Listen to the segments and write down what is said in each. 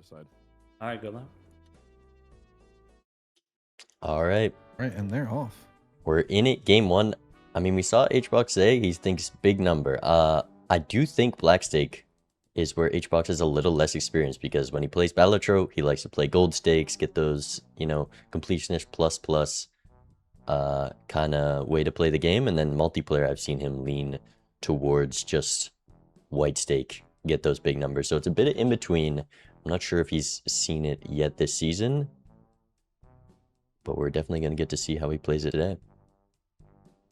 other side. All right, good luck. All right. Right, and they're off. We're in it. Game one. I mean, we saw HBox say he thinks big number. I do think Blackstake is where HBox is a little less experienced because when he plays Balatro, he likes to play gold stakes, get those, you know, completionist plus kind of way to play the game. And then multiplayer, I've seen him lean towards just white stake, get those big numbers. So it's a bit in between. I'm not sure if he's seen it yet this season, but we're definitely going to get to see how he plays it today.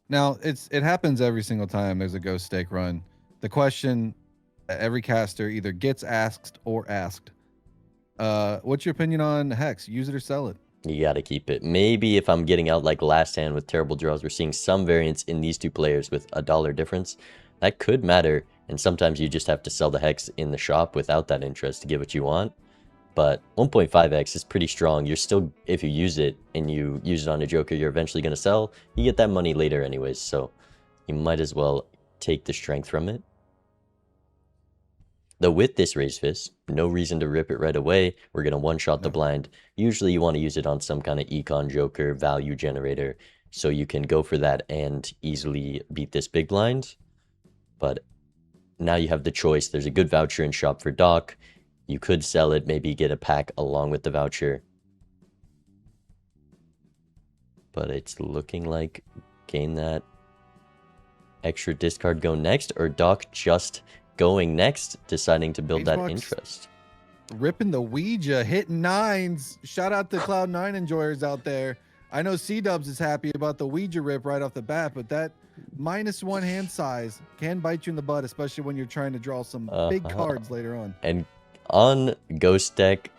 Now, it happens every single time there's a ghost stake run. The question every caster either gets asked or asked, what's your opinion on Hex? Use it or sell it? You got to keep it. Maybe if I'm getting out like last hand with terrible draws, we're seeing some variance in these two players with $1 difference. That could matter, and sometimes you just have to sell the Hex in the shop without that interest to get what you want. But 1.5x is pretty strong. You're still, if you use it and you use it on a Joker, you're eventually going to sell. You get that money later anyways, so you might as well take the strength from it. Though with this Raise Fist, no reason to rip it right away. We're going to one-shot the blind. Usually you want to use it on some kind of econ Joker value generator, so you can go for that and easily beat this big blind. But now you have the choice. There's a good voucher in shop for Doc. You could sell it, maybe get a pack along with the voucher. But it's looking like gain that extra discard, go next, or Doc just going next, deciding to build that interest. Ripping the Ouija, hitting nines. Shout out to Cloud9 enjoyers out there. I know C-Dubs is happy about the Ouija rip right off the bat, but that -1 hand size can bite you in the butt, especially when you're trying to draw some big cards later on. And on Ghost deck,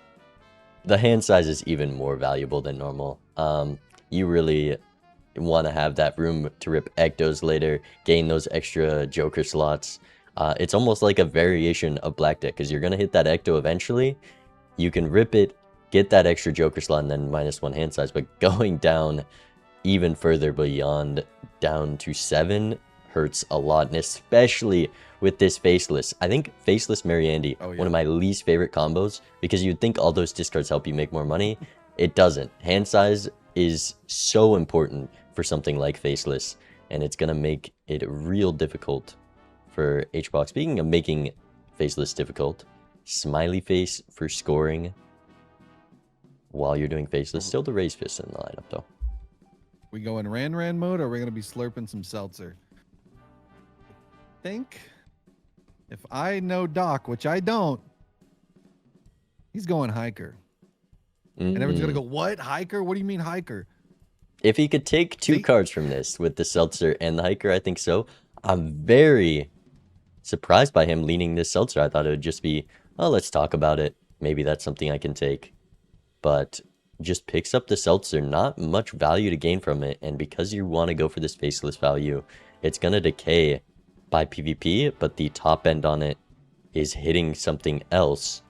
the hand size is even more valuable than normal. You really want to have that room to rip Ectos later, gain those extra Joker slots. It's almost like a variation of Black deck, because you're going to hit that Ecto eventually. You can rip it, get that extra Joker slot, and then -1 hand size. But going down even further beyond down to 7 hurts a lot, and especially with this Faceless. I think Faceless Mariandy, one of my least favorite combos, because you'd think all those discards help you make more money. It doesn't. Hand size is so important for something like Faceless, and it's going to make it real difficult for HBox. Speaking of making Faceless difficult, Smiley Face for scoring while you're doing Faceless. Still the Raise Fist in the lineup, though. We go in Ran mode, or are we going to be slurping some seltzer? I think if I know Doc, which I don't, he's going Hiker. And everyone's going to go, what? Hiker? What do you mean Hiker? If he could take 2 cards from this with the Seltzer and the Hiker, I think so. I'm very surprised by him leaning this Seltzer. I thought it would just be, oh, let's talk about it. Maybe that's something I can take. But just picks up the Seltzer, not much value to gain from it. And because you want to go for this Faceless value, it's going to decay by PvP, but the top end on it is hitting something else.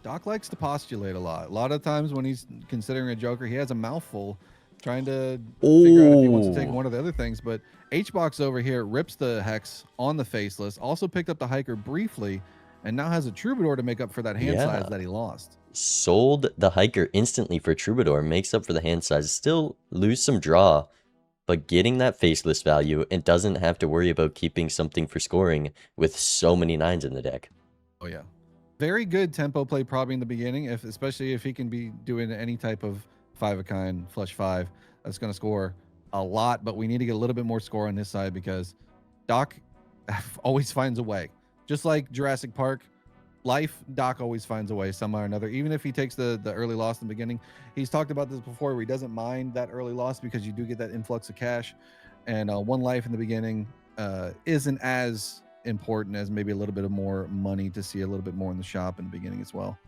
Doc likes to postulate a lot. A lot of times when he's considering a Joker, he has a mouthful trying to figure out if he wants to take one of the other things. But HBox over here rips the Hex on the Faceless, also picked up the Hiker briefly, and now has a Troubadour to make up for that hand size that he lost. Sold the Hiker instantly for Troubadour, makes up for the hand size. Still lose some draw, but getting that Faceless value, and doesn't have to worry about keeping something for scoring with so many 9s in the deck. Oh yeah. Very good tempo play probably in the beginning, especially if he can be doing any type of 5-of-kind, flush 5. That's going to score a lot, but we need to get a little bit more score on this side because Doc always finds a way. Just like Jurassic Park life, Doc always finds a way somehow or another. Even if he takes the early loss in the beginning, he's talked about this before where he doesn't mind that early loss because you do get that influx of cash, and 1 life in the beginning isn't as important as maybe a little bit of more money to see a little bit more in the shop in the beginning as well.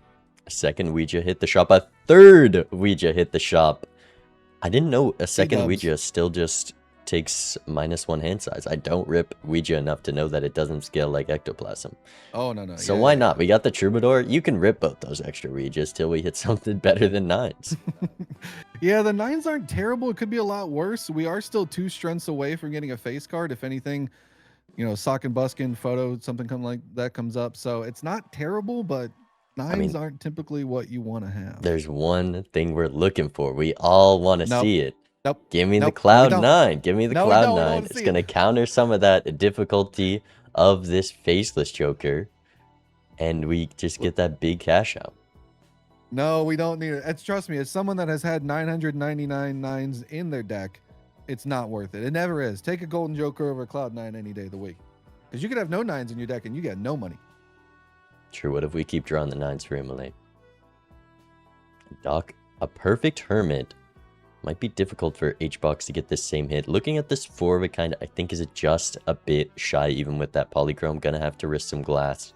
A second Ouija hit the shop. A third Ouija hit the shop. I didn't know a second Ouija still just takes -1 hand size. I don't rip Ouija enough to know that it doesn't scale like Ectoplasm. Oh, no. So why not? We got the Troubadour. You can rip both those extra Ouijas till we hit something better than 9s. Yeah, the 9s aren't terrible. It could be a lot worse. We are still 2 strengths away from getting a face card. If anything, you know, sock and buskin photo, something come like that comes up. So it's not terrible, but I nines mean, aren't typically what you want to have. there's one thing we're looking for. We all want to Nope. see it. Nope. Give me the Nope. No, we Cloud don't. 9. Give me the No, we Cloud don't. We don't 9. want to It's see going to it. counter some of that difficulty of this faceless Joker. And we just get that big cash out. No, we don't need it. It's, trust me, as someone that has had 999 nines in their deck, it's not worth it. It never is. Take a Golden Joker over a Cloud 9 any day of the week. Because you could have no nines in your deck and you get no money. True, what if we keep drawing the 9s for Immolate? Doc, a perfect Hermit. Might be difficult for Hbox to get this same hit. Looking at this 4 of a kind, I think is just a bit shy even with that polychrome. Gonna have to risk some glass.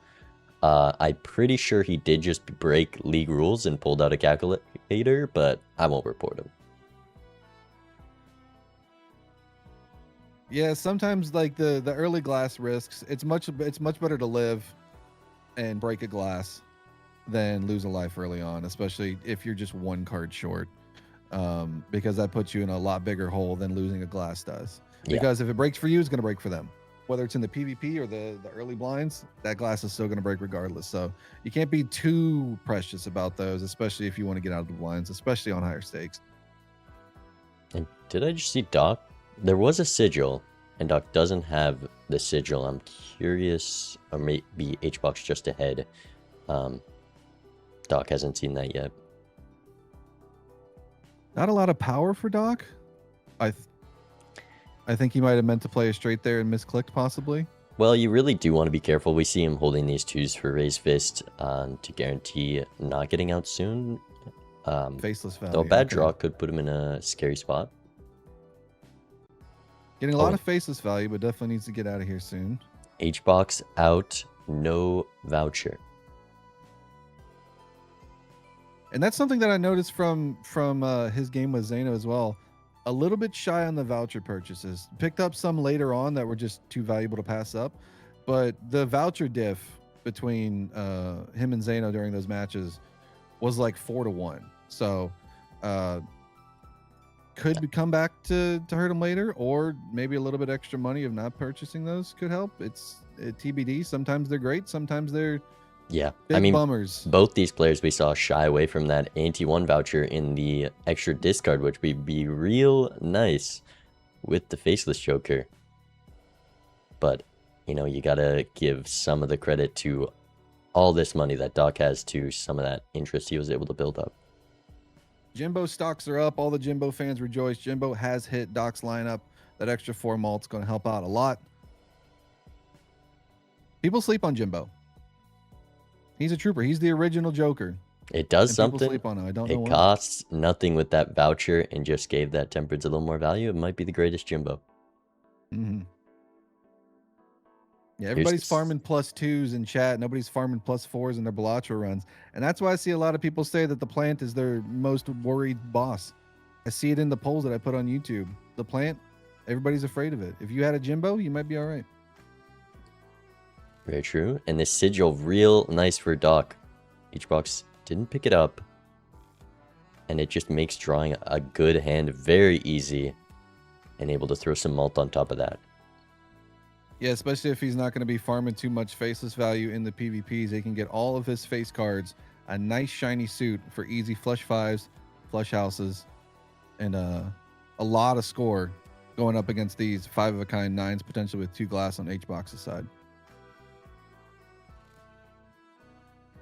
I'm pretty sure he did just break league rules and pulled out a calculator, but I won't report him. Yeah, sometimes like the early glass risks, it's much better to live and break a glass than lose a life early on, especially if you're just one card short. Because that puts you in a lot bigger hole than losing a glass does. Yeah. Because if it breaks for you, it's going to break for them. Whether it's in the PvP or the early blinds, that glass is still going to break regardless. So you can't be too precious about those, especially if you want to get out of the blinds, especially on higher stakes. And did I just see Doc? There was a sigil, and Doc doesn't have the sigil. I'm curious, or maybe Hbox just ahead. Doc hasn't seen that yet. Not a lot of power for Doc. I think he might have meant to play a straight there and misclicked possibly. Well, you really do want to be careful. We see him holding these 2s for Raise Fist to guarantee not getting out soon. Faceless value. Though a bad draw could put him in a scary spot. Getting a lot of faceless value, but definitely needs to get out of here soon. Hbox out, no voucher. And that's something that I noticed from his game with Zeno as well. A little bit shy on the voucher purchases. Picked up some later on that were just too valuable to pass up. But the voucher diff between him and Zeno during those matches was like 4-1. So could come back to hurt him later, or maybe a little bit extra money of not purchasing those could help. It's TBD. Sometimes they're great. Sometimes they're big bummers. Both these players we saw shy away from that anti-1 voucher in the extra discard, which would be real nice with the faceless Joker. But, you know, you gotta give some of the credit to all this money that Doc has to some of that interest he was able to build up. Jimbo stocks are up. All the Jimbo fans rejoice. Jimbo has hit Doc's lineup. That extra 4 malt's going to help out a lot. People sleep on Jimbo. He's a trooper. He's the original Joker. It does and something. People sleep on him. I don't know it why. Costs nothing with that voucher and just gave that temperance a little more value. It might be the greatest Jimbo. Mm-hmm. Yeah, everybody's farming +2s in chat. Nobody's farming +4s in their Balatro runs. And that's why I see a lot of people say that the plant is their most worried boss. I see it in the polls that I put on YouTube. The plant, everybody's afraid of it. If you had a Jimbo, you might be all right. Very true. And this sigil, real nice for Doc. Hbox didn't pick it up. And it just makes drawing a good hand very easy. And able to throw some malt on top of that. Yeah, especially if he's not going to be farming too much faceless value in the PvPs. They can get all of his face cards, a nice shiny suit for easy flush 5s, flush houses, and a lot of score going up against these 5-of-a-kind 9s, potentially with 2 glass on Hbox's side.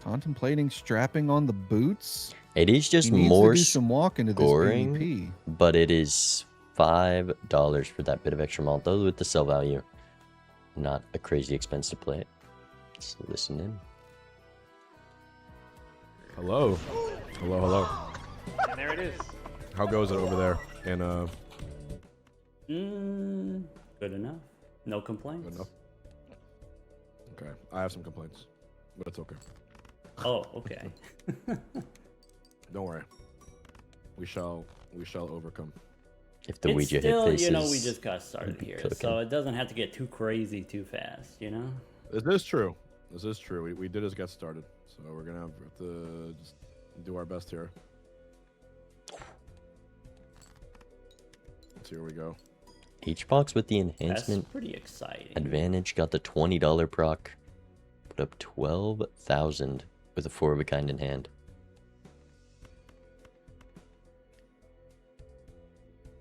Contemplating strapping on the boots. It is just he needs more to do some walk into this scoring, PvP. But it is $5 for that bit of extra malt, though, with the sell value. Not a crazy expense to play it. Just listen in. Hello. Hello, hello. And there it is. How goes it over there? And good enough. No complaints. Good enough. Okay. I have some complaints, but it's okay. Oh, okay. Don't worry. We shall overcome. If the it's Ouija still, hit faces, you know, we just got started here, so it doesn't have to get too crazy too fast, you know? This is true. This is true. We did just get started, so we're gonna have to just do our best here. So here we go. Hbox with the That's enhancement pretty exciting. advantage got the $20 proc. Put up 12,000 with a 4 of a kind in hand.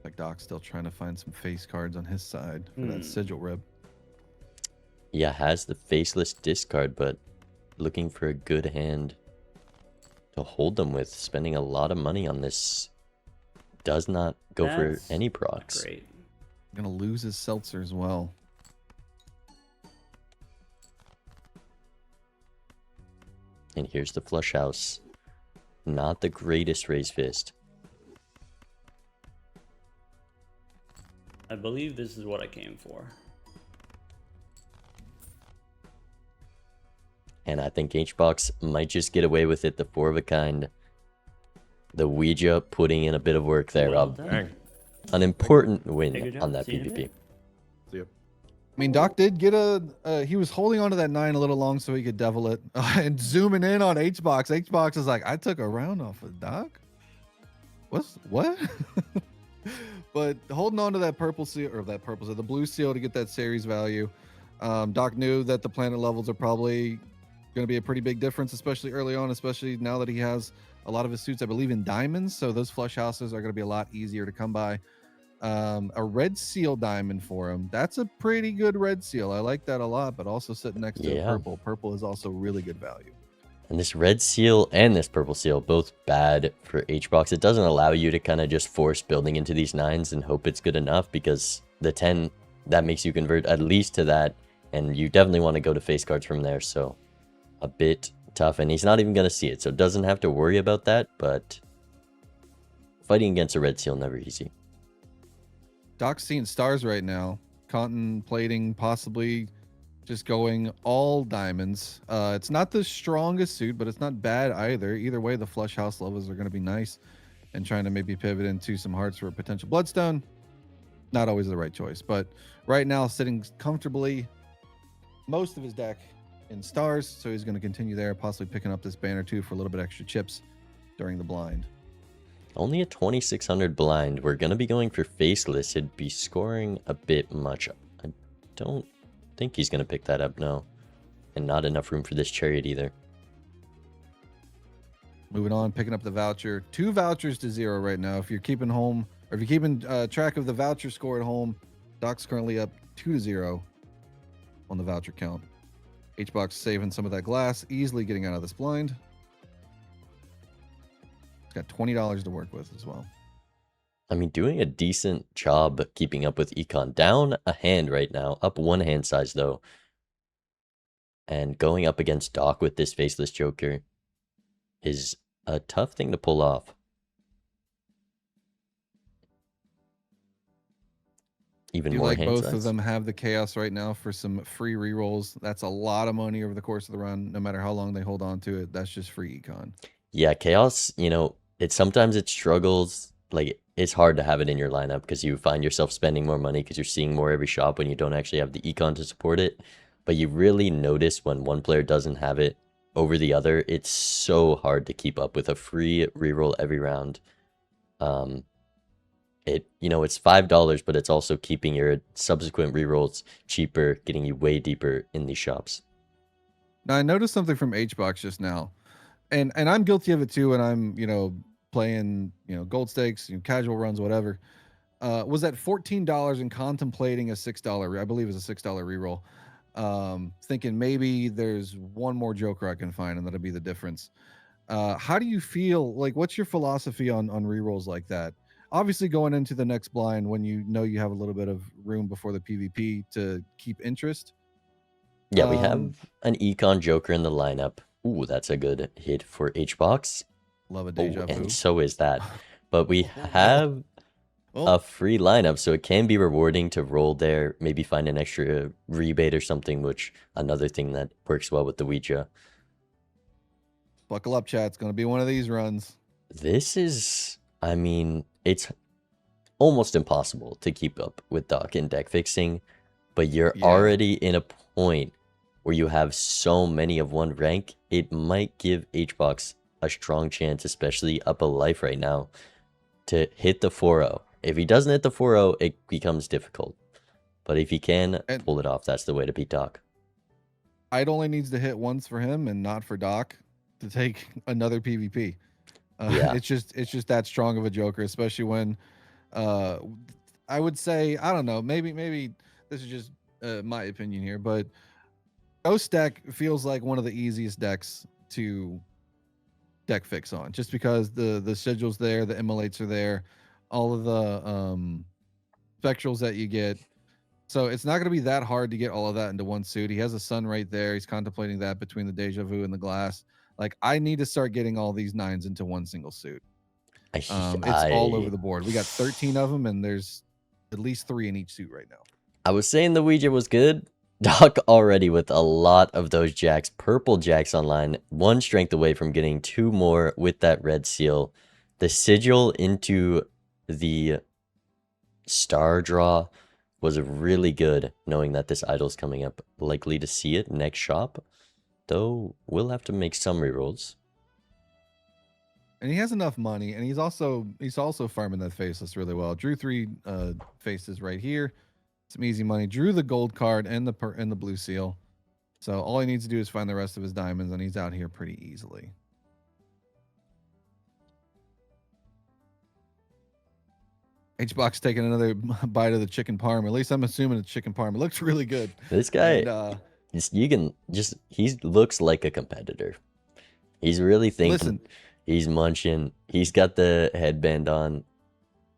Like Doc's still trying to find some face cards on his side for that sigil rib. Yeah, has the faceless discard, but looking for a good hand to hold them with. Spending a lot of money on this. Does not go for any procs. Great. Gonna lose his seltzer as well. And here's the flush house. Not the greatest raise fist. I believe this is what I came for. And I think Hbox might just get away with it. The 4 of a kind. The Ouija putting in a bit of work there, Well Rob. done. An important Hey, win good job. on that See you in a PvP. bit. See ya. I mean, Doc did get he was holding onto that 9 a little long so he could devil it. And zooming in on Hbox. Hbox is like, I took a round off of Doc? What? But holding on to that purple seal, or the blue seal to get that series value. Doc knew that the planet levels are probably going to be a pretty big difference, especially early on, especially now that he has a lot of his suits, I believe, in diamonds. So those flush houses are going to be a lot easier to come by. A red seal diamond for him. That's a pretty good red seal. I like that a lot, but also sitting next to a purple. Purple is also really good value. And this red seal and this purple seal, both bad for Hbox. It doesn't allow you to kind of just force building into these 9s and hope it's good enough, because the 10, that makes you convert at least to that. And you definitely want to go to face cards from there. So a bit tough, and he's not even going to see it. So doesn't have to worry about that, but fighting against a red seal, never easy. Doc's seeing stars right now, contemplating possibly just going all diamonds. It's not the strongest suit, but it's not bad either. Either way, the flush house levels are going to be nice, and trying to maybe pivot into some hearts for a potential bloodstone. Not always the right choice, but right now sitting comfortably, most of his deck in stars, so he's going to continue there, possibly picking up this banner too for a little bit extra chips during the blind. Only a 2600 blind. We're going to be going for faceless. He'd be scoring a bit much. I don't think he's going to pick that up, no. And not enough room for this chariot either. Moving on, picking up the voucher. 2 vouchers to 0 right now. If you're keeping home, or if you're keeping track of the voucher score at home, Doc's currently up 2-0 on the voucher count. Hbox saving some of that glass, easily getting out of this blind. He's got $20 to work with as well. I mean, doing a decent job keeping up with Econ. Down a hand right now, up 1 hand size though. And going up against Doc with this faceless Joker is a tough thing to pull off. Even Do you more like hand both size. of them have the chaos right now for some free rerolls? That's a lot of money over the course of the run, no matter how long they hold on to it. That's just free econ. Yeah, chaos, you know, sometimes it struggles. Like, it's hard to have it in your lineup because you find yourself spending more money because you're seeing more every shop when you don't actually have the econ to support it. But you really notice when one player doesn't have it over the other. It's so hard to keep up with a free reroll every round. It's $5, but it's also keeping your subsequent rerolls cheaper, getting you way deeper in these shops. Now I noticed something from Hbox just now, and I'm guilty of it too. When I'm playing gold stakes, casual runs, whatever. Was at $14 and contemplating a $6. I believe it was a $6 reroll. Thinking maybe there's one more Joker I can find, and that'll be the difference. How do you feel? Like, what's your philosophy on rerolls like that? Obviously, going into the next blind when you know you have a little bit of room before the PvP to keep interest. Yeah, we have an Econ Joker in the lineup. Ooh, that's a good hit for Hbox. Love a deja vu. And so is that. But we have a free lineup, so it can be rewarding to roll there, maybe find an extra rebate or something, which another thing that works well with the Ouija. Buckle up, chat. It's going to be one of these runs. This is, I mean, it's almost impossible to keep up with Doc in deck fixing, but you're already in a point where you have so many of one rank. It might give Hbox a strong chance, especially up a life right now, to hit the 4-0 If he doesn't hit the 4-0, it becomes difficult. But if he can And- pull it off, that's the way to beat Doc. It only needs to hit once for him and not for Doc to take another PvP. Yeah. It's just that strong of a Joker, especially when I would say, I don't know, maybe this is just my opinion here, but Ghost deck feels like one of the easiest decks to deck fix on, just because the schedule's there, the immolates are there, all of the spectrals that you get. So it's not going to be that hard to get all of that into one suit. He has a sun right there. He's contemplating that between the Deja Vu and the Glass. Like, I need to start getting all these 9s into one single suit. It's all over the board. We got 13 of them, and there's at least 3 in each suit right now. I was saying the Ouija was good. Doc already with a lot of those jacks, purple jacks online, 1 strength away from getting 2 more with that red seal. The sigil into the star draw was really good, knowing that this idol's coming up. Likely to see it next shop, though we'll have to make some rerolls. And he has enough money, and he's also farming that faceless really well. Drew 3 faces right here, some easy money. Drew the gold card and the blue seal. So all he needs to do is find the rest of his diamonds, and he's out here pretty easily. Hbox taking another bite of the chicken parm. At least I'm assuming it's chicken parm. It looks really good. This guy, And, he looks like a competitor. He's really thinking. Listen, he's munching. He's got the headband on.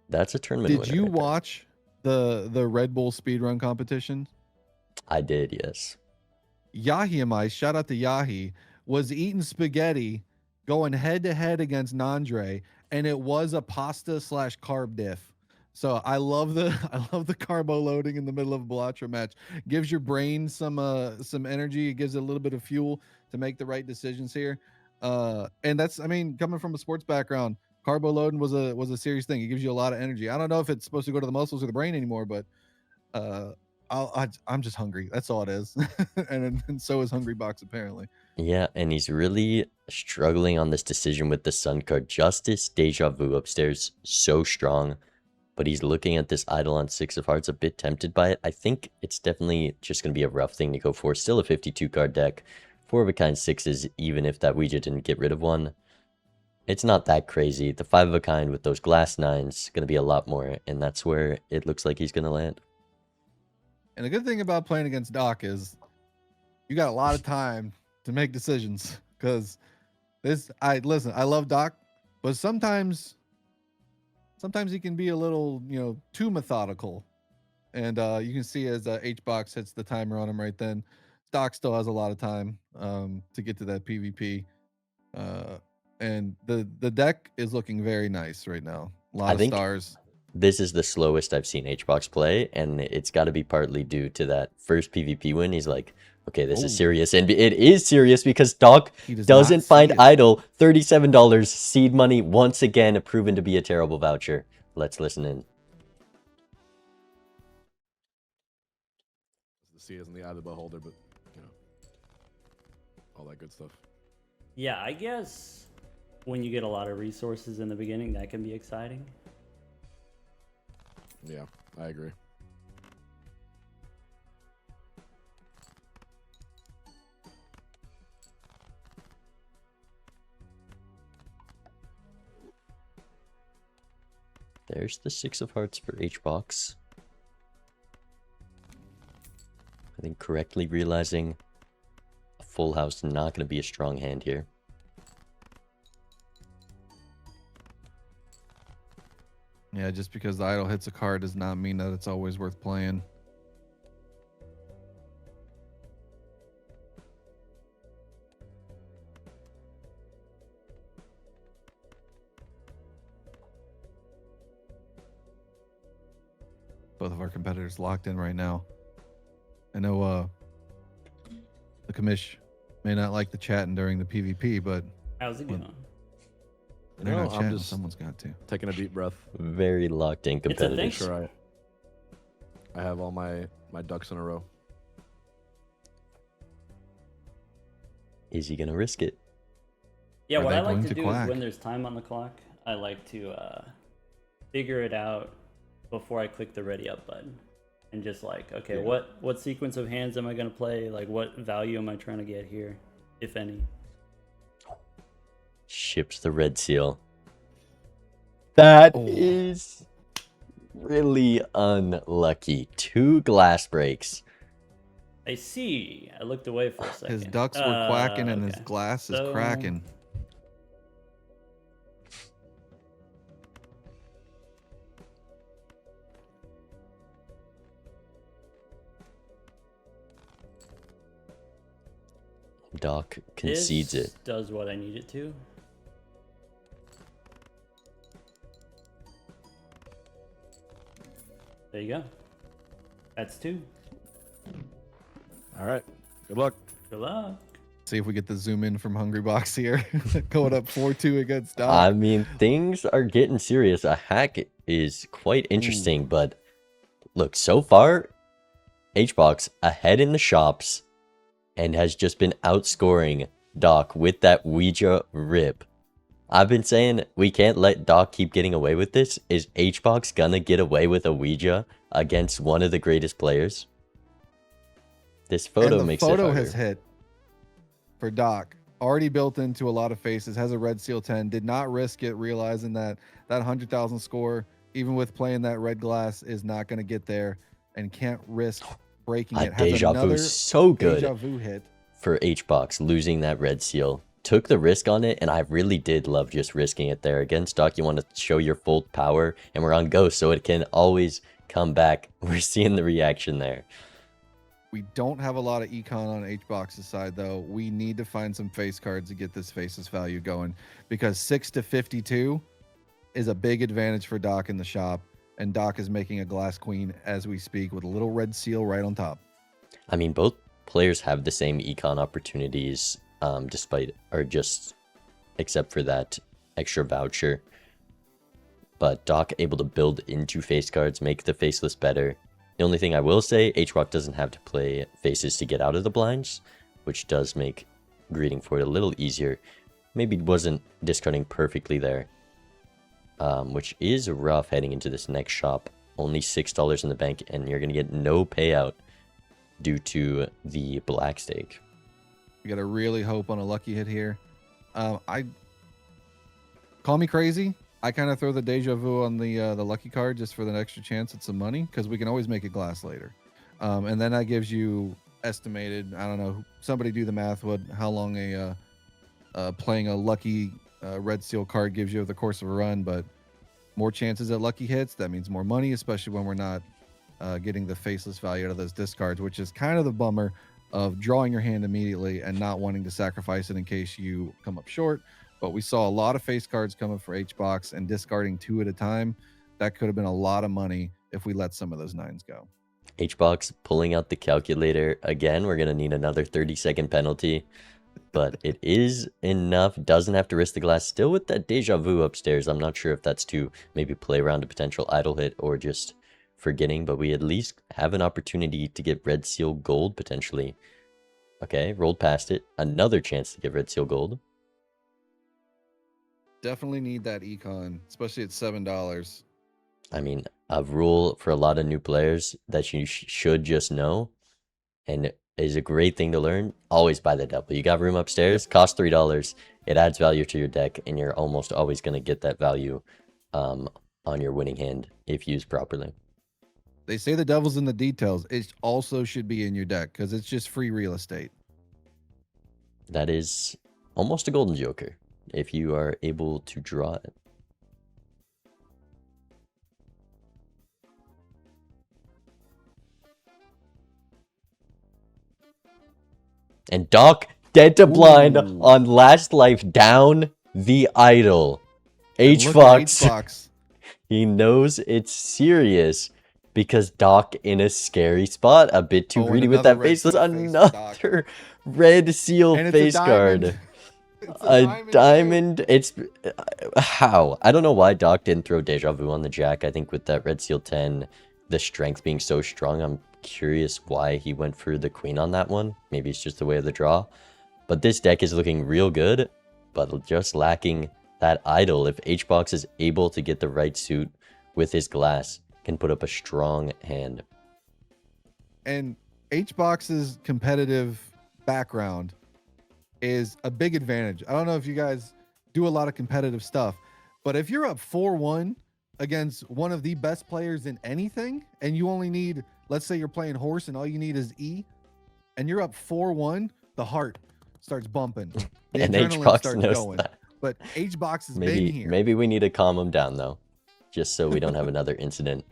That's a tournament winner. did you right there. watch the Red Bull speedrun competition? I did, yes. Yahi, shout out to Yahi, was eating spaghetti, going head to head against Nandre, and it was a pasta / carb diff. So I love the carbo loading in the middle of a Balatro match. Gives your brain some energy. It gives it a little bit of fuel to make the right decisions here. And that's, I mean, coming from a sports background, carbo loading was a serious thing. It gives you a lot of energy. I don't know if it's supposed to go to the muscles or the brain anymore, but I'm just hungry. That's all it is. and so is Hungrybox apparently. Yeah, and he's really struggling on this decision with the Sun card. Justice, Deja Vu upstairs, so strong. But he's looking at this idol on 6 of Hearts, a bit tempted by it. I think it's definitely just going to be a rough thing to go for. Still a 52 card deck. 4 of a kind 6s, even if that Ouija didn't get rid of one. It's not that crazy. The 5 of a kind with those glass 9s going to be a lot more. And that's where it looks like he's going to land. And the good thing about playing against Doc is you got a lot of time to make decisions. Because I love Doc, but sometimes he can be a little, too methodical. And you can see as Hbox hits the timer on him right then, Doc still has a lot of time to get to that PvP. And the deck is looking very nice right now. A lot of stars. This is the slowest I've seen Hbox play, and it's got to be partly due to that first PvP win. He's like, okay, this is serious. And it is serious because Doc doesn't find idle. $37 seed money, once again, proven to be a terrible voucher. Let's listen in. The C is in the eye of the beholder, but, all that good stuff. Yeah, I guess when you get a lot of resources in the beginning, that can be exciting. Yeah, I agree. There's the 6 of Hearts for Hbox. I think correctly realizing a full house is not going to be a strong hand here. Yeah, just because the idol hits a card does not mean that it's always worth playing. Both of our competitors locked in right now. I know the commish may not like the chatting during the PvP, but How's it going? they're not chatting. Someone's got to. Taking a deep breath. Very locked in competitors. It's a thing. Sure, I have all my ducks in a row. Is he going to risk it? Yeah, Are what they I like going to to do quack? is when there's time on the clock, I like to figure it out before I click the ready up button. And just like, okay, Yeah. what sequence of hands am I gonna play? Like, what value am I trying to get here, if any? Ships the red seal. That Oh. is really unlucky. 2 glass breaks. I see. I looked away for a second. His ducks were quacking and his Okay. glass is So- cracking. Doc concedes This it. does what I need it to. There you go. That's 2. All right. Good luck. Good luck. See if we get the zoom in from Hungrybox here. Going up 4-2 against Doc. I mean, things are getting serious. A hack is quite interesting, but look, so far, HBox ahead in the shops and has just been outscoring Doc with that Ouija rip. I've been saying we can't let Doc keep getting away with this. Is HBox gonna get away with a Ouija against one of the greatest players? This photo and the makes photo it harder. has hit for Doc. Already built into a lot of faces. Has a red seal 10. Did not risk it, realizing that 100,000 score, even with playing that red glass, is not going to get there, and can't risk breaking A it. Has deja another vu, so good deja vu hit. for HBox losing that red seal. Took the risk on it, and I really did love just risking it there. Against Doc, you want to show your full power, and we're on Ghost, so it can always come back. We're seeing the reaction there. We don't have a lot of econ on HBox's side, though. We need to find some face cards to get this faceless value going, because 6 to 52 is a big advantage for Doc in the shop, and Doc is making a glass queen as we speak with a little red seal right on top. I mean, both players have the same econ opportunities, except for that extra voucher. But Doc able to build into face cards, make the faceless better. The only thing I will say, HRock doesn't have to play faces to get out of the blinds, which does make greeting for it a little easier. Maybe wasn't discarding perfectly there, which is rough heading into this next shop. Only $6 in the bank, and you're going to get no payout due to the black stake. We got to really hope on a lucky hit here. I call me crazy. I kind of throw the deja vu on the lucky card just for the extra chance at some money, because we can always make it glass later. And then that gives you estimated, I don't know, somebody do the math, how long playing a lucky red seal card gives you over the course of a run, but more chances at lucky hits, that means more money, especially when we're not getting the faceless value out of those discards, which is kind of the bummer of drawing your hand immediately and not wanting to sacrifice it in case you come up short. But we saw a lot of face cards coming for HBox and discarding 2 at a time. That could have been a lot of money if we let some of those 9s go. HBox pulling out the calculator again. We're going to need another 30-second penalty, but it is enough. Doesn't have to risk the glass. Still with that deja vu upstairs. I'm not sure if that's to maybe play around a potential idle hit or just forgetting, but we at least have an opportunity to get red seal gold potentially. Okay, rolled past it. Another chance to get red seal gold. Definitely need that econ, especially at $7. I mean, a rule for a lot of new players that you should just know, and is a great thing to learn. Always buy the double. You got room upstairs, cost $3. It adds value to your deck, and you're almost always going to get that value on your winning hand if used properly. They say the devil's in the details. It also should be in your deck because it's just free real estate. That is almost a golden joker if you are able to draw it. And Doc dead to blind Ooh. on last life down the idol. And look at H-Fox, H-Fox. he knows it's serious because Doc in a scary spot, a bit too Oh, and greedy with another that red faceless, seal face for Doc. another red seal And it's a face card. diamond. It's A too. diamond. It's how I don't know why Doc didn't throw deja vu on the jack. I think with that red seal 10, the strength being so strong, I'm curious why he went for the queen on that one. Maybe it's just the way of the draw. But this deck is looking real good, but just lacking that idol. If HBox is able to get the right suit with his glass, can put up a strong hand. And Hbox's competitive background is a big advantage. I don't know if you guys do a lot of competitive stuff, but if you're up 4-1 against one of the best players in anything, and you only need, let's say you're playing horse and all you need is E, and you're up 4-1, the heart starts bumping. The And adrenaline Hbox starts knows going. that. But Hbox has been here. Maybe we need to calm him down though, just so we don't have another incident.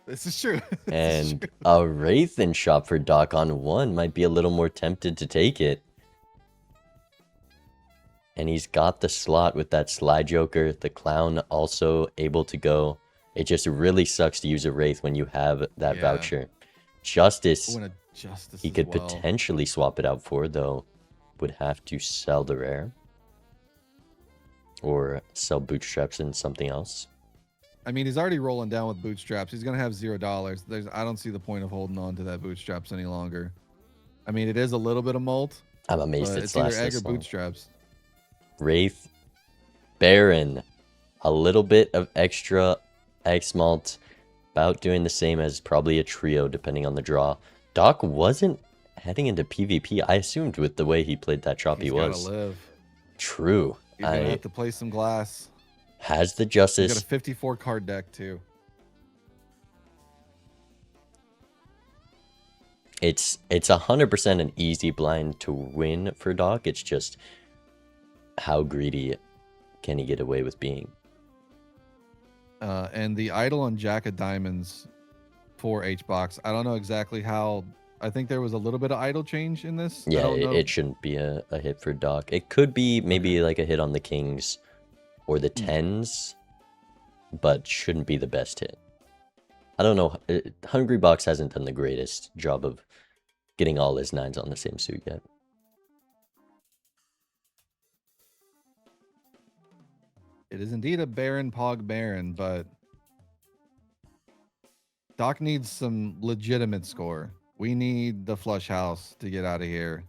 This is true. And a Wraith in shop for Doc on 1 might be a little more tempted to take it. And he's got the slot with that Sly Joker. The Clown also able to go. It just really sucks to use a Wraith when you have that voucher. Justice, he could potentially swap it out for, though would have to sell the rare. Or sell bootstraps and something else. I mean, he's already rolling down with bootstraps. He's going to have $0. I don't see the point of holding on to that bootstraps any longer. I mean, it is a little bit of molt. I'm amazed it's either egg or bootstraps. Wraith, Baron, a little bit of extra egg smalt, about doing the same as probably a trio depending on the draw. Doc wasn't heading into PvP, I assumed, with the way he played that chop. He was. Live. True. He's gonna have to play some glass. Has the Justice. He's got a 54 card deck too. It's 100% an easy blind to win for Doc. It's just how greedy can he get away with being? And the idol on Jack of Diamonds for Hbox. I don't know exactly how. I think there was a little bit of idol change in this. Yeah, it shouldn't be a hit for Doc. It could be maybe like a hit on the Kings or the 10s, but shouldn't be the best hit. I don't know. Hungrybox hasn't done the greatest job of getting all his 9s on the same suit yet. It is indeed a Baron Pog Baron, but Doc needs some legitimate score. We need the flush house to get out of here.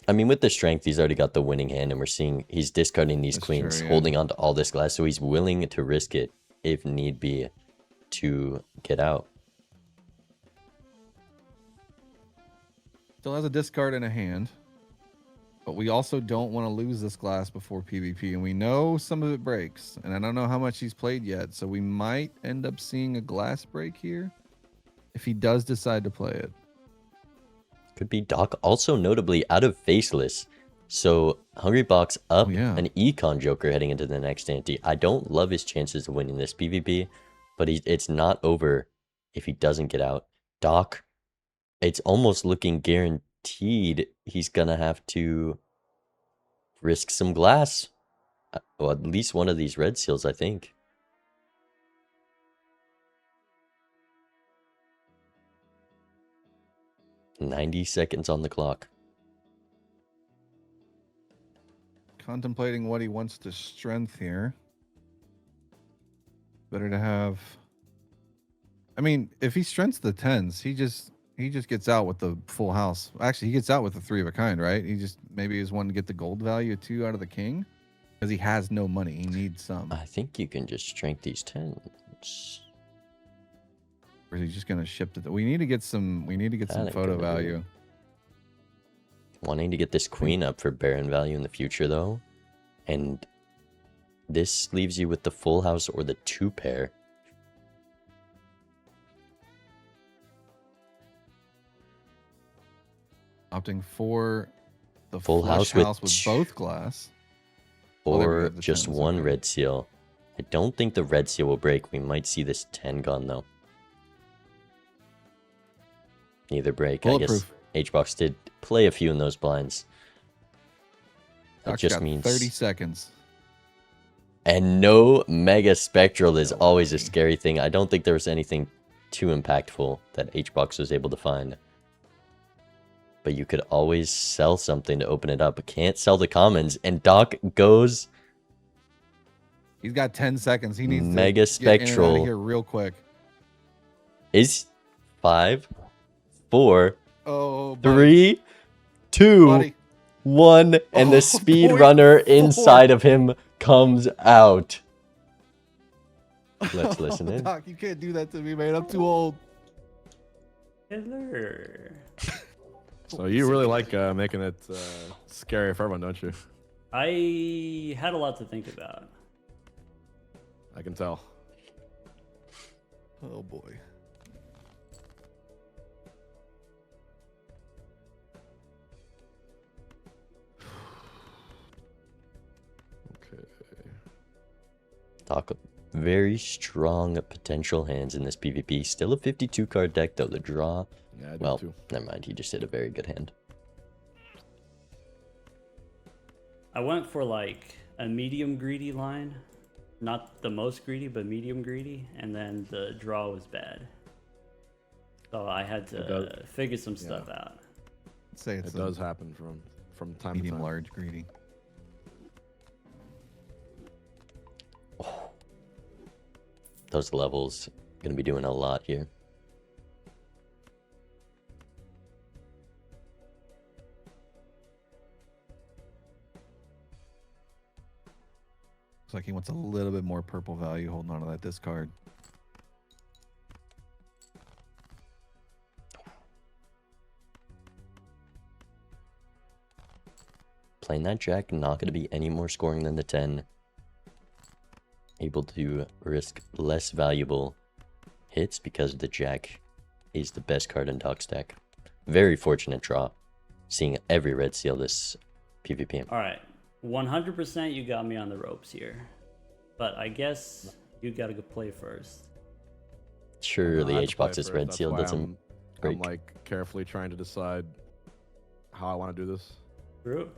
I mean, with the strength, he's already got the winning hand, and we're seeing he's discarding these queens, holding on to all this glass, so he's willing to risk it if need be to get out. Still has a discard in a hand, but we also don't want to lose this glass before PvP, and we know some of it breaks, and I don't know how much he's played yet, so we might end up seeing a glass break here if he does decide to play it. Could be Doc, also notably out of Faceless. So Hungrybox up an Econ Joker heading into the next ante. I don't love his chances of winning this PvP, but it's not over if he doesn't get out. Doc, it's almost looking guaranteed he's gonna have to risk some glass. Well, at least one of these red seals, I think. "90 seconds on the clock." Contemplating what he wants to strength here. Better to have. I mean, if he strengths the 10s, he just gets out with the full house. Actually, he gets out with the 3 of a kind, right? He just maybe is one to get the gold value 2 out of the king because he has no money. He needs some. I think you can just strength these 10s. Or is he just gonna ship it? We need to get some. We need to get some photo value. Wanting to get this queen up for Baron value in the future, though, and this leaves you with the full house or the 2 pair. Opting for the full house with both glass, or just one red seal. I don't think the red seal will break. We might see this 10 gone though. Neither break. I guess Hbox did play a few in those blinds. That just means 30 seconds. And no Mega Spectral is always a scary thing. I don't think there was anything too impactful that Hbox was able to find. But you could always sell something to open it up. But can't sell the commons. And Doc goes. He's got 10 seconds. He needs Mega Spectral. Get out of here real quick. Is 5, 4, Oh, 3, 2, 1, and the speed runner inside of him comes out. Let's listen in. Doc, you can't do that to me, man. I'm too old. Hello. So you really like making it scary for everyone, don't you? I had a lot to think about. I can tell. Oh boy. Okay. Doc, very strong potential hands in this PvP. Still a 52 card deck though. The draw. Yeah, I do Well, too. never mind. He just hit a very good hand. I went for like a medium greedy line. Not the most greedy, but medium greedy. And then the draw was bad. So I had to figure some stuff out. Say It it's does happen from time to medium time. large greedy. Oh. Those levels gonna be doing a lot here. Looks like he wants a little bit more purple value holding on to that discard. Playing that jack, not going to be any more scoring than the 10. Able to risk less valuable hits because the jack is the best card in Doc's deck. Very fortunate draw. Seeing every red seal this PvP. All right. 100% you got me on the ropes here. But I guess you got to go play first. Surely I have to play H-Box's first, red that's seal why doesn't I'm break. like carefully trying to decide how I want to do this. True.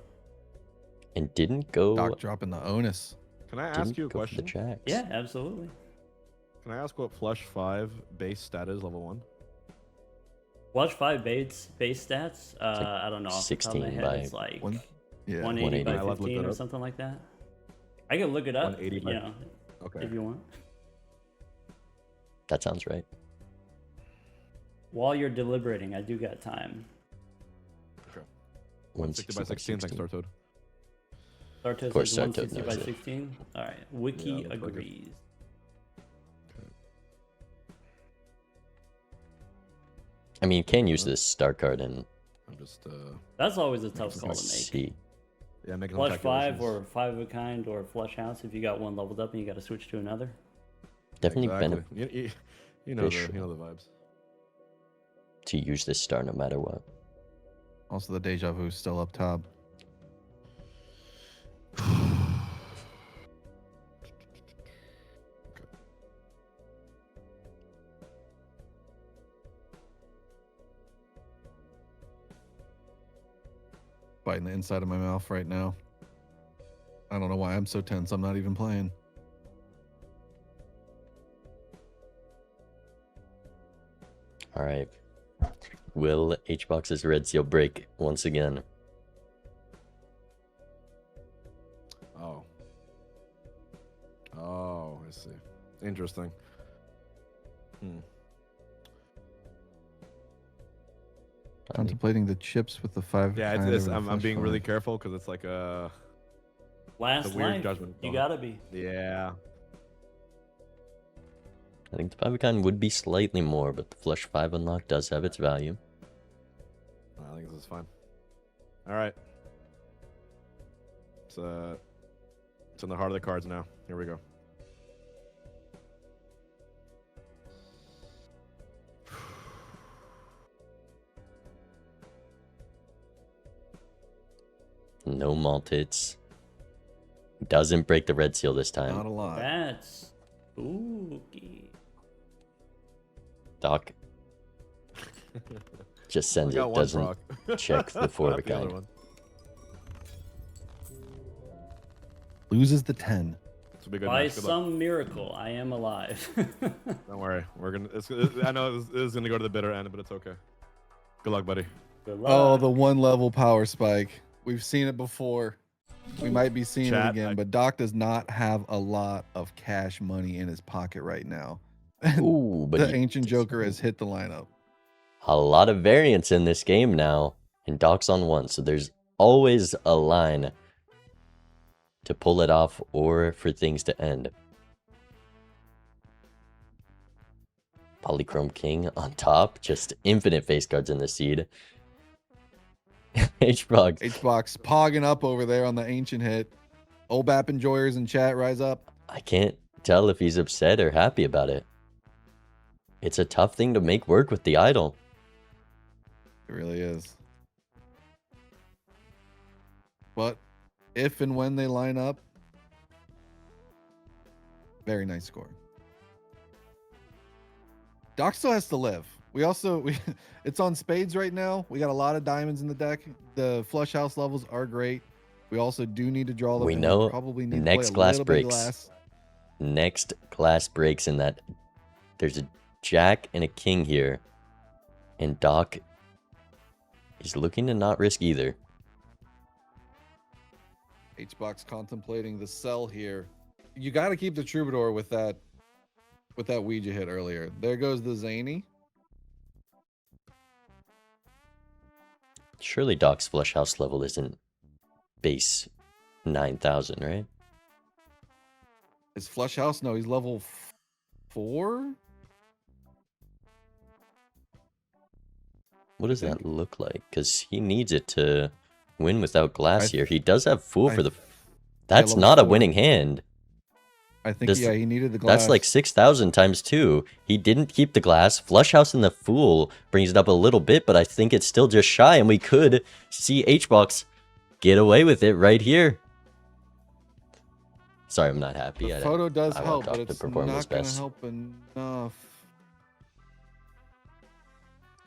And didn't go... Doc dropping the onus. Can I didn't ask you a go for the question? jacks. Yeah, absolutely. Can I ask what Flush 5 base stat is, level 1? Watch 5 base stats. I don't know. Off the top of my 16 head, by it's like One, yeah. 180 by 180. I'll have to look 15 that or up. something like that. I can look it up, 180 you by- know, Okay. if you want. That sounds right. While you're deliberating, I do got time. 160 by 16, thanks, Startoad. Startoad Of course, says Startoad 160 by knows it. 16. All right. Wiki Yeah, looks like it. agrees. I mean, you can use this star card and I'm just That's always a tough call to make. see. making some Flush 5 calculations. or 5 of a kind or flush house if you got one leveled up and you got to switch to another. Definitely Exactly. benefit You know Fish. the vibes. to use this star no matter what. Also, the deja vu still up top. Biting the inside of my mouth right now. I don't know why I'm so tense. I'm not even playing. All right. Will H-Box's red seal break once again? Oh. Oh, I see. Interesting. Contemplating the chips with the 5. Yeah, kind it's, of a I'm flush being really 5. careful because it's like a Last weird life, judgment you call. gotta be. yeah. I think the Pavicon would be slightly more, but the flush 5 unlock does have its value. I think this is fine. All right. It's in the heart of the cards now. Here we go. No malt hits. Doesn't break the red seal this Not time. a lot. That's spooky. Doc just sends I got it, one doesn't proc. check the 4 of a Not the other kind. one. Loses the 10. This will be a good By match. Good luck. some miracle, I am alive. Don't worry. We're gonna. I know this is gonna go to the bitter end, but it's okay. Good luck, buddy. Good luck. Oh, the 1 level power spike. We've seen it before. We might be seeing it Chat, again, but Doc does not have a lot of cash money in his pocket right now. Ooh, but The he Ancient does- Joker has hit the lineup. A lot of variance in this game now, and Doc's on 1, so there's always a line to pull it off or for things to end. Polychrome King on top. Just infinite face cards in the seed. Hbox. Hbox pogging up over there on the ancient hit. OBAP enjoyers in chat, rise up. I can't tell if he's upset or happy about it. It's a tough thing to make work with the idol. It really is. But if and when they line up, very nice score. Doc still has to live. It's on spades right now. We got a lot of diamonds in the deck. The flush house levels are great. We also do need to draw them. We know probably need next to play a glass little bit of breaks. glass. Next glass breaks in that there's a jack and a king here. And Doc is looking to not risk either. Hbox contemplating the sell here. You got to keep the Troubadour with that Ouija hit earlier. There goes the Zany. Surely Doc's flush house level isn't base 9,000, right? Is flush house? No, he's level 4. What does that look like? Because he needs it to win without glass here. He does have fool for the... That's level not a 4. winning hand. I think, yeah, he needed the glass. That's like 6,000 times 2. He didn't keep the glass. Flush house and the fool brings it up a little bit, but I think it's still just shy, and we could see Hbox get away with it right here. Sorry, I'm not happy. The photo does I help, want but Doc to it's perform his not going to best. help enough.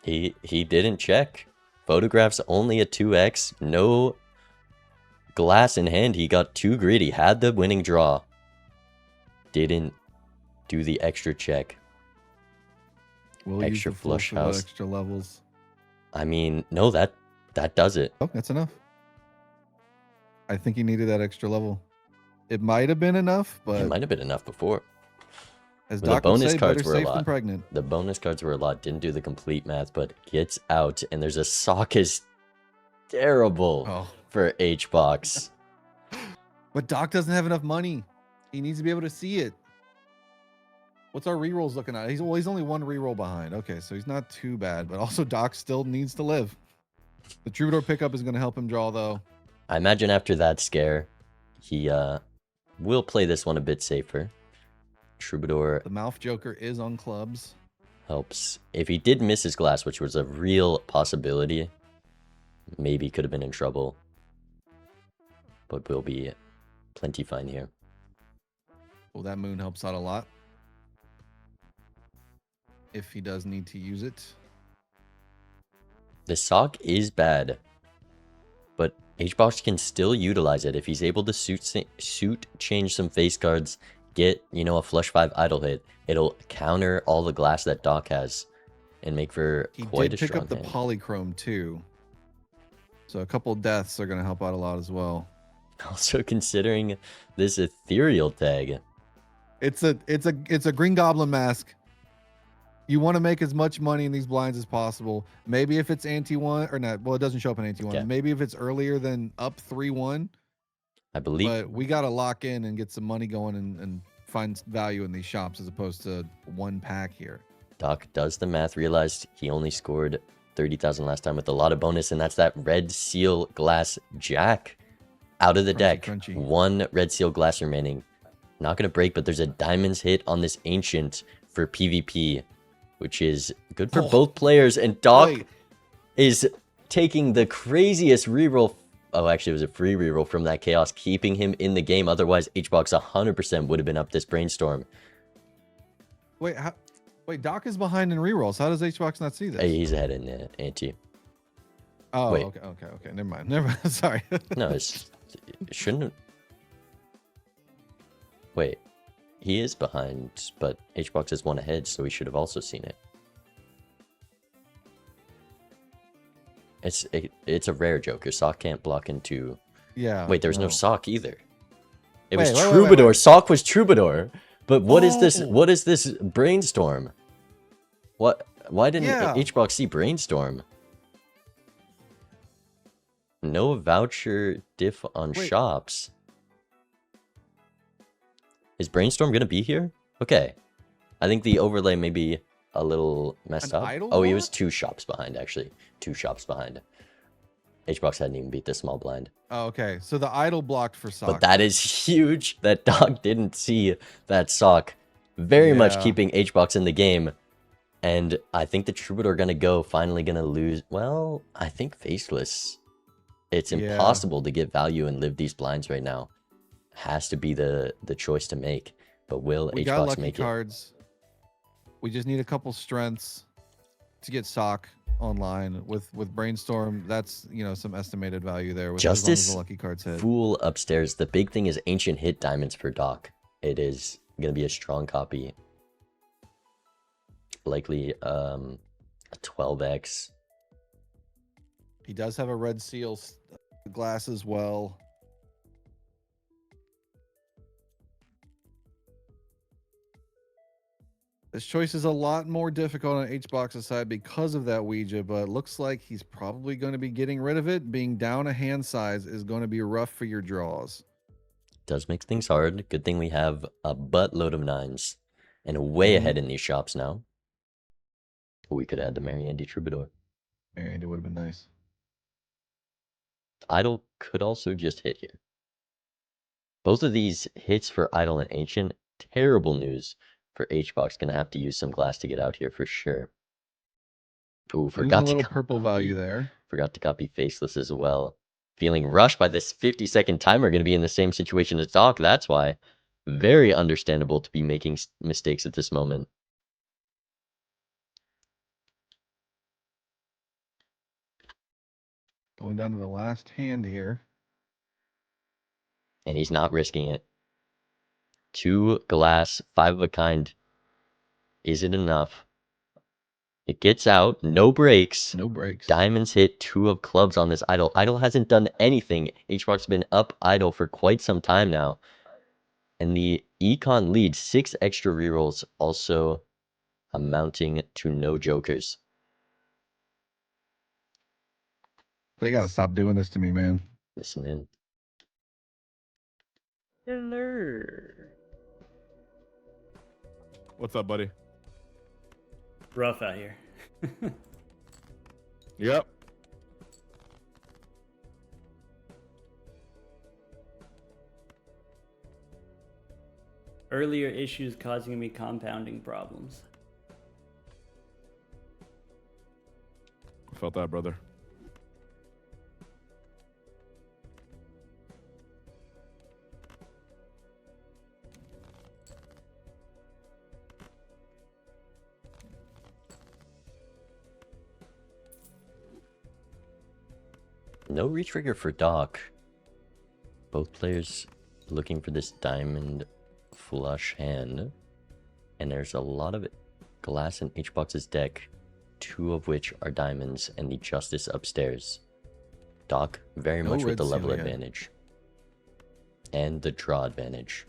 He didn't check. Photographs only a 2x. No glass in hand. He got too greedy. Had the winning draw. Didn't do the extra check. We'll Extra use the full flush for the house. extra levels. I mean, no, that does it. Oh, that's enough. I think he needed that extra level. It might have been enough, but It might have been enough before. as Well, the Doc would bonus say, cards better were a safe than lot. pregnant. The bonus cards were a lot. Didn't do the complete math, but gets out. And there's a sock is terrible Oh, for Hbox. but Doc doesn't have enough money. He needs to be able to see it. What's our rerolls looking at? He's only one reroll behind. Okay, so he's not too bad, but also Doc still needs to live. The Troubadour pickup is going to help him draw, though. I imagine after that scare, he will play this one a bit safer. Troubadour The Mouth Joker is on clubs. helps. If he did miss his glass, which was a real possibility, maybe could have been in trouble. But we'll be plenty fine here. Well, that moon helps out a lot. If he does need to use it. The sock is bad, but Hbox can still utilize it if he's able to suit change some face cards, get, you know, a flush 5 idle hit. It'll counter all the glass that Doc has and make for He quite did a pick strong up the hand. polychrome, too. So a couple deaths are going to help out a lot as well. Also considering this ethereal tag. It's a Green Goblin mask. You want to make as much money in these blinds as possible. Maybe if it's ante 1 or not, well, it doesn't show up in ante 1. Yeah. Maybe if it's earlier than up 3-1. I believe But we got to lock in and get some money going and find value in these shops as opposed to one pack here. Doc does the math, realized he only scored 30,000 last time with a lot of bonus, and that's that red seal glass jack out of the deck. Crunchy. One red seal glass remaining. Not going to break, but there's a diamonds hit on this ancient for PvP, which is good for both players. And Doc Wait. is taking the craziest reroll. Oh, actually, it was a free reroll from that chaos, keeping him in the game. Otherwise, Hbox 100% would have been up this brainstorm. Wait, Doc is behind in rerolls. How does Hbox not see this? Hey, he's ahead in the ante. Oh, wait. okay. Never mind. Sorry. No, it shouldn't. Wait, he is behind, but Hbox is one ahead, so he should have also seen it. It's a rare Joker. Sock can't block into. Yeah. Wait, there's no Sock either. It was Wait, Troubadour. wait. Sock was Troubadour. But what is this? Oh. What is this brainstorm? What? Why didn't Yeah. Hbox see brainstorm? No voucher diff on Wait. shops. Is brainstorm gonna be here? Okay, I think the overlay maybe a little messed An up. idle Oh, he was block? 2 shops behind, actually. 2 shops behind. HBox hadn't even beat the small blind. Oh, okay. So the idle blocked for sock. But that is huge that Dog didn't see that sock. Very much Yeah. keeping HBox in the game. And I think the Troubadour gonna go, finally gonna lose. Well, I think Faceless. It's Yeah. impossible to get value and live these blinds right now. Has to be the choice to make. But will We got HBox lucky make cards. We just need a couple strengths to get sock online with brainstorm. That's, you know, some estimated value there with as long as Justice the lucky cards it? hit. Fool upstairs. The big thing is Ancient hit diamonds for Doc. It is gonna be a strong copy. Likely a 12x. He does have a red seal glass as well. This choice is a lot more difficult on HBox's side because of that Ouija, but looks like he's probably going to be getting rid of it. Being down a hand size is going to be rough for your draws. Does make things hard. Good thing we have a buttload of 9s. And way ahead in these shops now. We could add the Mary Andy Troubadour. Mary Andy would have been nice. Idol could also just hit here. Both of these hits for Idol and Ancient, terrible news for HBox. Gonna have to use some glass to get out here for sure. Ooh, Forgot a little purple value there. Forgot to copy Faceless as well. Feeling rushed by this 50-second timer. Gonna be in the same situation as Doc. That's why. Very understandable to be making mistakes at this moment. Going down to the last hand here. And he's not risking it. 2 glass, 5 of a kind. Is it enough? It gets out, no breaks. No breaks. Diamonds hit 2 of clubs on this Idol. Idol hasn't done anything. HBox has been up Idol for quite some time now. And the Econ lead, 6 extra rerolls, also amounting to no jokers. They gotta stop doing this to me, man. Listen in. Hello. What's up, buddy? Rough out here. Yep. Earlier issues causing me compounding problems. Felt that, brother. No retrigger for Doc. Both players looking for this diamond flush hand. And there's a lot of glass in HBox's deck, 2 of which are diamonds, and the Justice upstairs. Doc very No much with red the seal level yet. advantage. And the draw advantage.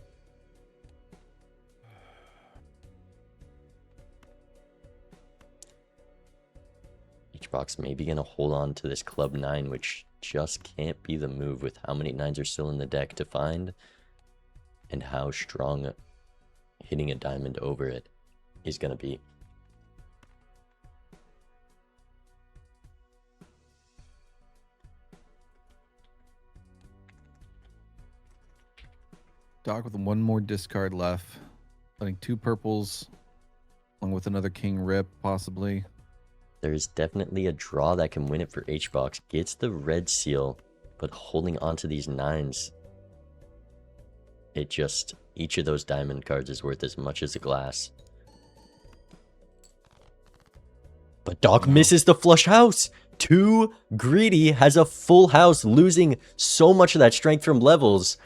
HBox maybe going to hold on to this club 9, which just can't be the move with how many 9s are still in the deck to find. And how strong hitting a diamond over it is going to be. Doc with one more discard left. Letting 2 purples along with another king rip, possibly. There's definitely a draw that can win it for HBox. Gets the red seal, but holding on to these 9s. It just, each of those diamond cards is worth as much as a glass. But Doc misses the flush house. Too greedy, has a full house, losing so much of that strength from levels.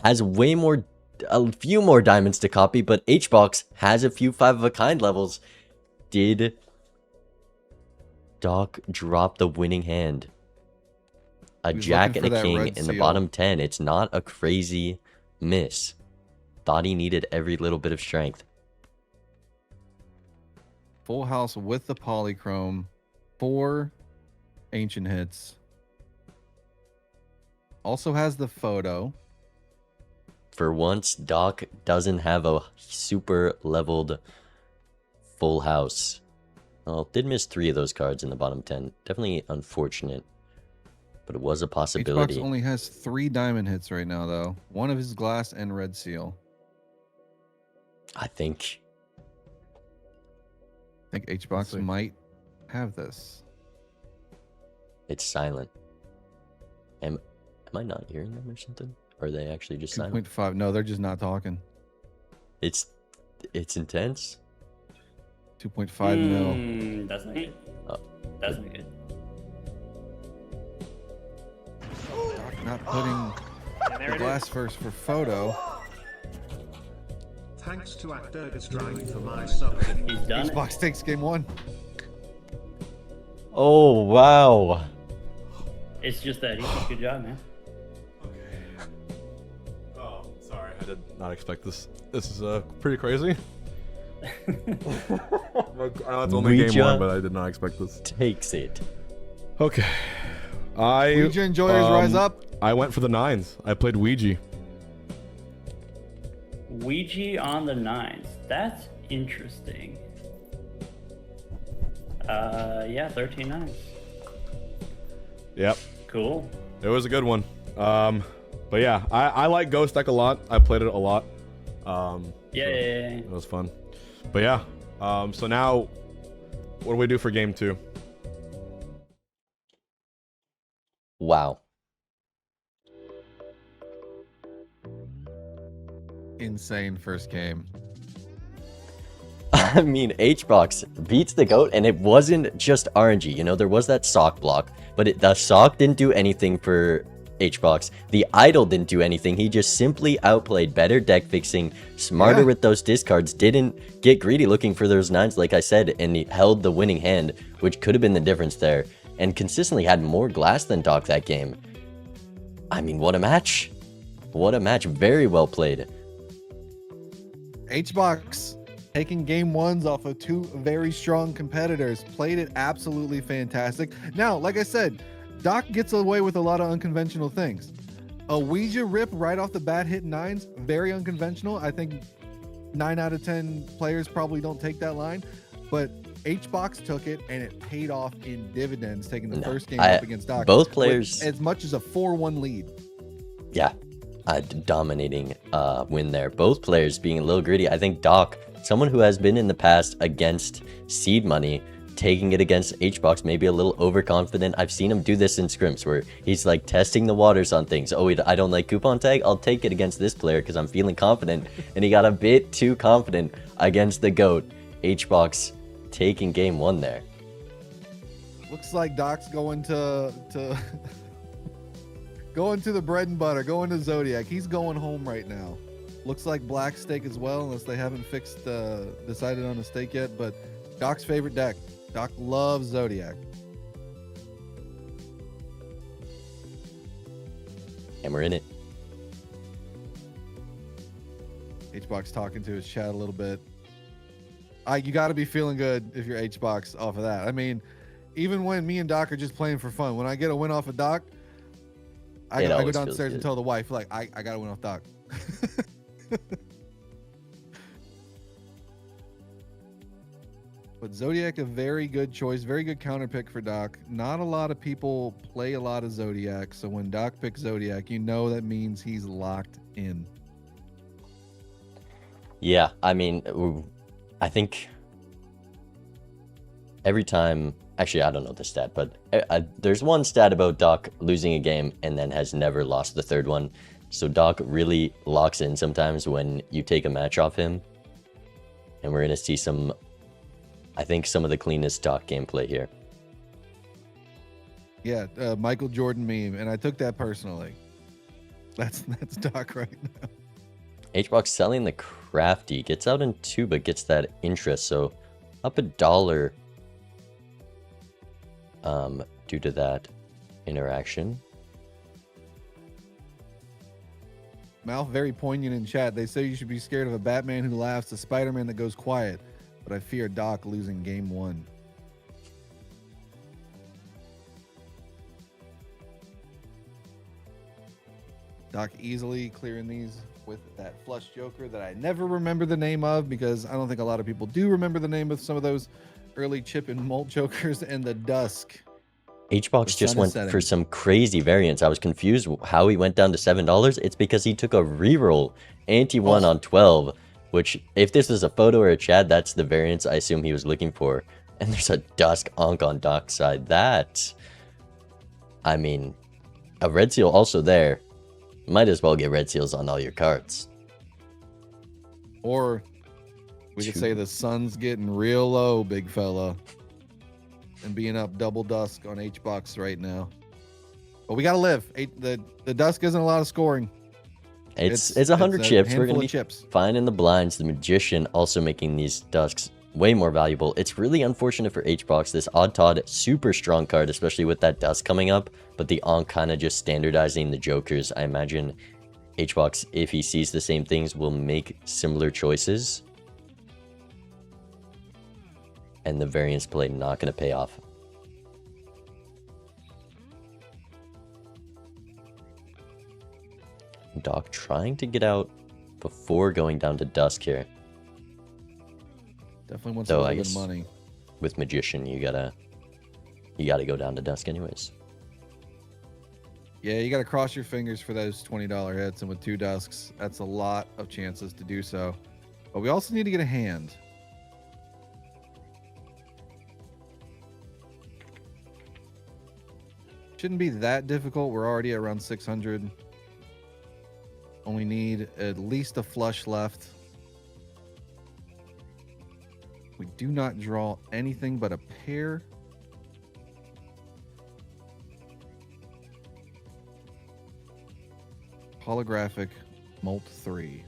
Has a few more diamonds to copy, but HBox has a few 5 of a kind levels. Did Doc drop the winning hand? A He's jack looking and for a that king red in the seal. bottom 10. It's not a crazy miss. Thought he needed every little bit of strength. Full house with the polychrome. 4 ancient hits. Also has the photo. For once, Doc doesn't have a super leveled full house. Well, did miss 3 of those cards in the bottom 10. Definitely unfortunate, but it was a possibility. Hbox only has 3 diamond hits right now, though. One of his glass and red seal. I think Hbox might have this. it's silent. Am I not hearing them or something? Or are they actually just silent? 2.5. No, they're just not talking. It's intense. 2.5 mil. That's not good. Oh. That's not good. Not putting the glass first for photo. Thanks to Actorgus Drive for my sub. He's done it. Xbox takes game 1. Oh, wow. It's just that easy. Good job, man. Oh, sorry. I did not expect this. This is pretty crazy. It's only game 1, but I did not expect this. Takes it. Okay. Ouija enjoyers rise up. I went for the 9s. I played Ouija. Ouija on the 9s. That's interesting. Yeah, 13 9s. Yep. Cool. It was a good one. But yeah, I like Ghost Deck a lot. I played it a lot. Yeah. It was fun. But yeah, so now, what do we do for game 2? Wow. Insane first game. I mean, Hbox beats the GOAT, and it wasn't just RNG. You know, there was that sock block, but the sock didn't do anything for Hbox. The idol didn't do anything. He just simply outplayed, better deck fixing, smarter with those discards, didn't get greedy looking for those 9s, like I said, and he held the winning hand, which could have been the difference there, and consistently had more glass than Doc that game. I mean, what a match. What a match. Very well played. Hbox taking game 1s off of 2 very strong competitors. Played it absolutely fantastic. Now, like I said, Doc gets away with a lot of unconventional things. A Ouija rip right off the bat hit 9s, very unconventional. I think 9 out of 10 players probably don't take that line, but Hbox took it and it paid off in dividends, taking the first game up against Doc. Both players, as much as a 4-1 lead. Yeah, a dominating win there. Both players being a little greedy. I think Doc, someone who has been in the past against seed money, taking it against Hbox, maybe a little overconfident. I've seen him do this in scrims where he's like testing the waters on things. Oh, wait, I don't like coupon tag. I'll take it against this player because I'm feeling confident. And he got a bit too confident against the GOAT. Hbox taking game 1 there. Looks like Doc's going to going to the bread and butter, going to Zodiac. He's going home right now. Looks like black steak as well, unless they haven't decided on a steak yet. But Doc's favorite deck. Doc loves Zodiac. And we're in it. Hbox talking to his chat a little bit. You got to be feeling good if you're Hbox off of that. I mean, even when me and Doc are just playing for fun, when I get a win off of Doc, I go downstairs and tell the wife, like, I got a win off Doc. But Zodiac, a very good choice, very good counter pick for Doc. Not a lot of people play a lot of Zodiac, so when Doc picks Zodiac, you know that means he's locked in. Yeah, I mean, I think every time, actually, I don't know the stat, but there's one stat about Doc losing a game and then has never lost the third one. So Doc really locks in sometimes when you take a match off him. And we're going to see some, I think, some of the cleanest Doc gameplay here. Yeah, Michael Jordan meme, and I took that personally. That's Doc right now. Hbox selling the crafty, gets out in 2, but gets that interest, so up $1 due to that interaction. Mouth very poignant in chat. They say you should be scared of a Batman who laughs, a Spider-Man that goes quiet, but I fear Doc losing game 1. Doc easily clearing these with that flush joker that I never remember the name of, because I don't think a lot of people do remember the name of some of those early chip and molt jokers, and the dusk. HBox The just sun went is setting. for some crazy variants. I was confused how he went down to $7. It's because he took a reroll anti-1 on 12, which if this is a photo or a chat, that's the variants I assume he was looking for. And there's a dusk onk on Doc's side. That, I mean, a red seal also there. Might as well get red seals on all your cards. Or we could say the sun's getting real low, big fella, and being up double dusk on HBox right now. But we gotta live. The dusk isn't a lot of scoring. It's 100 chips. We're gonna be chips. fine in the blinds. The magician also making these dusks way more valuable. It's really unfortunate for HBox. This Odd Todd, super strong card, especially with that dusk coming up. But the Onk kind of just standardizing the jokers. I imagine HBox, if he sees the same things, will make similar choices. And the variance play not going to pay off. Doc trying to get out before going down to dusk here. Definitely wants a little bit of money. With magician, you gotta go down to dusk anyways. Yeah, you gotta cross your fingers for those $20 hits, and with 2 dusks, that's a lot of chances to do so. But we also need to get a hand. Shouldn't be that difficult. We're already at around 600. Only need at least a flush left. We do not draw anything but a pair. Holographic Molt 3.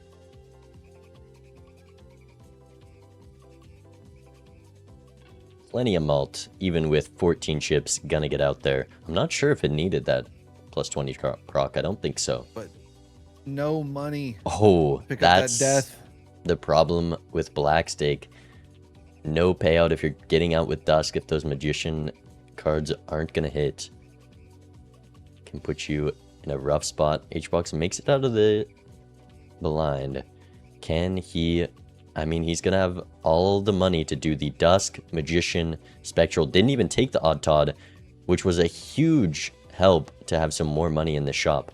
Plenty of malt, even with 14 chips, gonna get out there. I'm not sure if it needed that plus 20 proc. I don't think so. But no money. Oh, Pick that's up that death. the problem with Black Stake. No payout if you're getting out with Dusk. If those Magician cards aren't gonna hit, can put you in a rough spot. HBox makes it out of the blind. Can he? I mean, he's gonna have all the money to do the Dusk, Magician, Spectral. Didn't even take the Odd Todd, which was a huge help to have some more money in the shop.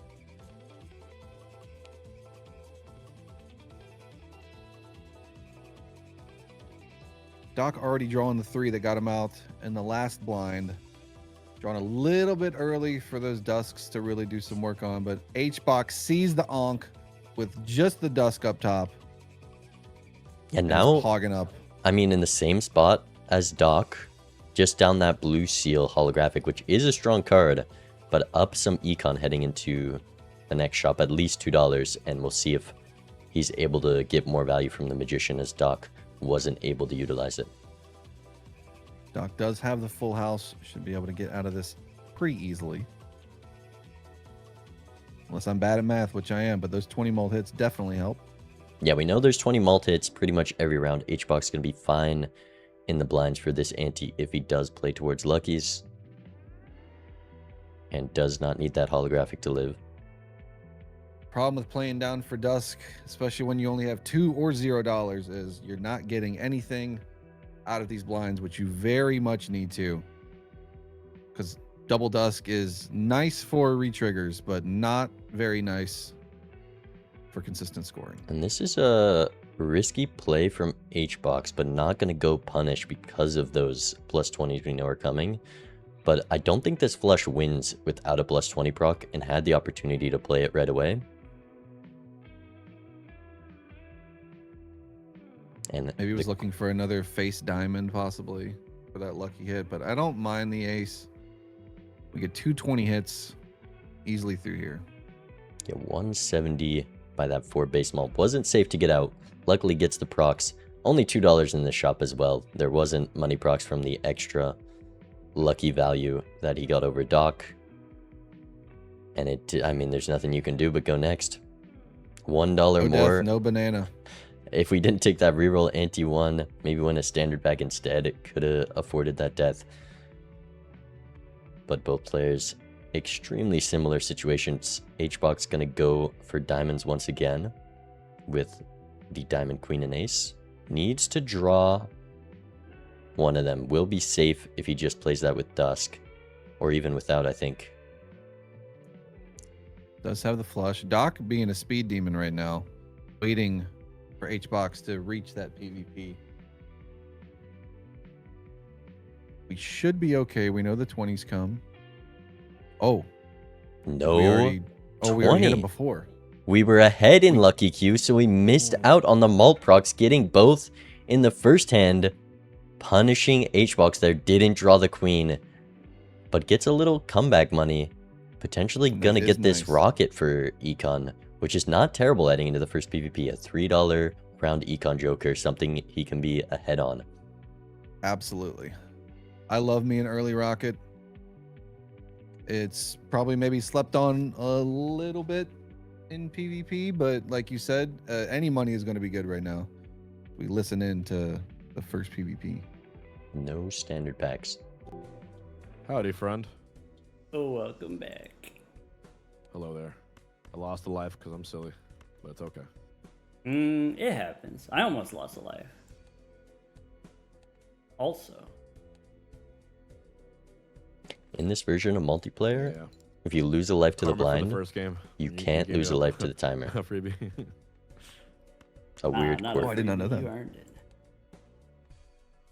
Doc already drawing the 3 that got him out in the last blind. Drawn a little bit early for those Dusks to really do some work on, but HBox sees the Onk with just the Dusk up top. And now, hogging up. I mean, in the same spot as Doc, just down that blue seal holographic, which is a strong card, but up some econ heading into the next shop, at least $2, and we'll see if he's able to get more value from the Magician, as Doc wasn't able to utilize it. Doc does have the full house, should be able to get out of this pretty easily. Unless I'm bad at math, which I am, but those 20 mult hits definitely help. Yeah, we know there's 20 mult hits pretty much every round. HBox going to be fine in the blinds for this ante if he does play towards Luckies. And does not need that holographic to live. Problem with playing down for Dusk, especially when you only have $2 or $0, is you're not getting anything out of these blinds, which you very much need to. Because double Dusk is nice for retriggers, but not very nice for consistent scoring. And this is a risky play from HBox, but not going to go punish because of those plus 20s we know are coming. But I don't think this flush wins without a plus 20 proc, and had the opportunity to play it right away. And maybe he was looking for another face diamond possibly for that lucky hit, but I don't mind the ace. We get 220 hits easily through here. Yeah, 170 by that 4 base malt. Wasn't safe to get out. Luckily gets the procs. Only $2 in the shop as well. There wasn't money procs from the extra lucky value that he got over Doc. And I mean, there's nothing you can do but go next. $1 no more. Death, no banana. If we didn't take that reroll anti-1, maybe win a standard back instead, it could have afforded that death. But both players, extremely similar situations. HBox gonna go for diamonds once again. with the diamond, queen, and ace. Needs to draw one of them. Will be safe if he just plays that with dusk, or even without, I think. Does have the flush. Doc being a speed demon right now, waiting for H-Box to reach that PvP. We should be okay. We know the 20s come. Oh. No. We already hit him before. We were ahead in Lucky Q, so we missed out on the mult procs, getting both in the first hand, punishing H-Box there. Didn't draw the queen, but gets a little comeback money. Potentially gonna get this rocket for Econ, which is not terrible heading into the first PvP. A $3 round Econ Joker, something he can be ahead on. Absolutely. I love me an early rocket. It's probably maybe slept on a little bit in PvP, but like you said, any money is going to be good right now. We listen in to the first PvP. No standard packs. Howdy, friend. Oh, welcome back. Hello there. I lost a life because I'm silly, but it's okay. It happens. I almost lost a life. Also. In this version of multiplayer, Yeah. if you lose a life to the Karma for blind, the first game. you can't lose a life to the timer. Freebie. It's a weird not quirk. Oh, I did not know that. You earned it.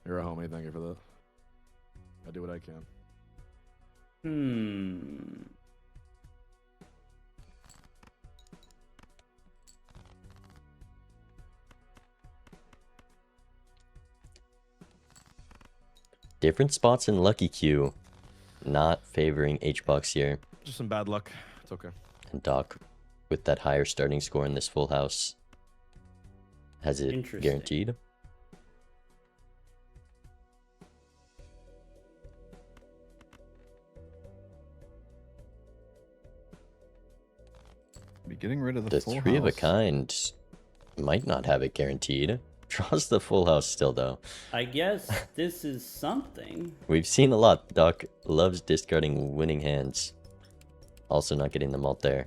You're a homie. Thank you for that. I do what I can. Different spots in Lucky Q, not favoring H-Box here. Just some bad luck. It's okay. And Doc, with that higher starting score in this full house, has it Interesting. guaranteed. Be getting rid of the The full three of a house. kind might not have it guaranteed. Draws the full house still, though. I guess this is something. We've seen a lot. Doc loves discarding winning hands. Also not getting the mult there.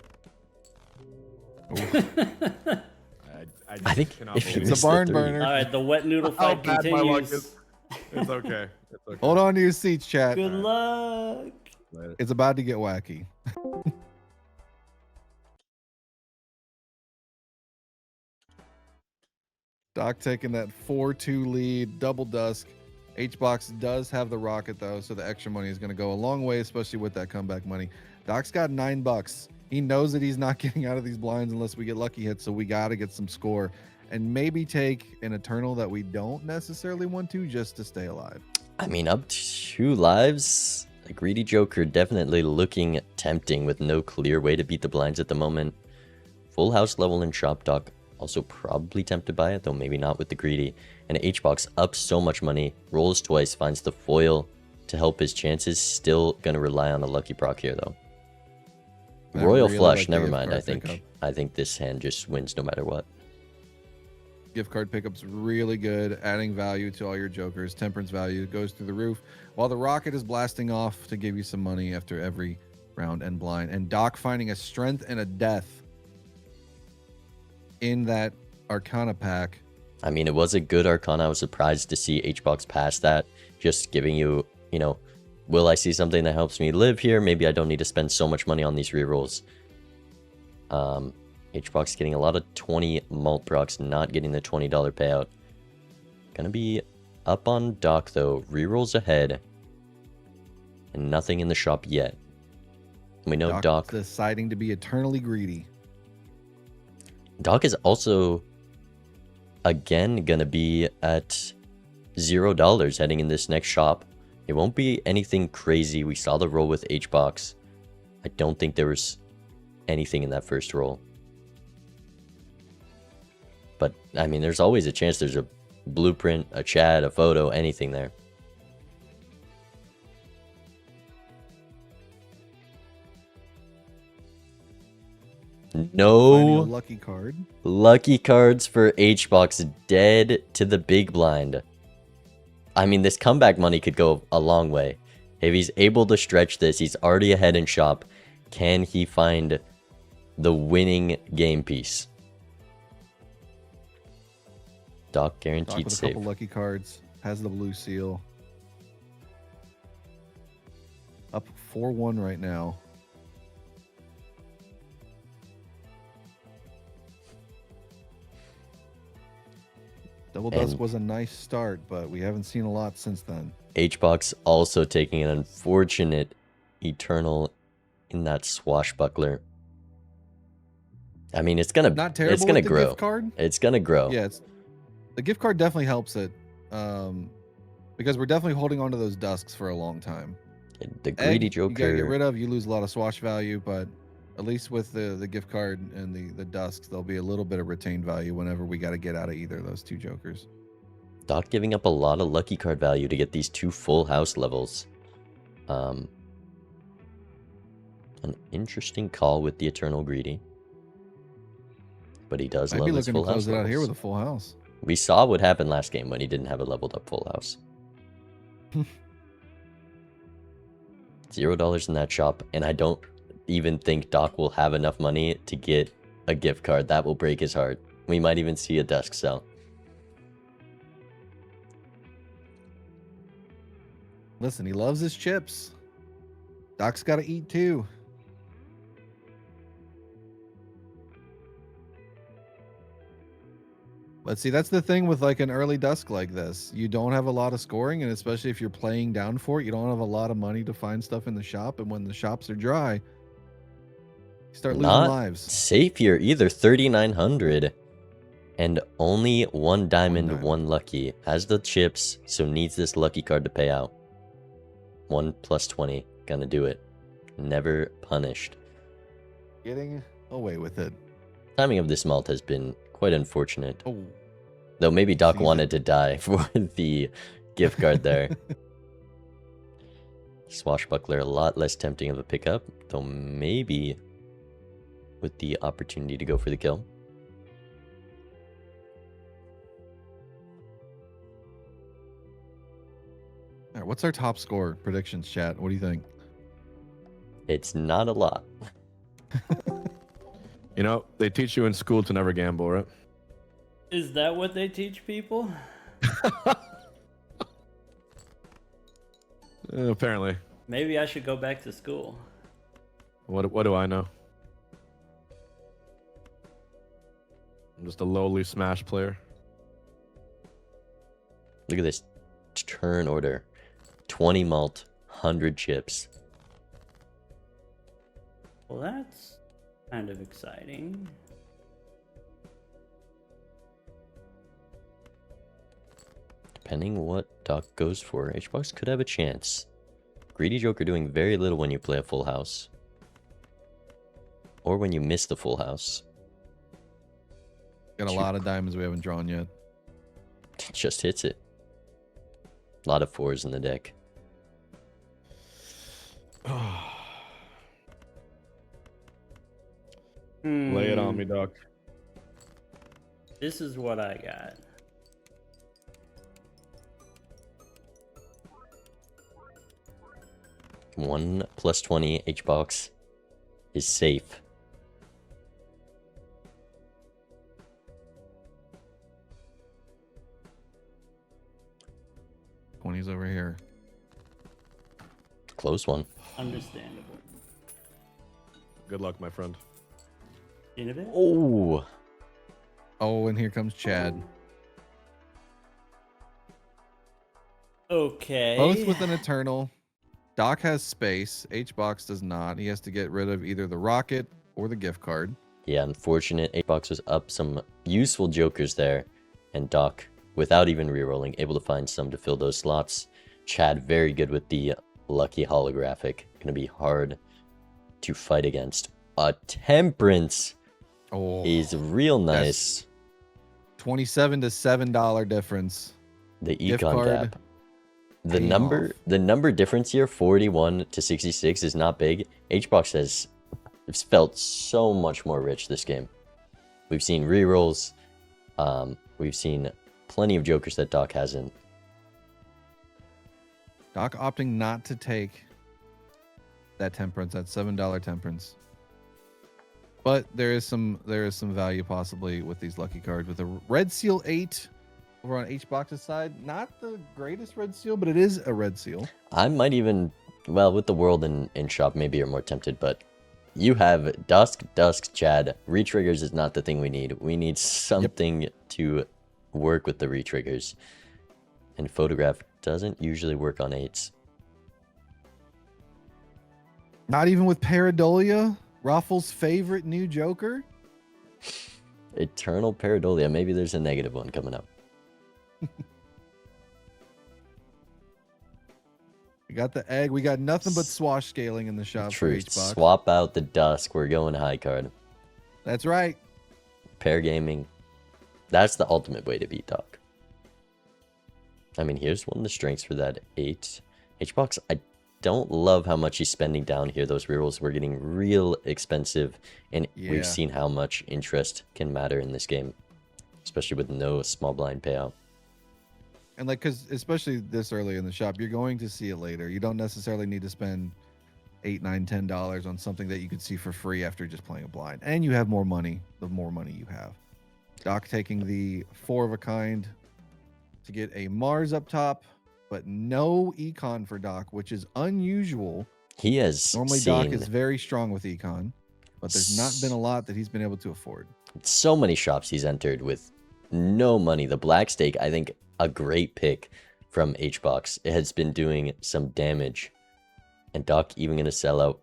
I think cannot if you believe It's a miss the barn three- burner. All right, the wet noodle fight bad my luck continues. is. It's okay. It's okay. Hold on to your seats, chat. Good luck. Later. It's about to get wacky. Doc taking that 4-2 lead, double dusk. H-Box does have the rocket though, so the extra money is going to go a long way, especially with that comeback money. Doc's got $9. He knows that he's not getting out of these blinds unless we get lucky hits, so we got to get some score and maybe take an Eternal that we don't necessarily want to just to stay alive. I mean, up to 2 lives. A greedy Joker definitely looking tempting with no clear way to beat the blinds at the moment. Full house level in shop. Doc also probably tempted by it, though maybe not with the greedy. And H-Box up so much money, rolls twice, finds the foil to help his chances. Still gonna rely on a lucky proc here though. I Royal really flush, like the never gift mind. card pickup. I think this hand just wins no matter what. Gift card pickup's really good, adding value to all your jokers. Temperance value goes through the roof, while the rocket is blasting off to give you some money after every round and blind. And Doc finding a strength and a death in that Arcana pack. I mean, it was a good Arcana. I was surprised to see H-Box pass that. Just giving you, you know, will I see something that helps me live here? Maybe I don't need to spend so much money on these rerolls. H-Box getting a lot of 20 mult procs, not getting the $20 payout. Gonna be up on Doc though. Rerolls ahead. And nothing in the shop yet. We know Doc deciding to be eternally greedy. Doc is also again gonna be at $0 heading in this next shop. It won't be anything crazy. We saw the roll with H-Box. I don't think there was anything in that first roll. But I mean, there's always a chance there's a blueprint, a chat, a photo, anything there. Finding a No lucky card. lucky cards for H-Box, dead to the big blind. I mean, this comeback money could go a long way. If he's able to stretch this, he's already ahead in shop. Can he find the winning game piece? Doc Doc guaranteed with a save. couple lucky cards. Has the blue seal. Up 4-1 right now. Double Dusk And- was a nice start, but we haven't seen a lot since then. Hbox also taking an unfortunate Eternal in that swashbuckler. I mean, it's gonna Not terrible. it's gonna with the grow. gift card. It's gonna grow. Yeah, the gift card definitely helps it, because we're definitely holding on to those dusks for a long time. The greedy Egg, you gotta get Joker. rid of. You lose a lot of swash value, but at least with the gift card and the dusks, there'll be a little bit of retained value whenever we got to get out of either of those two jokers. Doc giving up a lot of lucky card value to get these 2 full house levels. An interesting call with the Eternal Greedy. But he does I'd love be his looking to full house close it out here with levels. a full house. We saw what happened last game when he didn't have a leveled up full house. $0 in that shop, and I don't even think Doc will have enough money to get a gift card. That will break his heart. We might even see a dusk sell. Listen, he loves his chips. Doc's got to eat too. But see, that's the thing with like an early dusk like this. You don't have a lot of scoring, and especially if you're playing down for it, you don't have a lot of money to find stuff in the shop. And when the shops are dry, you start losing Not lives. safe here either. 3,900 and only 1 diamond, diamond. 1 lucky. Has the chips, so needs this lucky card to pay out. 1 plus 20, gonna do it. Never punished. Getting away with it. Timing of this malt has been quite unfortunate. Oh, Though maybe Doc Season. wanted to die for the gift card there. Swashbuckler, a lot less tempting of a pickup, though maybe with the opportunity to go for the kill. all right, what's our top score predictions, chat? What do you think? It's not a lot. You know, they teach you in school to never gamble, right? Is that what they teach people? Apparently. Maybe I should go back to school. What do I know? I'm just a lowly Smash player. Look at this turn order. 20 malt, 100 chips. Well, that's kind of exciting. Depending what Doc goes for, Hbox could have a chance. Greedy Joker doing very little when you play a full house. Or when you miss the full house. Got a Shoot. lot of diamonds we haven't drawn yet. Just hits it. A lot of 4s in the deck. Lay it on me, Doc. This is what I got. One plus 20 Hbox is safe. Twenties over here. Close one. Understandable. Good luck, my friend. In a bit? Oh, Oh, and here comes Chad. Okay. Both with an Eternal. Doc has space. Hbox does not. He has to get rid of either the rocket or the gift card. yeah, unfortunate. Hbox was up some useful jokers there. And Doc, without even rerolling, able to find some to fill those slots. Chad, very good with the lucky holographic. Gonna be hard to fight against. A Temperance Oh, is real that's- nice. $27 to $7 difference. The gift econ card gap. The paying number off. the number difference here, 41 to 66, is not big. Hbox has felt so much more rich this game. We've seen rerolls. We've seen plenty of jokers that Doc hasn't. Doc opting not to take that temperance, that $7 temperance. But there is some value possibly with these lucky cards. With a red seal 8 over on Hbox's side, not the greatest red seal, but it is a red seal. I might even, well, with the world in shop, maybe you're more tempted, but you have Dusk, Chad. Retriggers is not the thing we need. We need something to work with the retriggers. And Photograph doesn't usually work on 8s. Not even with Paradolia, Raffles' favorite new Joker. Eternal Paradolia. Maybe there's a negative one coming up. We got the egg. We got nothing but swash scaling in the shop for Truth. Hbox. Swap out the Dusk. We're going high card. That's right. Pair gaming. That's the ultimate way to beat Doc. I mean, here's one of the strengths for that 8. Hbox, I don't love how much he's spending down here. Those rerolls were getting real expensive, and we've seen how much interest can matter in this game, especially with no small blind payout. And like, because especially this early in the shop, you're going to see it later. You don't necessarily need to spend $8, $9, $10 on something that you could see for free after just playing a blind. And you have more money, the more money you have. Doc taking the 4 of a kind to get a Mars up top, but no econ for Doc, which is unusual. He has Normally seen Doc is very strong with econ, but there's not been a lot that he's been able to afford. so many shops he's entered with no money. The Black Stake, I think, a great pick from Hbox. It has been doing some damage. And Doc even going to sell out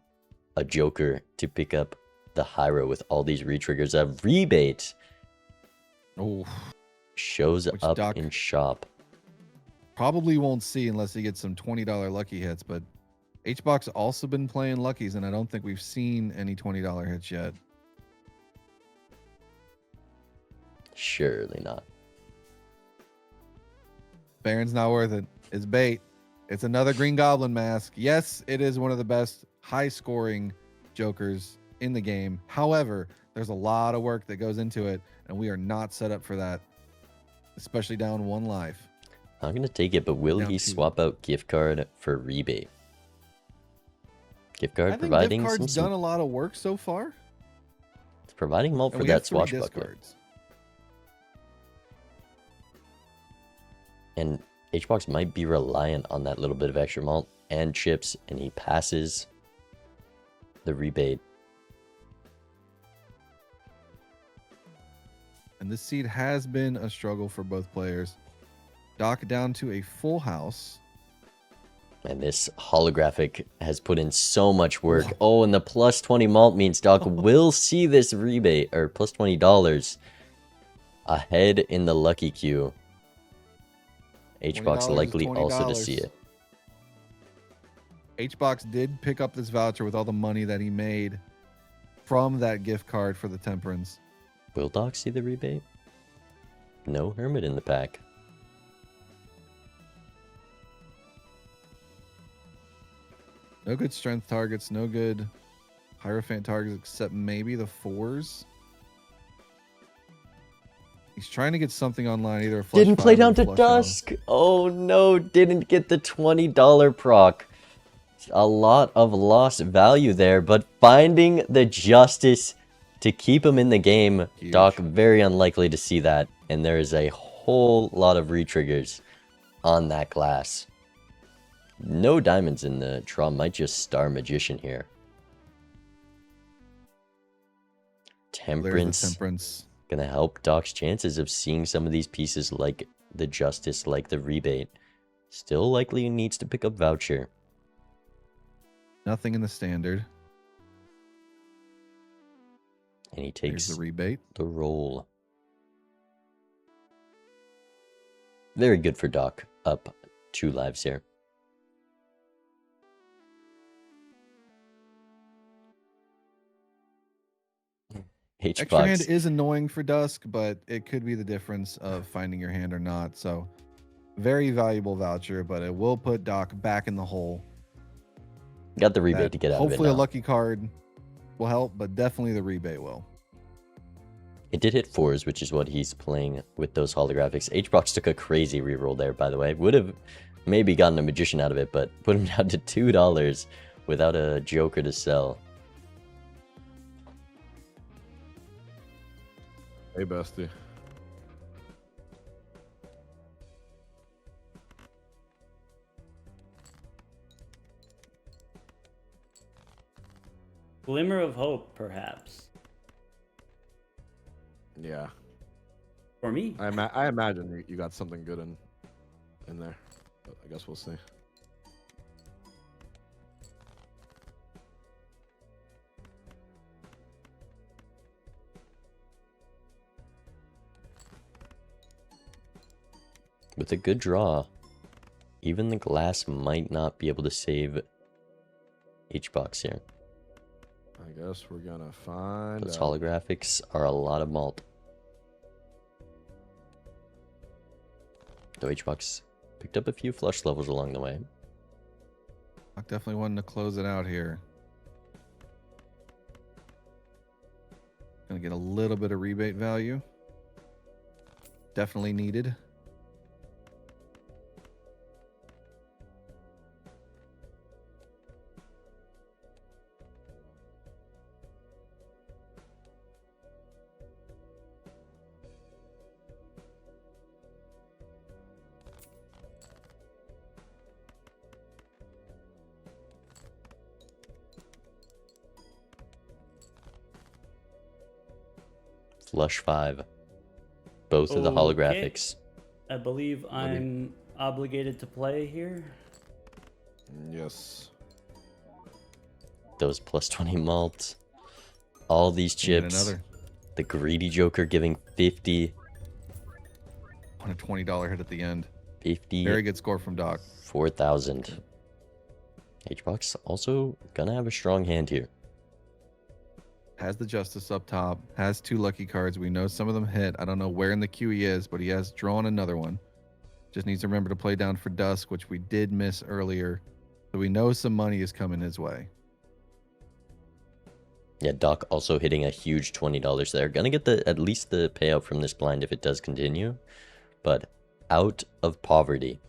a Joker to pick up the Hyro with all these retriggers. A rebate Oh, shows Which up Doc in shop. probably won't see unless he gets some $20 lucky hits, but Hbox also been playing luckies, and I don't think we've seen any $20 hits yet. Surely not. Baron's not worth it. It's bait. It's another Green Goblin mask. Yes, it is one of the best high-scoring Jokers in the game. However, there's a lot of work that goes into it, and we are not set up for that, especially down 1 life. I'm going to take it, but will Down he 2. swap out gift card for rebate? Gift I card think providing gift some, card's done a lot of work so far. it's providing malt And for we that have 3 swashbuckler. discards. And Hbox might be reliant on that little bit of extra malt and chips, and he passes the rebate. And this seed has been a struggle for both players. Doc down to a full house. And this holographic has put in so much work. Oh, and the plus 20 malt means Doc will see this rebate, or plus $20 ahead in the lucky queue. Hbox $20 is likely also to $20. see it. Hbox did pick up this voucher with all the money that he made from that gift card for the Temperance. Will Doc see the rebate? No Hermit in the pack. No good strength targets, no good Hierophant targets except maybe the 4s. He's trying to get something online, either a flush Didn't play 5 or a down to flush house. dusk. Oh no, didn't get the $20 proc. A lot of lost value there, but finding the justice to keep him in the game. Huge. Doc, very unlikely to see that. And there is a whole lot of retriggers on that glass. No diamonds in the draw. Might just Star Magician here. There's Temperance. the Temperance. Gonna help Doc's chances of seeing some of these pieces like the Justice, like the rebate. Still likely needs to pick up Voucher. Nothing in the standard. And he There's takes the rebate. the roll. Very good for Doc. Up 2 lives here. Extra hand Hbox. is annoying for Dusk, but it could be the difference of finding your hand or not. So, very valuable voucher, but it will put Doc back in the hole. Got the rebate That to get out of it hopefully a now. lucky card will help, but definitely the rebate will. It did hit 4s, which is what he's playing with those holographics. Hbox took a crazy reroll there, by the way. Would have maybe gotten a Magician out of it, but put him down to $2 without a Joker to sell. Hey, bestie. Glimmer of hope, perhaps. Yeah. For me. I imagine you got something good in there. But I guess we'll see. With a good draw, even the glass might not be able to save H-Box here. I guess we're gonna find Those out. holographics are a lot of malt. Though H-Box picked up a few flush levels along the way. I definitely wanted to close it out here. Gonna get a little bit of rebate value. Definitely needed. Flush 5. Both of the Okay. holographics. I believe I'm obligated to play here. Yes. Those plus 20 malt. All these Get chips. another The greedy Joker giving 50. on a $20 hit at the end. 50. Very good score from Doc. 4,000. H-Box also gonna have a strong hand here. Has the Justice up top. Has 2 lucky cards. We know some of them hit. I don't know where in the queue he is, but he has drawn another one. Just needs to remember to play down for Dusk, which we did miss earlier. So we know some money is coming his way. Yeah, Doc also hitting a huge $20 there. Gonna get at least the payout from this blind if it does continue. But out of poverty.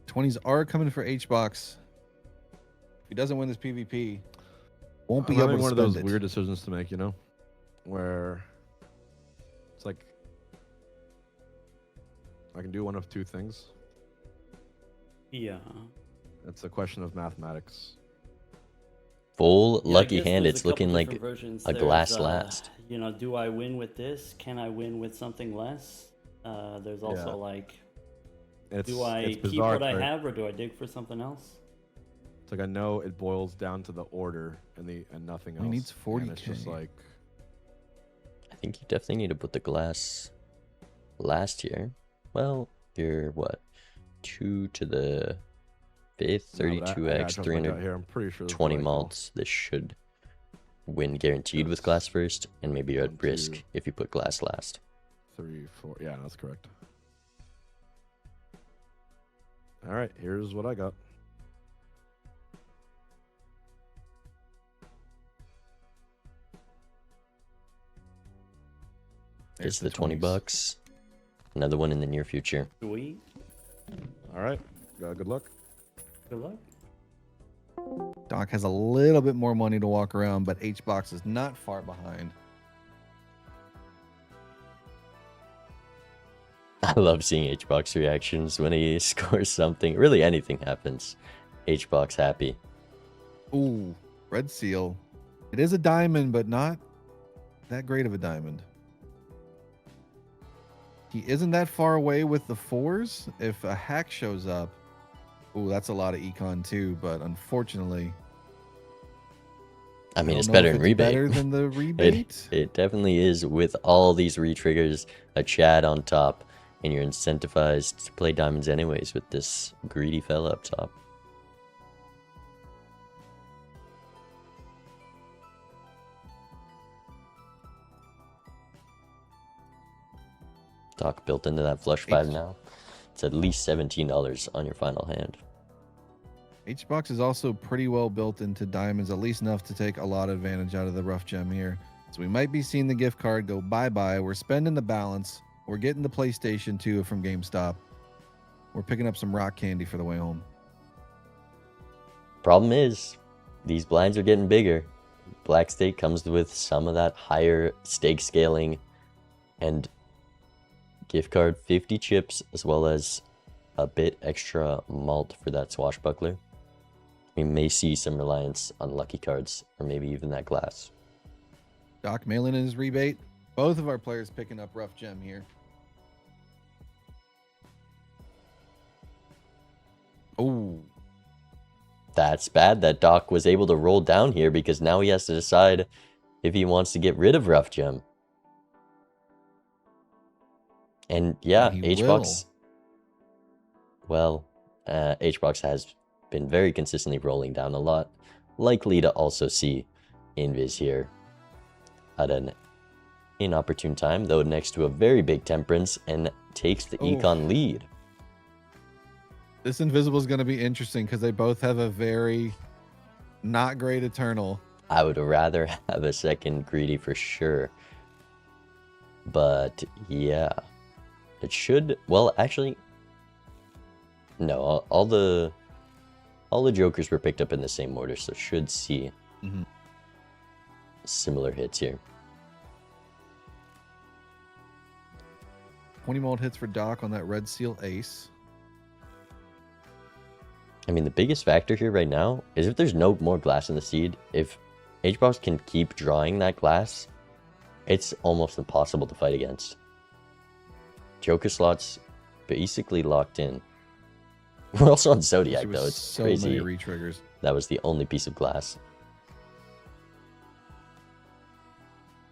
$20s are coming for H-Box. If he doesn't win this PvP, won't be I'm able having to one of spend those it. weird decisions to make, you know, where it's like I can do one of two things. Yeah. It's a question of mathematics. Full Yeah, I lucky guess hand. there's It's a couple looking like different versions. a There's, glass last. You know, do I win with this? Can I win with something less? There's also Yeah. like, It's do I it's keep bizarre, what I right? have or do I dig for something else? It's like I know it boils down to the order and nothing else. He needs And it's just 40K. like I think you definitely need to put the glass last here. Well, you're what? 2 to the 5th, no, but I 32x, jumped my gut 320 here. I'm pretty sure this is the right call. malts. This should win guaranteed with Yes. glass first, and maybe you're at 1, risk 2. if you put glass last. 3, 4. Yeah, that's correct. All right, here's what I got. Just There's the 20 20s. bucks. Another one in the near future. Sweet. All right, good luck. Good luck. Doc has a little bit more money to walk around, but H-Box is not far behind. I love seeing H-Box reactions when he scores something. Really, anything happens. H-Box happy. Ooh, red seal. It is a diamond, but not that great of a diamond. He isn't that far away with the 4s. If a hack shows up, ooh, that's a lot of econ too, but unfortunately, I mean, don't it's know better if than it's rebate. better than the rebate. It definitely is with all these re-triggers, a Chad on top, and you're incentivized to play diamonds anyways with this greedy fella up top. Doc built into that flush 5 now. It's at least $17 on your final hand. H-Box is also pretty well built into diamonds, at least enough to take a lot of advantage out of the rough gem here. So we might be seeing the gift card go bye-bye. We're spending the balance. We're getting the PlayStation 2 from GameStop. We're picking up some rock candy for the way home. Problem is, these blinds are getting bigger. Black stake comes with some of that higher stake scaling and gift card 50 chips as well as a bit extra malt for that swashbuckler. We may see some reliance on lucky cards, or maybe even that glass. Doc mailing in his rebate. Both of our players picking up rough gem here. Oh, That's bad that Doc was able to roll down here, because now he has to decide if he wants to get rid of rough gem. And yeah, And he HBox. Well, HBox has been very consistently rolling down a lot. Likely to also see Invis here at an inopportune time, though next to a very big Temperance, and takes the econ lead. this Invisible is going to be interesting because they both have a very not great Eternal. I would rather have a second greedy for sure. But yeah, it should, well, actually, no, all the jokers were picked up in the same order, so should see similar hits here. 20 mold hits for Doc on that red seal ace. I mean, the biggest factor here right now is if there's no more glass in the seed, if HBox can keep drawing that glass, it's almost impossible to fight against. Joker slots basically locked in. We're also on Zodiac, though. It's so crazy. many re-triggers. That was the only piece of glass.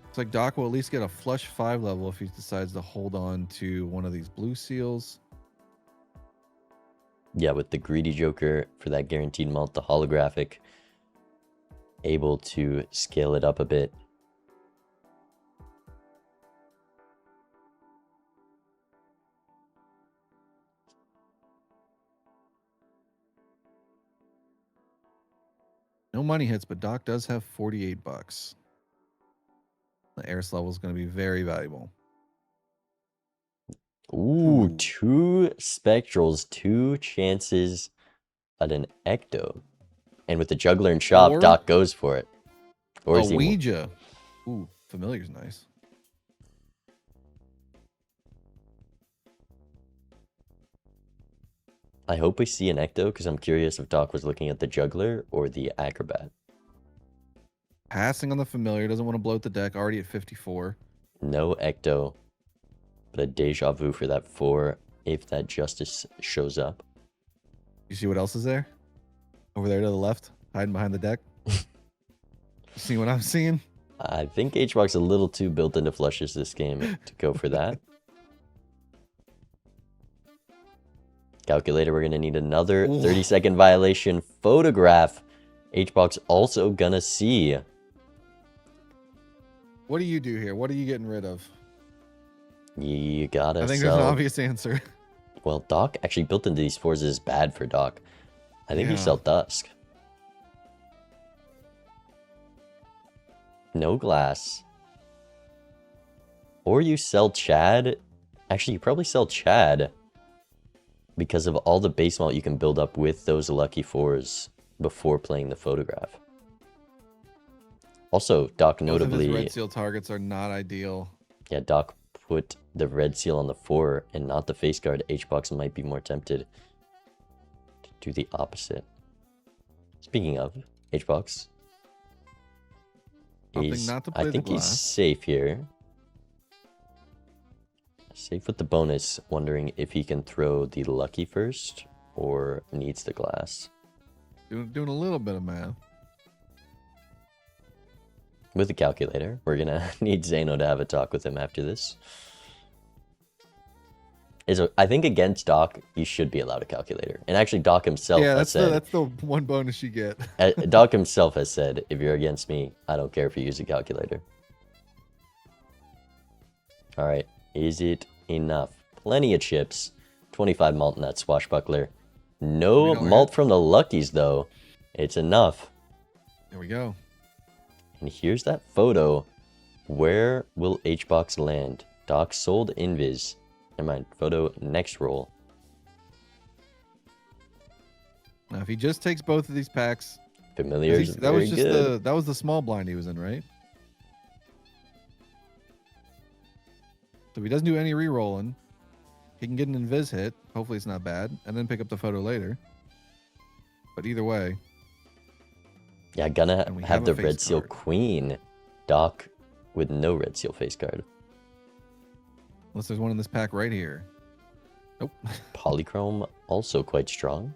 It's like Doc will at least get a flush 5 level if he decides to hold on to one of these blue seals. Yeah, with the greedy Joker for that guaranteed mult, the holographic, able to scale it up a bit. No money hits, but Doc does have 48 bucks. The Air's level is going to be very valuable. Ooh, 2 Spectrals, 2 chances at an Ecto. And with the Juggler and Shop, Or Doc goes for it. Or a is he... Ouija. Ooh, Familiar's nice. I hope we see an Ecto, because I'm curious if Doc was looking at the Juggler or the Acrobat. Passing on the Familiar. Doesn't want to bloat the deck. Already at 54. No Ecto, but a Deja Vu for that 4 if that Justice shows up. You see what else is there? Over there to the left, hiding behind the deck. See what I'm seeing? I think HBox a little too built into flushes this game to go for that. Calculator, we're going to need another 30-second violation photograph. HBox also going to see. What do you do here? What are you getting rid of? You got to I think sell. there's an obvious answer. Well, Doc actually built into these 4s is bad for Doc. I think you sell Dusk. No glass. Or you sell Chad. Actually, you probably sell Chad because of all the base malt you can build up with those lucky 4s before playing the photograph. Also, Doc notably... Both of his red seal targets are not ideal. Yeah, Doc put the red seal on the 4 and not the face guard. HBox might be more tempted to do the opposite. Speaking of, HBox... I think he's safe here. Safe with the bonus, wondering if he can throw the lucky first or needs the glass. Doing a little bit of math. With the calculator, we're gonna need Zeno to have a talk with him after this. I think against Doc, you should be allowed a calculator. And actually, Doc himself has said... that's the one bonus you get. Doc himself has said, if you're against me, I don't care if you use a calculator. Alright, is it enough? Plenty of chips. 25 malt in that swashbuckler. No malt from the luckies, though. It's enough. There we go. And here's that photo. Where will HBox land? Doc sold Invis. Never mind. Photo next roll. Now, if he just takes both of these packs, Familiar's that very was just good. that was the small blind he was in, right? So if he doesn't do any re-rolling, He can get an invis hit. Hopefully it's not bad. And then pick up the photo later. But either way. Yeah, gonna And we have have a the red face seal card. queen. Doc with no red seal face card. Unless there's one in this pack right here. Nope. Polychrome also quite strong.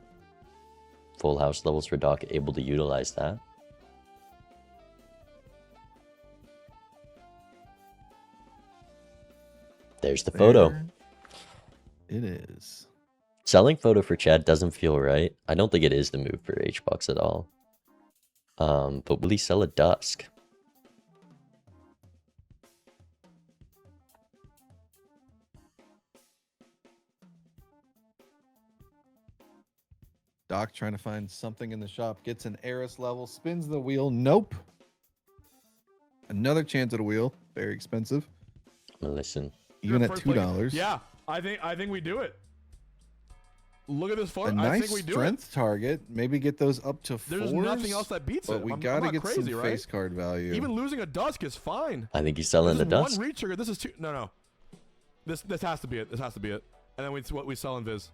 Full house levels for Doc, able to utilize that. There's the photo. There it is. Selling photo for Chad doesn't feel right. I don't think it is the move for HBox at all. But will he sell a Dusk? Doc trying to find something in the shop. Gets an Eris level. Spins the wheel. Nope. Another chance at a wheel. Very expensive. Listen. Even at First $2. play- Yeah, I think we do it. Look at this photo. A I nice think we do strength target. Maybe get those up to 4s. There's nothing else that beats But it. we I'm gotta not get crazy, some right? face card value. Even losing a Dusk is fine. I think he's selling This the is Dusk. one reach trigger. This is two. No. This has to be it. This has to be it. And then what we sell in Viz.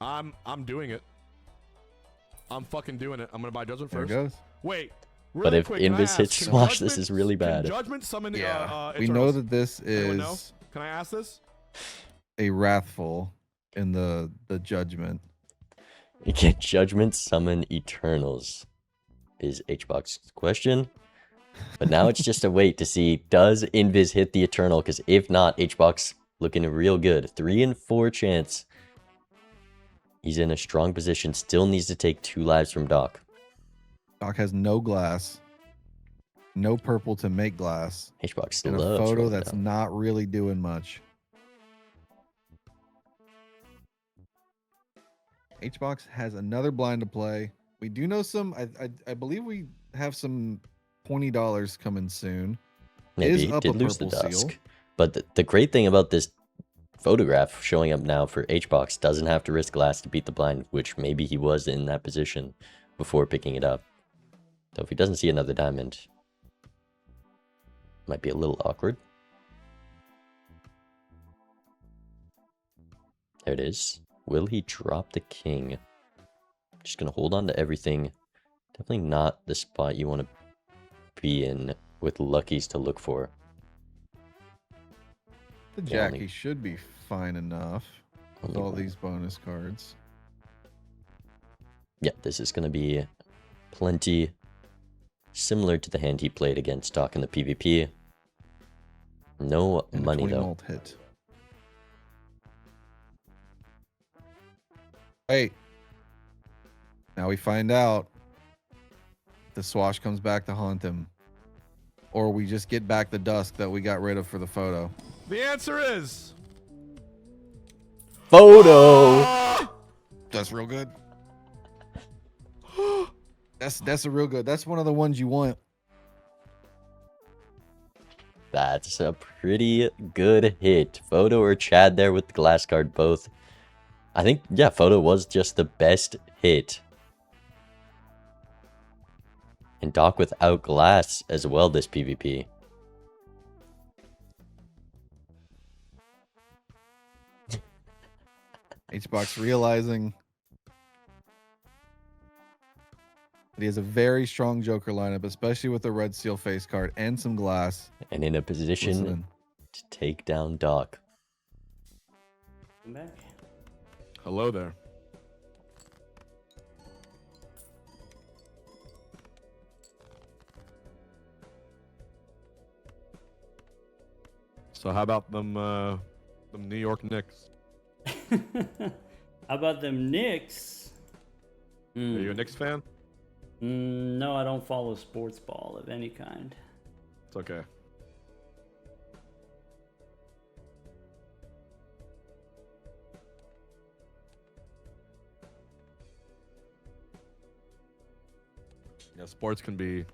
I'm doing it. I'm fucking doing it. I'm gonna buy Judgment There it first. goes. Wait. But Really if quick, can I Invis ask, hits can Swash, this Judgment- is really bad. Can Judgment summon we know Eternals? that this Anyone know? is Can I ask this? a Wrathful in the Judgment. You can Judgment summon Eternals is HBox's question. But now it's just a wait to see, does Invis hit the Eternal? Because if not, HBox looking real good. 3 and 4 chance. He's in a strong position. Still needs to take 2 lives from Doc. Doc has no glass. No purple to make glass. HBox And a loves photo rolling that's down. not really doing much. HBox has another blind to play. We do know some. I believe we have some $20 coming soon. Maybe is he up did a lose the purple Dusk. seal. But the great thing about this photograph showing up now for HBox doesn't have to risk glass to beat the blind, which maybe he was in that position before picking it up. So if he doesn't see another diamond, might be a little awkward. There it is. Will he drop the king? Just gonna hold on to everything. Definitely not the spot you want to be in with luckies to look for. The Yeah, Jack, only- he should be fine enough with Only all one. these bonus cards. Yeah, this is going to be plenty similar to the hand he played against Doc in the PvP. No And a money 20 though. mult hit. Wait. Now we find out the Swash comes back to haunt him. Or we just get back the Dusk that we got rid of for the photo. The answer is Photo! That's real good. That's a real good. That's one of the ones you want. That's a pretty good hit. Photo or Chad there with the glass card both. I think, yeah, Photo was just the best hit. And Doc without glass as well this PvP. HBox realizing that he has a very strong Joker lineup, especially with the red seal face card and some glass. And in a position Listening. to take down Doc. Come back. hello there. So how about them New York Knicks? How about them Knicks? Are you a Knicks fan? No, I don't follow sports ball of any kind. It's okay. Yeah, sports can be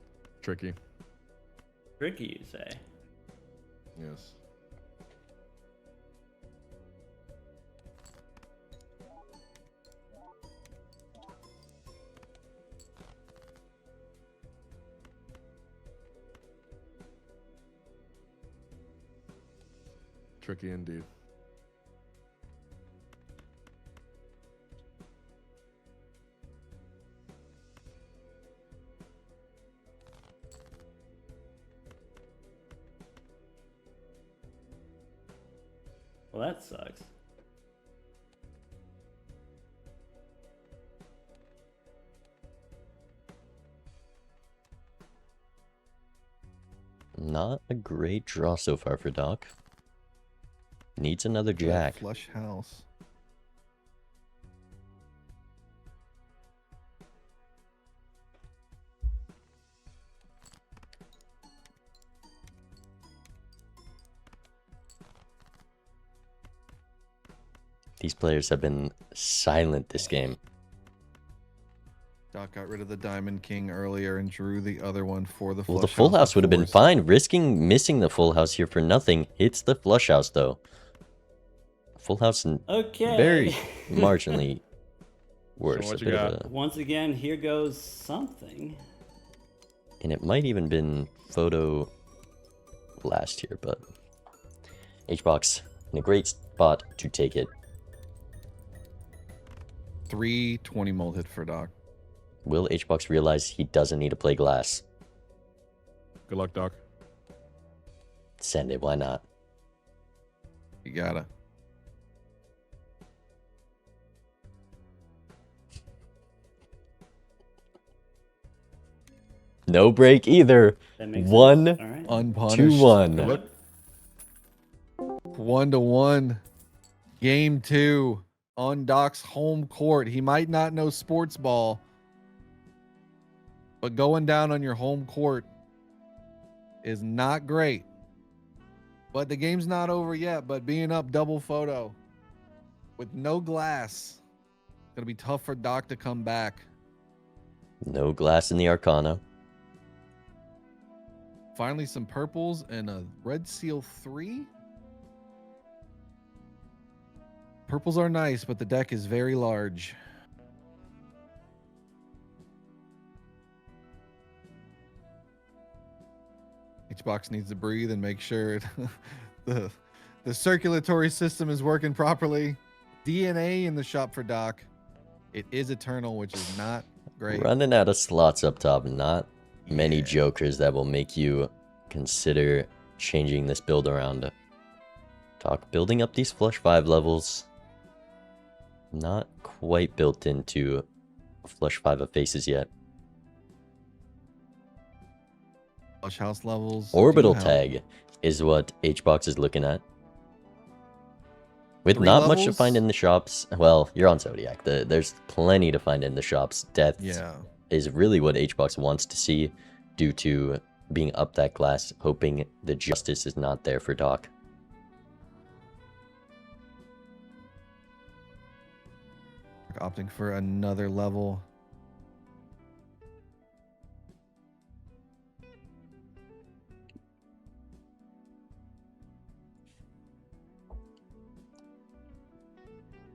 tricky. Tricky, you say? Yes. Tricky indeed. Well, that sucks. Not a great draw so far for Doc. Needs another jack. Flush house. These players have been silent this game. Doc got rid of the Diamond King earlier and drew the other one for the flush Well, the full house would have been before, so- fine. Risking missing the full house here for nothing. Hits the flush house, though. Full house and Okay. very marginally worse. what A you bit of got? a, Once again, here goes something. and it might even been photo last year, but Hbox in a great spot to take it. 320 mold hit for Doc. Will Hbox realize he doesn't need to play glass? Good luck, Doc. Send it, why not? You gotta. No break either. That makes One, sense. All right. Unpunished. 2-1. Good luck. 1-1. Game 2 on Doc's home court. He might not know sports ball, but going down on your home court is not great. But the game's not over yet. But being up double photo with no glass, gonna be tough for Doc to come back. No glass in the Arcana. Finally, some purples and a red seal 3. Purples are nice, but the deck is very large. Hbox needs to breathe and make sure the circulatory system is working properly. DNA in the shop for Doc. It is eternal, which is not great. Running out of slots up top. Not many Yeah. jokers that will make you consider changing this build around. Talk building up these flush 5 levels. Not quite built into flush 5 of faces yet. Flush house levels. Orbital do help. tag is what Hbox is looking at. With 3 not much to levels? find in the shops. Well, you're on Zodiac. There's plenty to find in the shops. Death Yeah. is really what Hbox wants to see due to being up that glass, hoping the justice is not there for Doc. Opting for another level.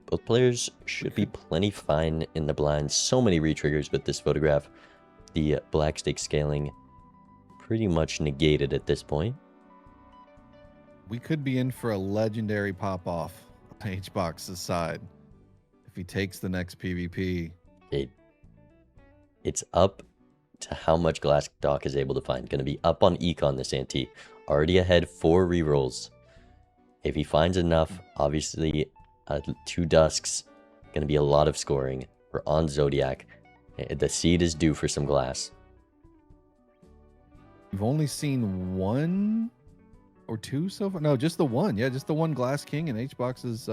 Both players should be plenty fine in the blinds. So many retriggers with this photograph. The black stake scaling pretty much negated at this point. We could be in for a legendary pop-off on Hbox's side if he takes the next PvP. It's up to how much glass Doc is able to find. Going to be up on Econ this ante. Already ahead 4 rerolls. If he finds enough, obviously 2 Dusks. Going to be a lot of scoring. We're on Zodiac. The seed is due for some glass. We've only seen 1 or 2 so far. No, just the one. Yeah, just the one Glass King in Hbox's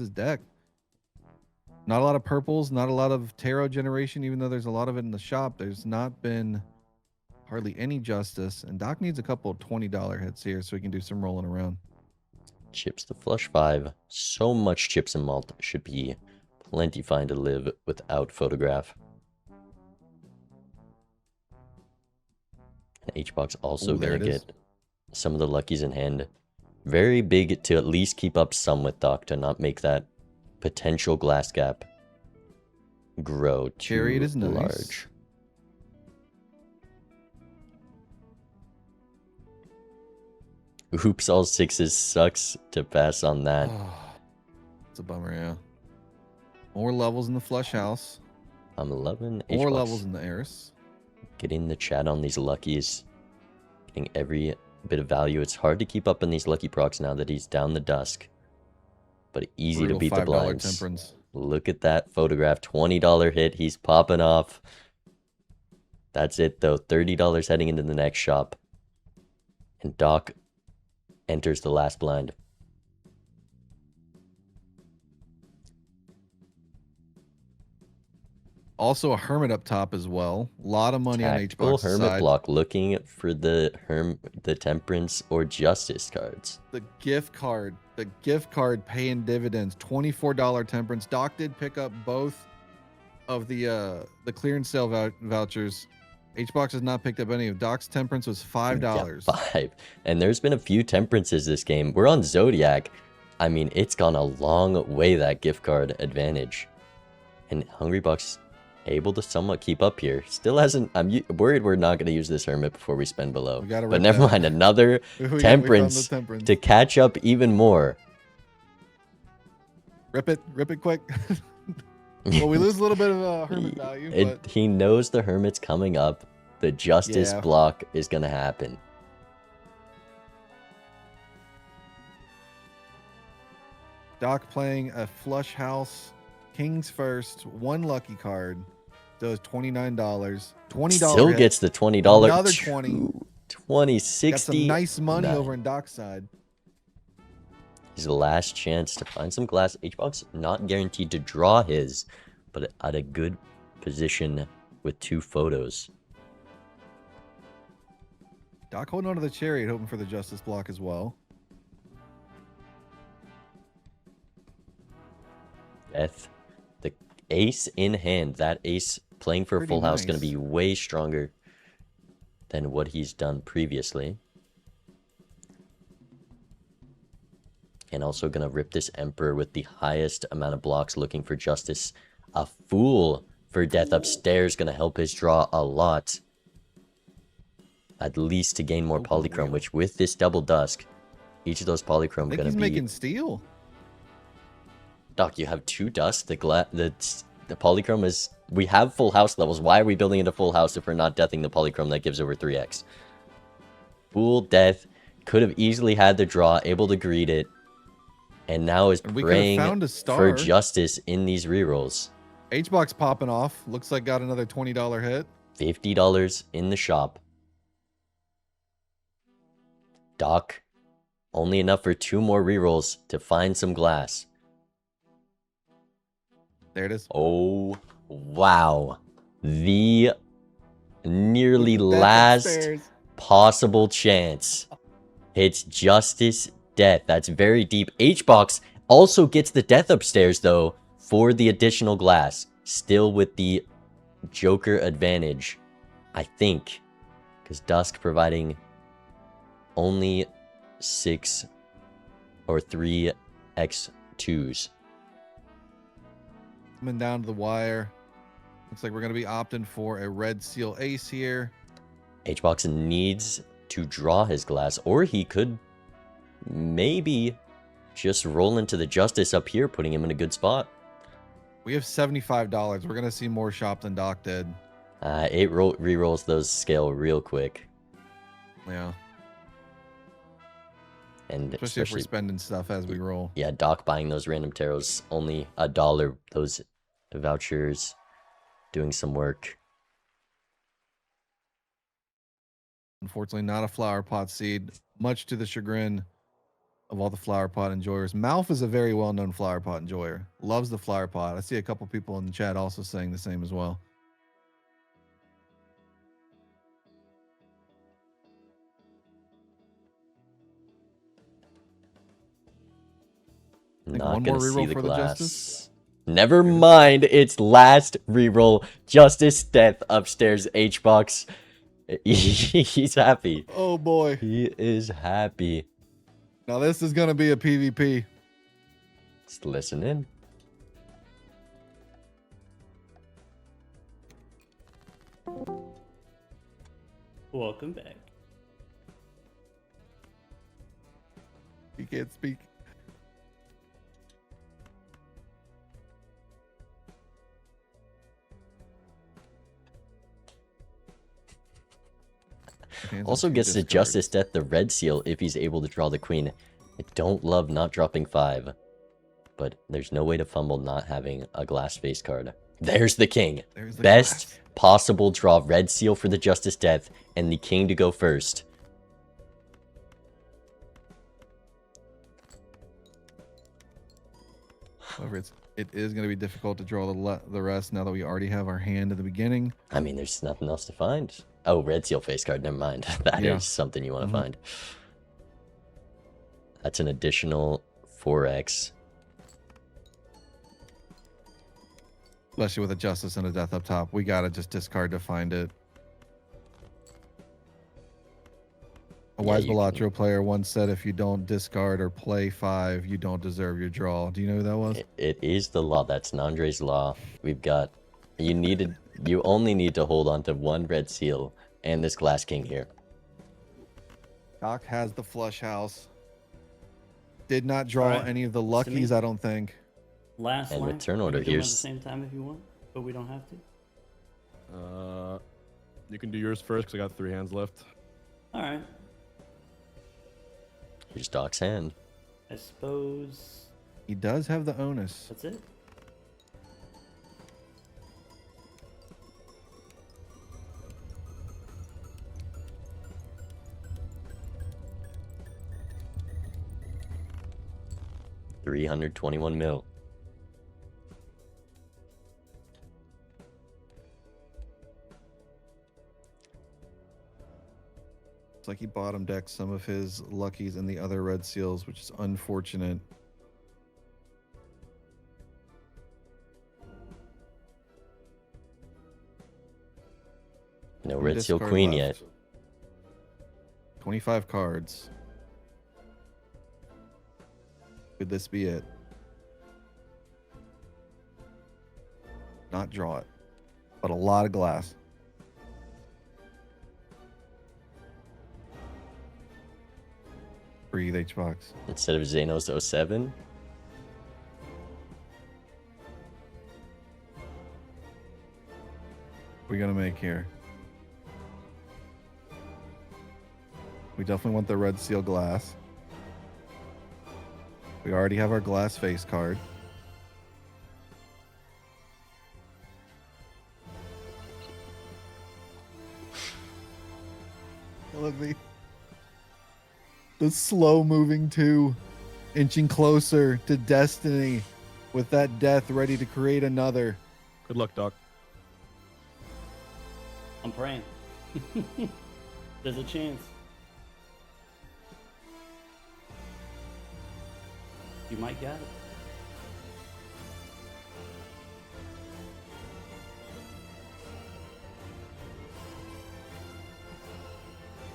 deck. Not a lot of purples, not a lot of tarot generation, even though there's a lot of it in the shop. There's not been hardly any justice. And Doc needs a couple of $20 hits here so he can do some rolling around. Chips the flush 5. So much chips and malt. Should be plenty fine to live without photograph. And Hbox also Ooh, there going to it is. get some of the luckies in hand. Very big to at least keep up some with Doc to not make that potential glass gap grow too Chariot is nice. large. Oops, all sixes sucks to pass on that. It's a bummer, yeah. More levels in the flush house. I'm loving More Hbox. levels in the heiress. Getting the chat on these luckies. Getting every bit of value. It's hard to keep up in these lucky procs now that he's down the dusk. But easy to Brutal beat the $5 blinds. temperance. Look at that photograph. $20 hit. He's popping off. That's it, though. $30 heading into the next shop. And Doc enters the last blind. Also a hermit up top as well. A lot of money Tactical on Hbox's Hermit side. block, looking for the Temperance or Justice cards. The gift card paying dividends. $24 temperance. Doc did pick up both of the clearance sale vouchers. Hbox has not picked up any of Doc's temperance was $5. Yeah, $5. And there's been a few temperances this game. We're on Zodiac. I mean, it's gone a long way, that gift card advantage. And Hungrybox able to somewhat keep up here. Still hasn't. I'm worried we're not going to use this hermit before we spend below. But never mind. Another temperance to catch up even more. Rip it quick. Well, we lose a little bit of hermit value. But... He knows the hermit's coming up. The justice block is going to happen. Doc playing a flush house. Kings first. One lucky card. Does $29. $20. Still hit. gets the $20. Another 20. 20, 60. Got some nice money over in Doc's side. His last chance to find some glass. Hbox not guaranteed to draw his, but at a good position with 2 photos. Doc holding on to the chariot, hoping for the justice block as well. Death. The ace in hand. That ace playing for a full house going to be way stronger than what he's done previously. And also going to rip this Emperor with the highest amount of blocks, looking for justice. A Fool for death upstairs, going to help his draw a lot. At least to gain more polychrome, which with this double dusk, each of those polychrome going to be... he's making steel. Doc, you have 2 dust. The polychrome is... We have full house levels. Why are we building into full house if we're not deathing the polychrome that gives over 3x? Fool, death. Could have easily had the draw, able to greet it. And now is praying for justice in these rerolls. Hbox popping off. Looks like got another $20 hit. $50 in the shop. Doc, only enough for 2 more rerolls to find some glass. There it is. Oh, wow. The nearly last possible chance. It's justice, death. That's very deep. Hbox also gets the death upstairs, though, for the additional glass. Still with the Joker advantage, I think. Because Dusk providing only 6 or 3 X2s. Coming down to the wire. Looks like we're going to be opting for a red seal ace here. Hbox needs to draw his glass, or he could maybe just roll into the justice up here, putting him in a good spot. We have $75. We're going to see more shop than Doc did. It re-rolls those scale real quick. Yeah. And especially if we're spending stuff as we roll. Yeah, Doc buying those random tarots, only $1. Those vouchers doing some work. Unfortunately, not a flower pot seed, much to the chagrin of all the flower pot enjoyers. Malf is a very well-known flower pot enjoyer. Loves the flower pot. I see a couple people in the chat also saying the same as well. Not gonna see the glass. Never mind. It's last reroll. Justice, death upstairs. Hbox. He's happy. Oh boy. He is happy. Now this is gonna be a PvP. Just listen in. Welcome back. can't speak. Hands up Also two gets to discards. Justice Death the red seal if he's able to draw the queen. I don't love not dropping 5, but there's no way to fumble not having a glass face card. There's the king. There's the Best glass. possible draw, red seal for the Justice Death, and the king to go first. However, it is going to be difficult to draw the rest now that we already have our hand at the beginning. I mean, there's nothing else to find. Oh, red seal face card, never mind. That is Yeah. something you want to Mhm. find. That's an additional 4x. Especially with a justice and a death up top. We got to just discard to find it. A Yeah, wise you Balatro can- player once said, if you don't discard or play 5, you don't deserve your draw. Do you know who that was? It is the law. That's Nandre's law. We've got... You only need to hold on to 1 red seal and this glass king here. Doc has the flush house. Did not draw Alright. any of the To me. luckies, I don't think. Last And line. with turn We order, can do them at the here's- same time if you want, but we don't have to. You can do yours first because I got 3 hands left. All right. Here's Doc's hand. I suppose He does have the onus. that's it. $321 mil. It's like he bottom decked some of his luckies and the other red seals, which is unfortunate. No One red seal discard queen left. yet. 25 cards. Could this be it? Not draw it, but a lot of glass. Breathe, H-Box. Instead of Xanos 07. What are we gonna make here? We definitely want the red seal glass. We already have our glass face card. Look, the slow moving 2, inching closer to destiny with that death ready to create another. Good luck, Doc. I'm praying. There's a chance. You might get it.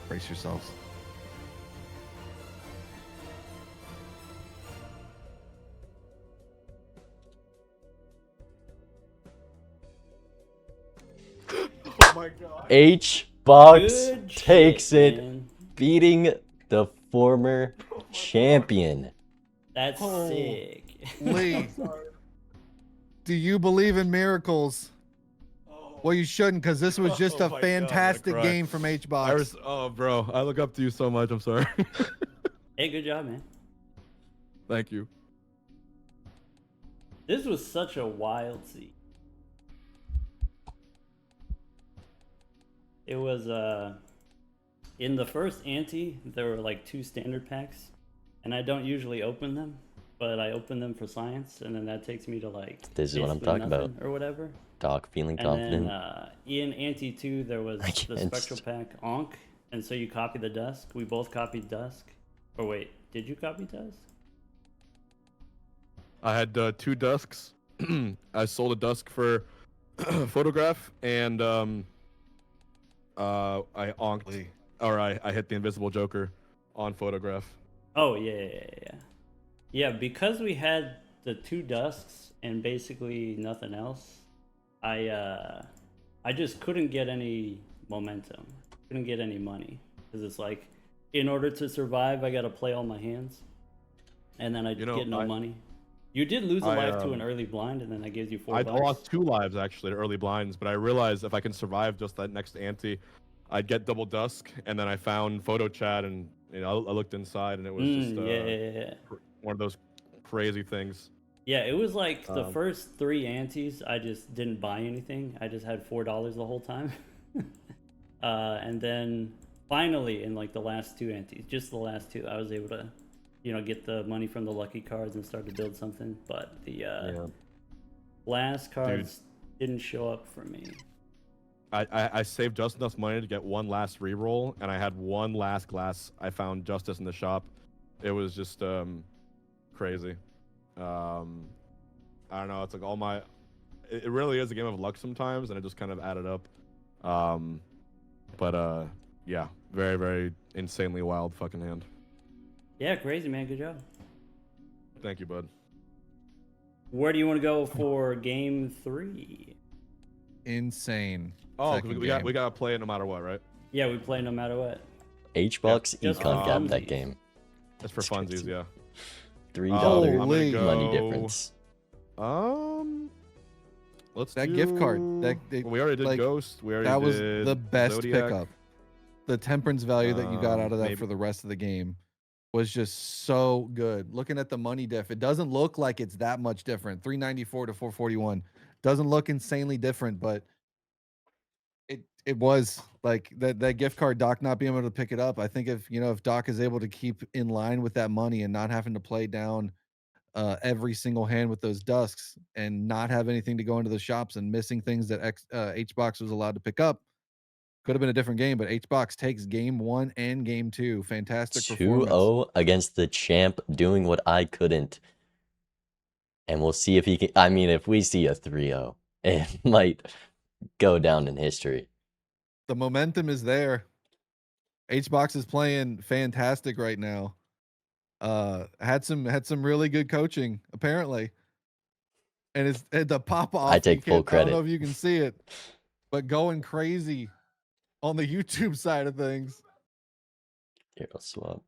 Brace yourselves. Oh my god. H-Box Good takes shit, it, man. beating the former champion. That's Oh. sick. Lee, do you believe in miracles? Well, you shouldn't, because this was just Oh a my God, I'm gonna fantastic cry. game from H-Box. Oh, bro. I look up to you so much. I'm sorry. Hey, good job, man. Thank you. This was such a wild scene. It was in the first ante there were like 2 standard packs, and I don't usually open them, but I open them for science, and then that takes me to like This is what I'm basically talking about. nothing or whatever. Doc feeling And confident. then in ante 2 there was the Against- spectral pack Ankh, and so you copy the Dusk. We both copied Dusk. Or wait, did you copy Dusk? I had 2 dusks. I sold a dusk for photograph, and I onked, Lee. or I hit the invisible Joker on photograph. Oh yeah. Because we had the 2 Dusks and basically nothing else, I just couldn't get any momentum, couldn't get any money, because it's like, in order to survive, I gotta play all my hands. and then I You know, get no money. You did lose a life to an early blind, and then that gives you $4. I lost 2 lives actually to early blinds, but I realized if I can survive just that next ante, I'd get double dusk, and then I found photo chat, and I looked inside, and it was just one of those crazy things. Yeah, it was like the first 3 antes, I just didn't buy anything. I just had $4 the whole time. And then finally, in like the last 2 antes, just the last 2, I was able to, get the money from the lucky cards and start to build something. But the last cards didn't show up for me. I saved just enough money to get one last reroll, and I had one last glass. I found Justice in the shop. It was just crazy. I don't know. It's like all my. It really is a game of luck sometimes, and it just kind of added up. But yeah, very, very insanely wild fucking hand. Yeah, crazy, man. Good job. Thank you, bud. Where do you want to go for game 3? Insane. Oh, we got to play it no matter what, right? Yeah, we play no matter what. Hbox Just econ got that funsies. game. That's for funsies, yeah. $3 Holy. money difference. Let's That do... gift card. we already did like, Ghost. We already that was did the best Zodiac. pickup. The temperance value that you got out of that maybe. for the rest of the game was just so good. Looking at the money diff, it doesn't look like it's that much different. 394 to 441 doesn't look insanely different, but it was like that gift card. Doc not being able to pick it up. I think if Doc is able to keep in line with that money and not having to play down every single hand with those dusks and not have anything to go into the shops and missing things that Hbox was allowed to pick up. Could have been a different game, but Hbox takes game 1 and game 2. Fantastic performance. 2-0 against the champ, doing what I couldn't. And we'll see if he can. I mean, if we see a 3-0, it might go down in history. The momentum is there. Hbox is playing fantastic right now. Had some really good coaching apparently, and it's the pop off. I take full credit. I don't know if you can see it, but going crazy on the YouTube side of things. Here, I'll swap.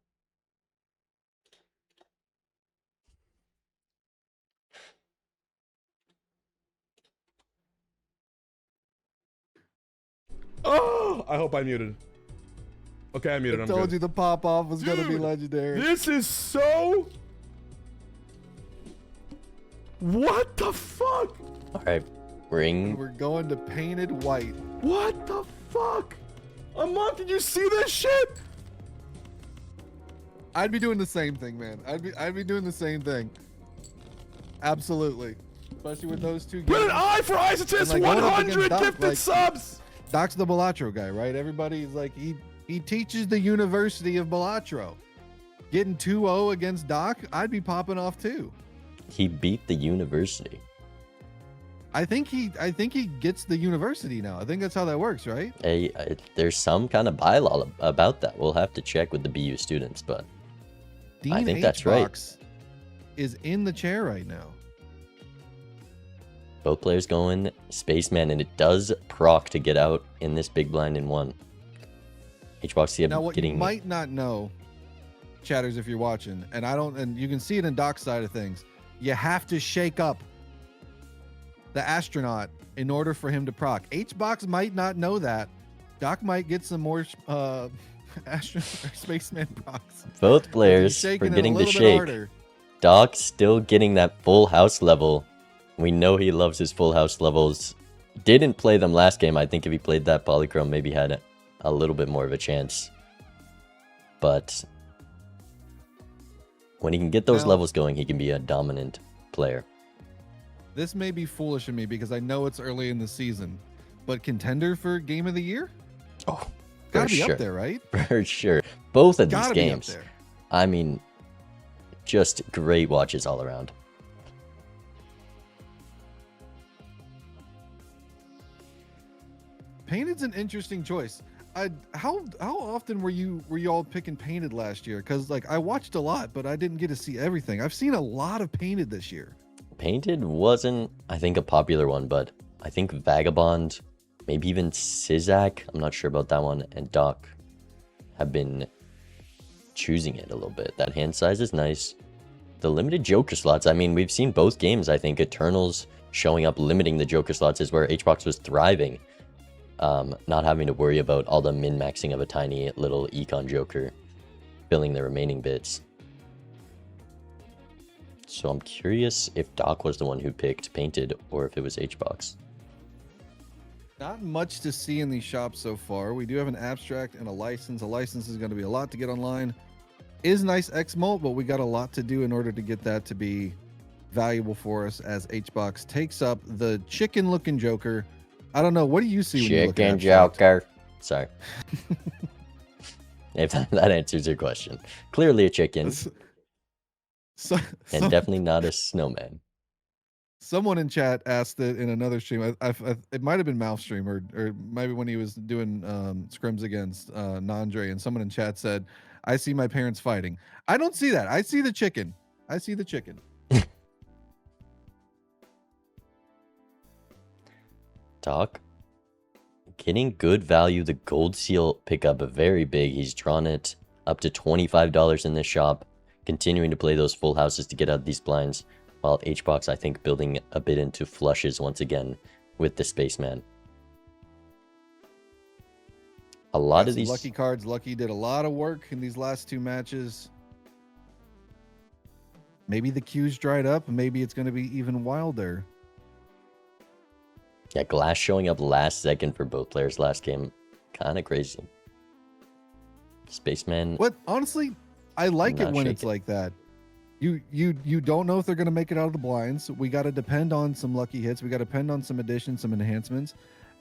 Oh, I hope I muted. Okay, I muted. I I'm told good. you the pop off was going to be Dude, legendary. This is so. What the fuck? All right, ring. We're going to painted white. What the fuck? Amon, did you see this shit? I'd be doing the same thing, man. I'd be doing the same thing. Absolutely. Especially with those two With an games. eye for Isotis, And, like, going up 100 against Doc, gifted like- subs. Doc's the Balatro guy, right? Everybody's like, he teaches the University of Balatro. Getting 2-0 against Doc, I'd be popping off too. He beat the university. I think he gets the university now. I think that's how that works, right? There's some kind of bylaw about that. We'll have to check with the BU students, but I think that's right. Hbox is in the chair right now. both players going Spaceman, and it does proc to get out in this big blind in 1. Hbox Now, what getting you might not know, chatters, if you're watching, and you can see it in Doc's side of things, you have to shake up the astronaut in order for him to proc. Hbox might not know that. Doc might get some more astronaut or spaceman procs. both players Shaking for it a getting the little bit shake. harder. Doc still getting that full house level. We know he loves his full house levels. Didn't play them last game. I think if he played that Polychrome, maybe had a little bit more of a chance. But when he can get those Now- levels going, he can be a dominant player. This may be foolish of me because I know it's early in the season, but contender for game of the year? Oh, for Gotta be sure. up there, right? For sure. Both of these Gotta be up games. there. I mean, just great watches all around. Painted's an interesting choice. How often were you all picking Painted last year? Because like I watched a lot, but I didn't get to see everything. I've seen a lot of Painted this year. Painted wasn't, I think, a popular one, but I think Vagabond, maybe even Sizak, I'm not sure about that one, and Doc have been choosing it a little bit. That hand size is nice. the limited Joker slots. I mean, we've seen both games. I think Eternals showing up limiting the Joker slots is where HBox was thriving. Not having to worry about all the min-maxing of a tiny little econ Joker filling the remaining bits. So I'm curious if Doc was the one who picked Painted or if it was HBox. Not much to see in these shops so far. We do have an abstract and a license. A license is going to be a lot to get online. Is nice X-Molt, but we got a lot to do in order to get that to be valuable for us as HBox takes up the chicken-looking Joker. I don't know. What do you see when you look at Chicken Joker. Sorry. If that answers your question. Clearly a chicken. And definitely not a snowman. Someone in chat asked it in another stream. It might have been Mouth stream or maybe when he was doing scrims against Nandre, and someone in chat said, "I see my parents fighting." I don't see that. I see the chicken. I see the chicken. Doc, getting good value. The gold seal pickup very big. He's drawn it up to $25 in this shop. Continuing to play those full houses to get out these blinds, while HBox, I think, building a bit into flushes once again with the Spaceman. A lot of these lucky cards. Lucky did a lot of work in these last two matches. Maybe the queue's dried up. Maybe it's going to be even wilder. Yeah, Glass showing up last second for both players last game. Kind of crazy. Spaceman. What? Honestly, I like it when it's like that. You don't know if they're going to make it out of the blinds. We got to depend on some lucky hits. We got to depend on some additions, some enhancements.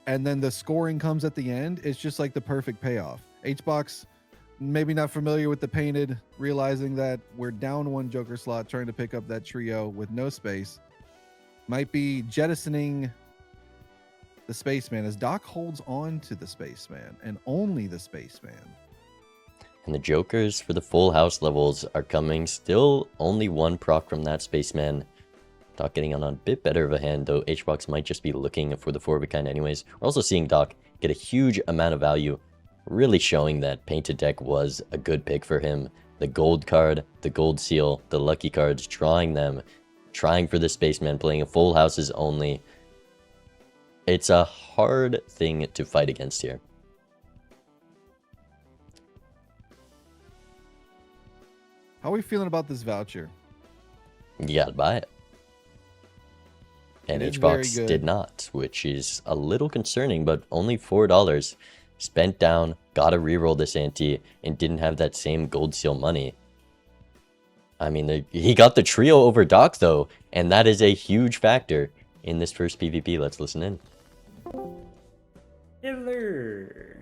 And then the scoring comes at the end. It's just like the perfect payoff. HBox, maybe not familiar with the painted, realizing that we're down one Joker slot, trying to pick up that trio with no space. Might be jettisoning the Spaceman as Doc holds on to the Spaceman and only the Spaceman. And the Jokers for the full house levels are coming. Still only one proc from that Spaceman. Doc getting on a bit better of a hand, though HBox might just be looking for the 4 of a kind anyways. We're also seeing Doc get a huge amount of value, really showing that Painted deck was a good pick for him. The gold card, the gold seal, the lucky cards, drawing them, trying for the Spaceman, playing a full houses only. It's a hard thing to fight against here. How are we feeling about this voucher? You gotta buy it. And HBox did not, which is a little concerning, but only $4. Spent down, got to reroll this ante, and didn't have that same gold seal money. I mean, he got the trio over Doc, though, and that is a huge factor in this first PvP. Let's listen in. Hitler.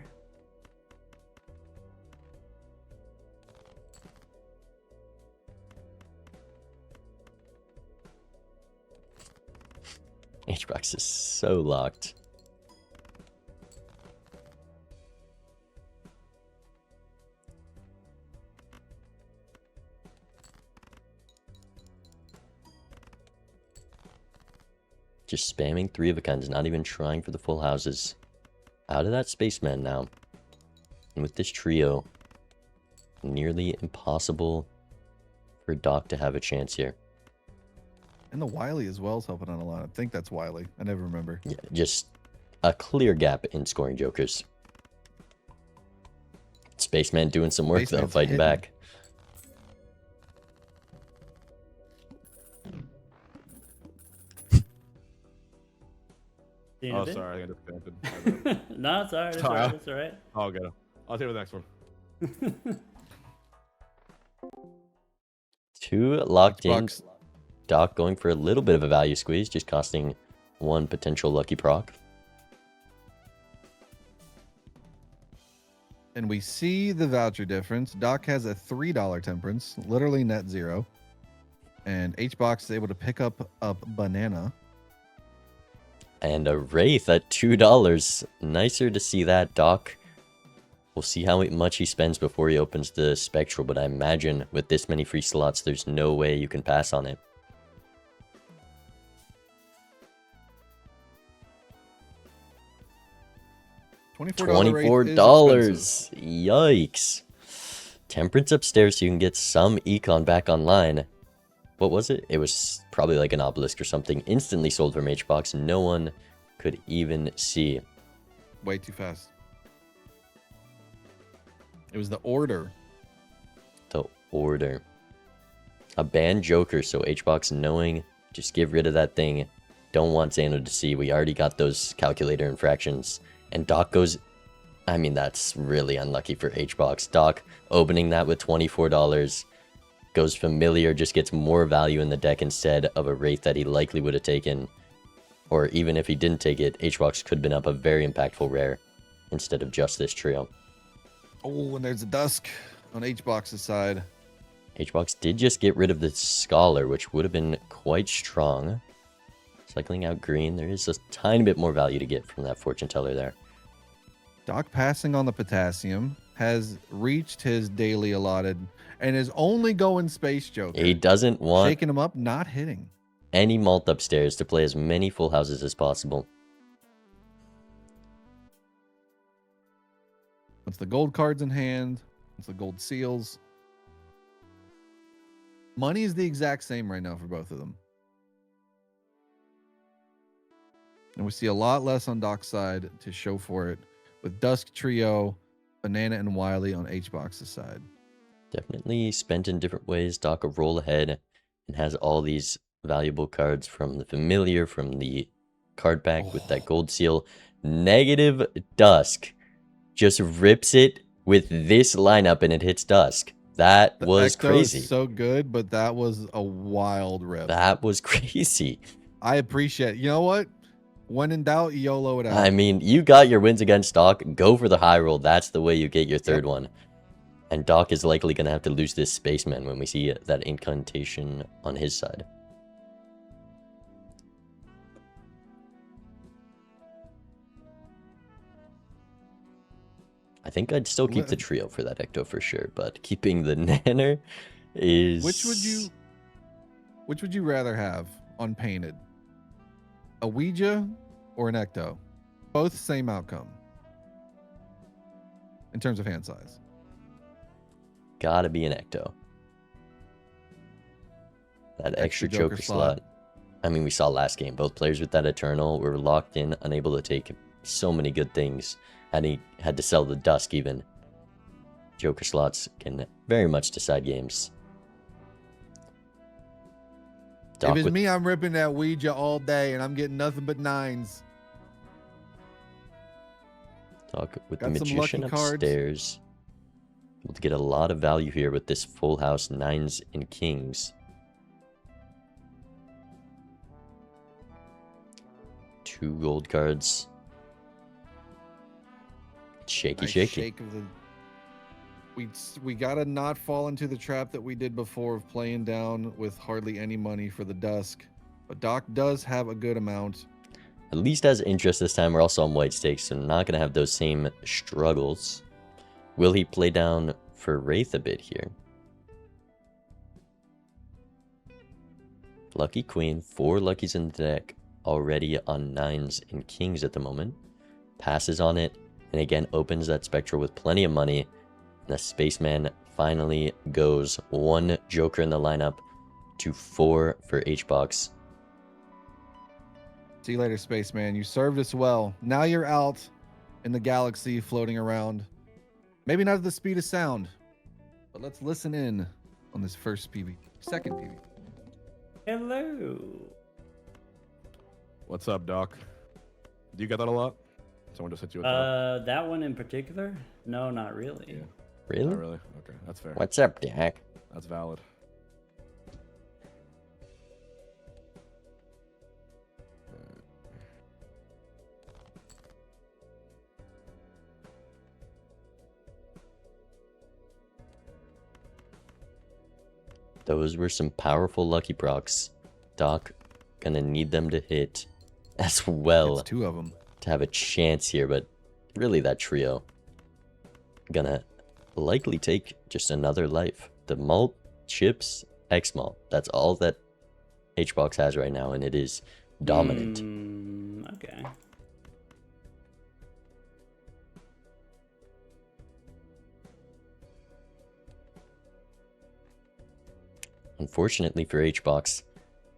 HBox is so locked. Just spamming 3 of a kinds, not even trying for the full houses. Out of that Spaceman now. And with this trio, nearly impossible for Doc to have a chance here. And the Wily as well is helping out a lot. I think that's Wily. I never remember. Yeah, just a clear gap in scoring Jokers. Spaceman doing some work, though, fighting back. Oh, sorry, I got disconnected. No, it's alright. It's alright. It's alright. I'll get it. I'll take the next one. 2 locked in. Doc going for a little bit of a value squeeze, just costing 1 potential lucky proc. And we see the voucher difference. Doc has a $3 temperance, literally net 0. And HBox is able to pick up a banana. And a Wraith at $2. Nicer to see that. Doc, we'll see how much he spends before he opens the Spectral, but I imagine with this many free slots, there's no way you can pass on it. $24. Yikes. Temperance upstairs so you can get some econ back online. what was it? It was probably like an obelisk or something. Instantly sold from HBox. No one could even see. Way too fast. It was the order. The order. A banned Joker, so HBox knowing, just give rid of that thing. Don't want Xano to see. We already got those calculator infractions. And Doc goes... I mean, that's really unlucky for HBox. Doc opening that with $24. Goes familiar, just gets more value in the deck instead of a Wraith that he likely would have taken. Or even if he didn't take it, HBox could have been up a very impactful rare instead of just this trio. Oh, and there's a Dusk on HBox's side. HBox did just get rid of the Scholar, which would have been quite strong. Cycling out green, there is a tiny bit more value to get from that Fortune Teller there. Doc passing on the Potassium, has reached his daily allotted, and is only going Space Joker. He doesn't want shaking him up, not hitting. any malt upstairs to play as many full houses as possible. Once the gold cards in hand, once the gold seals. Money is the exact same right now for both of them. And we see a lot less on Doc's side to show for it, with Dusk Trio, Banana, and Wily on HBox's side. Definitely spent in different ways. Doc a roll ahead and has all these valuable cards from the familiar, from the card pack with that gold seal. Negative Dusk just rips it with this lineup and it hits Dusk. That was Ecto crazy. is so good, but that was a wild rip. That was crazy. I appreciate it. You know what? When in doubt, YOLO it out. I mean, you got your wins against Doc. Go for the high roll. That's the way you get your third one. And Doc is likely going to have to lose this Spaceman when we see that incantation on his side. I think I'd still keep the trio for that Ecto for sure, but keeping the Nanner is... Which would you rather have on painted? A Ouija or an Ecto? Both same outcome in terms of hand size. Gotta be an Ecto. That extra Joker slot. I mean, we saw last game. Both players with that Eternal were locked in, unable to take so many good things. And he had to sell the Dusk even. Joker slots can very much decide games. If it's me, I'm ripping that Ouija all day, and I'm getting nothing but nines. Doc with Got the some Magician lucky cards. upstairs. Able to get a lot of value here with this full house, nines and kings. Two gold cards. Shaky, Nice shaky. shake of the... We gotta not fall into the trap that we did before of playing down with hardly any money for the Dusk. But Doc does have a good amount. At least has interest this time. We're also on white stakes, so not going to have those same struggles. Will he play down for Wraith a bit here? Lucky Queen, 4 luckies in the deck, already on 9s and kings at the moment. Passes on it, and again opens that Spectral with plenty of money. And the Spaceman finally goes 1 Joker in the lineup to 4 for HBox. See you later, Spaceman. You served us well. Now you're out in the galaxy floating around. Maybe not at the speed of sound, but let's listen in on this first PvP. Second PvP. Hello. What's up, Doc? Do you get that a lot? Someone just hit you with That one in particular? No, not really. Yeah. Really? Not really? Okay, that's fair. What's up, Dak? That's valid. Those were some powerful lucky procs. Doc gonna need them to hit as well It's 2 of them. to have a chance here, but really that trio gonna likely take just another life. The malt, chips, X malt. That's all that HBox has right now, and it is dominant. Okay. Unfortunately for HBox,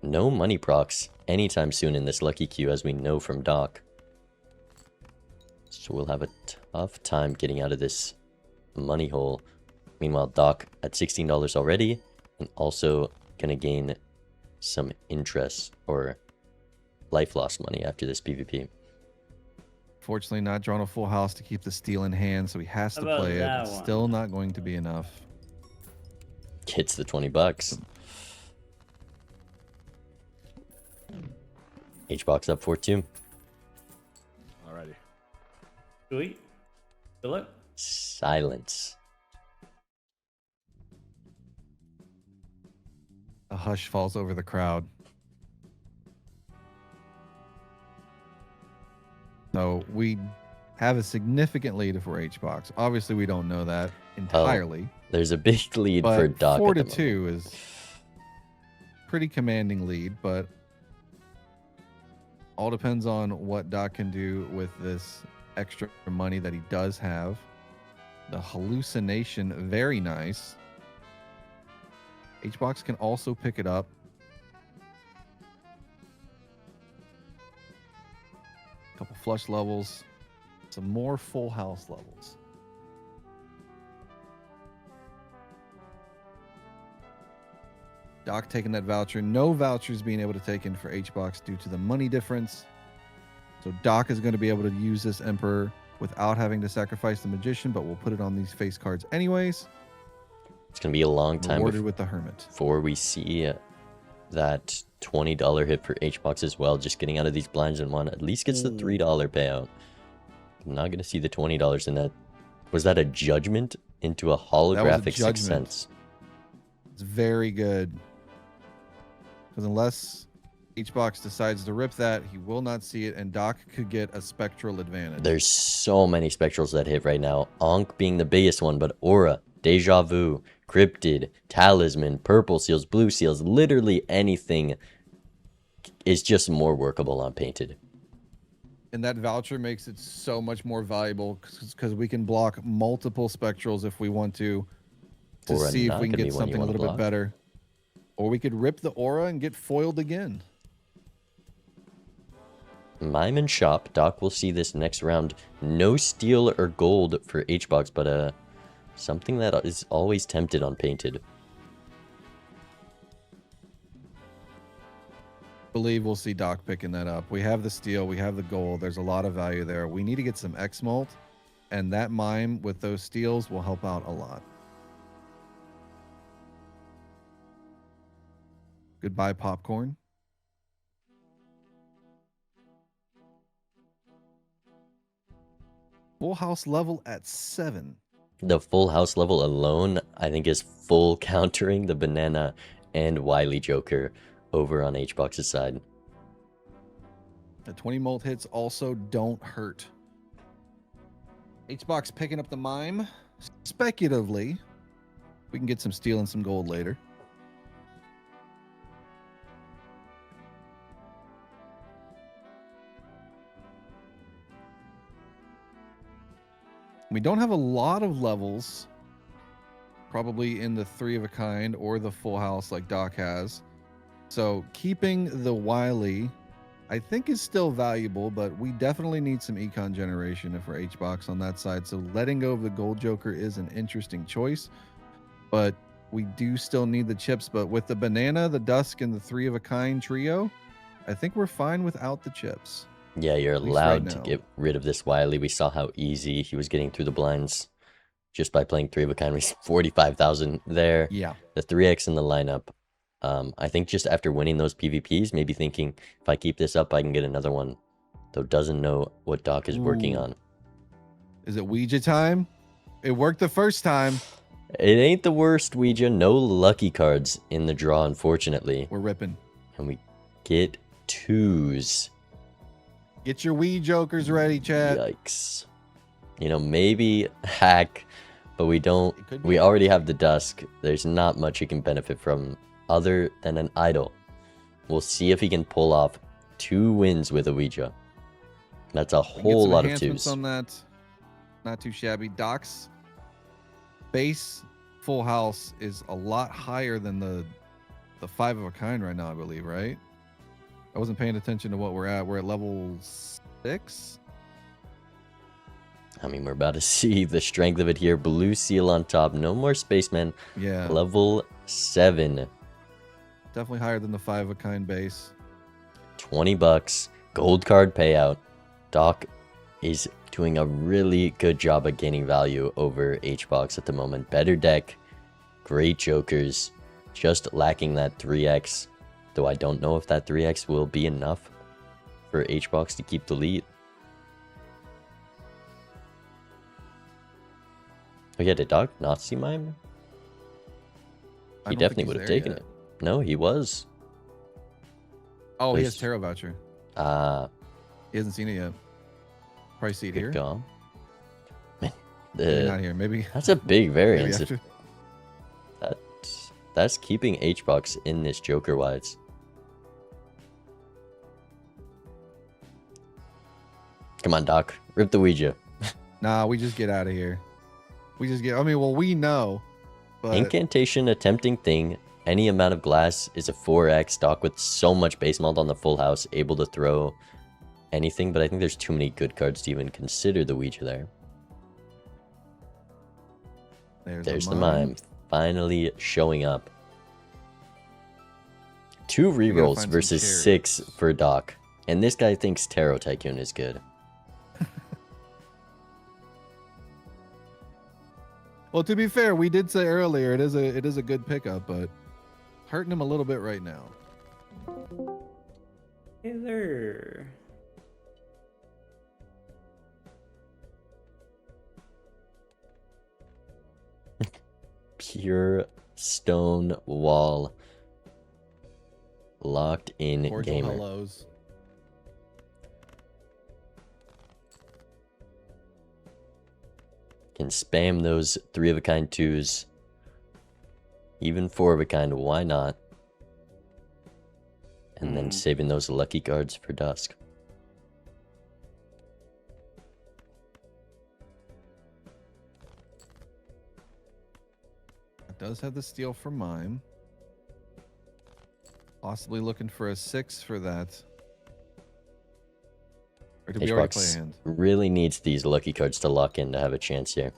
no money procs anytime soon in this lucky queue, as we know from Doc. So we'll have a tough time getting out of this money hole. Meanwhile, Doc at $16 already, and also gonna gain some interest or life loss money after this PvP. Fortunately, not drawn a full house to keep the steal in hand, so he has to How about play it. that It's one? still not going to be enough. Gets the $20. HBox up 4-2. Alrighty. Sweet. Good luck. Silence. A hush falls over the crowd. So we have a significant lead for HBox. Obviously, we don't know that entirely. There's a big lead but for Doc. 4-2 is pretty commanding lead, but all depends on what Doc can do with this extra money that he does have. The hallucination, very nice. HBox can also pick it up. Couple flush levels, some more full house levels. Doc taking that voucher. No vouchers being able to take in for HBox due to the money difference. So Doc is going to be able to use this Emperor without having to sacrifice the Magician, but we'll put it on these face cards anyways. It's going to be a long time Rewarded with the Hermit. before we see that $20 hit for HBox as well. Just getting out of these blinds and one at least gets the $3 payout. I'm not going to see the $20 in that. Was that a judgment into a holographic Sixth judgment. Sense? It's very good. Because unless HBox decides to rip that, he will not see it, and Doc could get a spectral advantage. There's so many spectrals that hit right now. Ankh being the biggest one, but Aura, Deja Vu, Cryptid, Talisman, Purple Seals, Blue Seals, literally anything is just more workable on Painted. And that voucher makes it so much more valuable because we can block multiple spectrals if we want to Aura see if not we can gonna be get one you something a wanna little block. bit better. Or we could rip the aura and get foiled again. Mime and Shop, Doc will see this next round. No steel or gold for HBox, but something that is always tempted on Painted. Believe we'll see Doc picking that up. We have the steel, we have the gold. There's a lot of value there. We need to get some X-Molt, and that Mime with those steals will help out a lot. Goodbye, popcorn. Full house level at 7. The full house level alone, I think, is full countering the Banana and Wily Joker over on HBox's side. The 20 molt hits also don't hurt. HBox picking up the Mime. Speculatively, we can get some steel and some gold later. We don't have a lot of levels, probably in the 3 of a kind or the full house like Doc has. So keeping the Wily, I think, is still valuable, but we definitely need some econ generation for HBox on that side. So letting go of the Gold Joker is an interesting choice, but we do still need the chips. But with the Banana, the Dusk, and the 3 of a kind trio, I think we're fine without the chips. Yeah, you're least right allowed to now. get rid of this Wily. We saw how easy he was getting through the blinds just by playing 3 of a kind. We 45,000 there. Yeah. The 3x in the lineup. I think just after winning those PvPs, maybe thinking if I keep this up, I can get another one. Though doesn't know what Doc is working Ooh. on. Is it Ouija time? It worked the first time. It ain't the worst, Ouija. No lucky cards in the draw, unfortunately. We're ripping. And we get 2s. Get your Wii Jokers ready, Chad. Yikes. You know, maybe hack, but we don't. It could be We hack. already have the Dusk. There's not much he can benefit from other than an idol. We'll see if he can pull off 2 wins with a Ouija. That's a We can get whole some lot of enhancements 2s. on that. Not too shabby. Doc's base full house is a lot higher than the the 5 of a kind right now, I believe, right? I wasn't paying attention to what we're at. We're at level 6. I mean, we're about to see the strength of it here. Blue seal on top. No more spacemen. Yeah. Level 7. Definitely higher than the 5 of a kind base. $20. Gold card payout. Doc is doing a really good job at gaining value over HBox at the moment. Better deck. Great jokers. Just lacking that 3x. Though I don't know if that 3x will be enough for HBox to keep the lead. Oh yeah, did Doc not see mine? I He don't think definitely he's would have there taken yet. it. No, he was. Oh, he has Please. Tarot Voucher. Ah, He hasn't seen it yet. Probably see it good here. call. Man, Maybe not here. Maybe. that's a big Maybe variance. after. That's keeping HBox in this Joker wise. Come on, Doc. Rip the Ouija. Nah, we just get out of here. We just get. I mean, well, we know, but Incantation attempting thing. Any amount of glass is a 4x. Doc with so much base melt on the full house, able to throw anything, but I think there's too many good cards to even consider the Ouija there. There's the mime. Finally showing up. 2 gotta rerolls find some versus cherries. 6 for Doc. And this guy thinks Tarot Tycoon is good. Well, to be fair, we did say earlier it is a good pickup, but hurting him a little bit right now. Hey there. Pure stone wall. Locked in Cordial gamer. hellos. Can spam those 3 of a kind 2s. Even 4 of a kind, why not? And then saving those lucky cards for dusk. It does have the steal for mime. Possibly looking for a 6 for that. Or did we already play a HBox hand? really needs these lucky cards to lock in to have a chance here.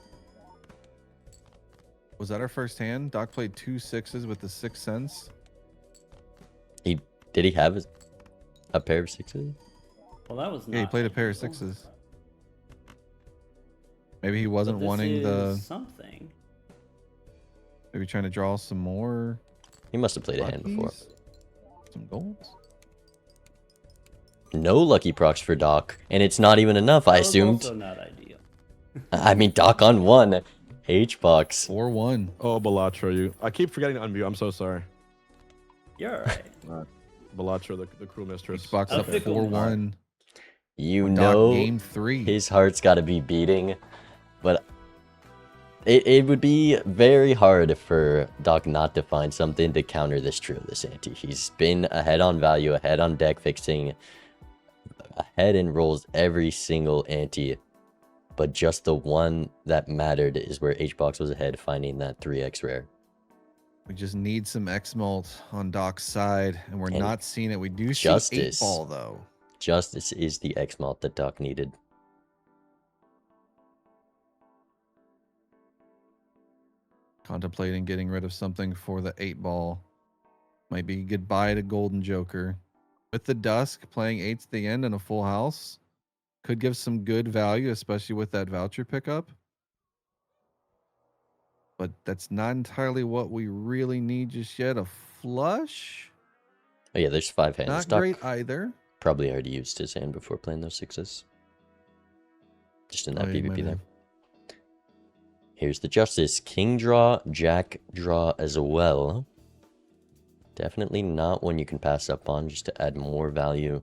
Was that our first hand? Doc played 2 6s with the 6 cents. Did he have a pair of 6s? Well, that was not. Yeah, he played a pair of ideal. 6s. Maybe he But wasn't this wanting the. is something. Maybe trying to draw some more. He must have played a hand before. luckies? Some golds. No lucky procs for Doc, and it's not even enough, I That was assumed. also not ideal. I mean, Doc on 1. HBox. 4-1. Oh, Balatro, I keep forgetting to unmute. I'm so sorry. You're alright. Balatro, the cruel mistress. Box A up fickle 4-1. You Doc know game 3. his heart's got to be beating, but it would be very hard for Doc not to find something to counter this trio, this ante. He's been ahead on value, ahead on deck fixing, ahead in rolls every single ante, but just the one that mattered is where HBox was ahead, finding that 3x rare. We just need some X-Malt on Doc's side, and we're And not seeing it. We do see Justice. 8-ball, though. Justice is the X-Malt that Doc needed. Contemplating getting rid of something for the 8-ball. Might be goodbye to Golden Joker. With the Dusk, playing 8s at the end and a full house could give some good value, especially with that voucher pickup. But that's not entirely what we really need just yet. A flush? Oh yeah, there's 5 hands. Not Doc great either. probably already used his hand before playing those 6s. Just in that Oh, yeah, he PvP might there. have. Here's the Justice. King draw, Jack draw as well. Definitely not one you can pass up on, just to add more value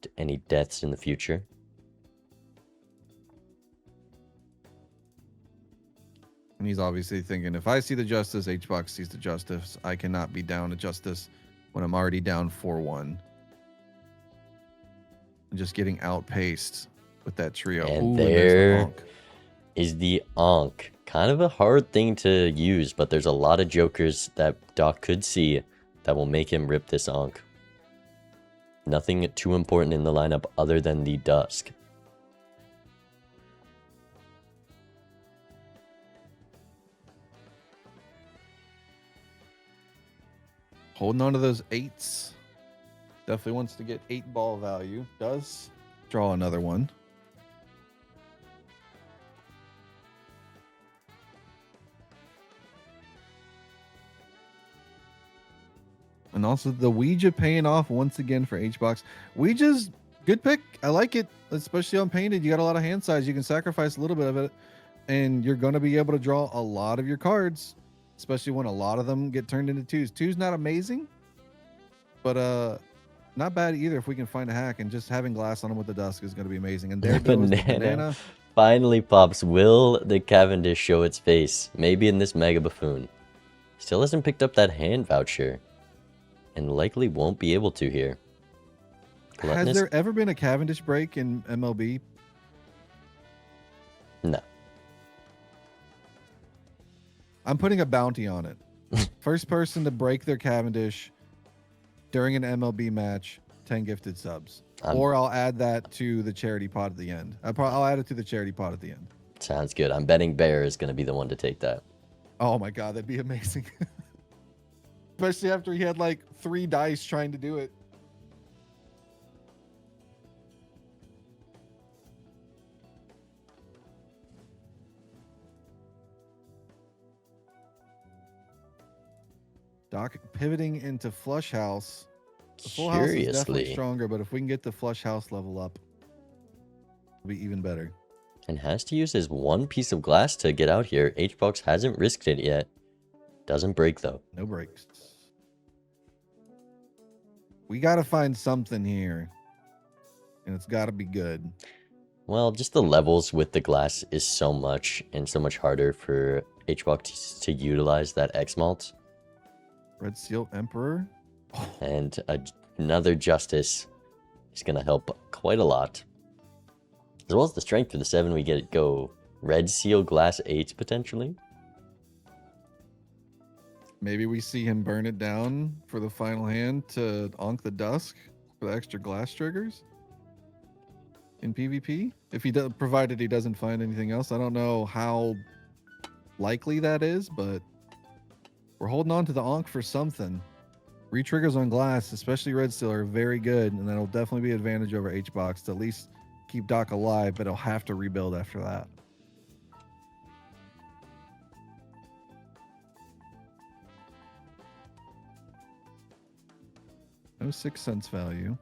to any deaths in the future. And he's obviously thinking, if I see the Justice, HBox sees the Justice. I cannot be down to Justice when I'm already down 4-1. And just getting outpaced with that trio. And there's the there honk. is the Ankh. Kind of a hard thing to use, but there's a lot of jokers that Doc could see that will make him rip this Ankh. Nothing too important in the lineup other than the Dusk. Holding on to those 8s. Definitely wants to get 8 ball value. Does draw another one. And also the Ouija paying off once again for Hbox. Ouija's good pick. I like it, especially on painted. You got a lot of hand size. You can sacrifice a little bit of it, and you're going to be able to draw a lot of your cards, especially when a lot of them get turned into 2s. 2's not amazing, but not bad either if we can find a hack. And just having glass on them with the Dusk is going to be amazing. And there goes the banana. Finally pops. Will the Cavendish show its face? Maybe in this Mega Buffoon. Still hasn't picked up that hand voucher. And likely won't be able to here. Gluttonous? Has there ever been a Cavendish break in MLB? No. I'm putting a bounty on it. First person to break their Cavendish during an MLB match, 10 gifted subs. Or I'll add that to the charity pot at the end. I'll add it to the charity pot at the end. Sounds good. I'm betting Bear is going to be the one to take that. Oh my god, that'd be amazing. Especially after he had like 3 dice trying to do it. Doc pivoting into Flush House. The full house is definitely stronger, but if we can get the Flush House level up, it'll be even better. And has to use his one piece of glass to get out here. Hbox hasn't risked it yet. Doesn't break though. No breaks. We got to find something here. And it's got to be good. Well, just the levels with the glass is so much and so much harder for Hbox to utilize that X-Malt. Red Seal Emperor. And another Justice is going to help quite a lot. As well as the strength for the 7 we get go. Red Seal Glass 8 potentially. Maybe we see him burn it down for the final hand to Ankh the Dusk for the extra glass triggers in PvP. If he does, provided he doesn't find anything else. I don't know how likely that is, but we're holding on to the Ankh for something. Retriggers on glass, especially Red Seal, are very good, and that'll definitely be an advantage over Hbox to at least keep Doc alive, but he'll have to rebuild after that. No 6 cents value.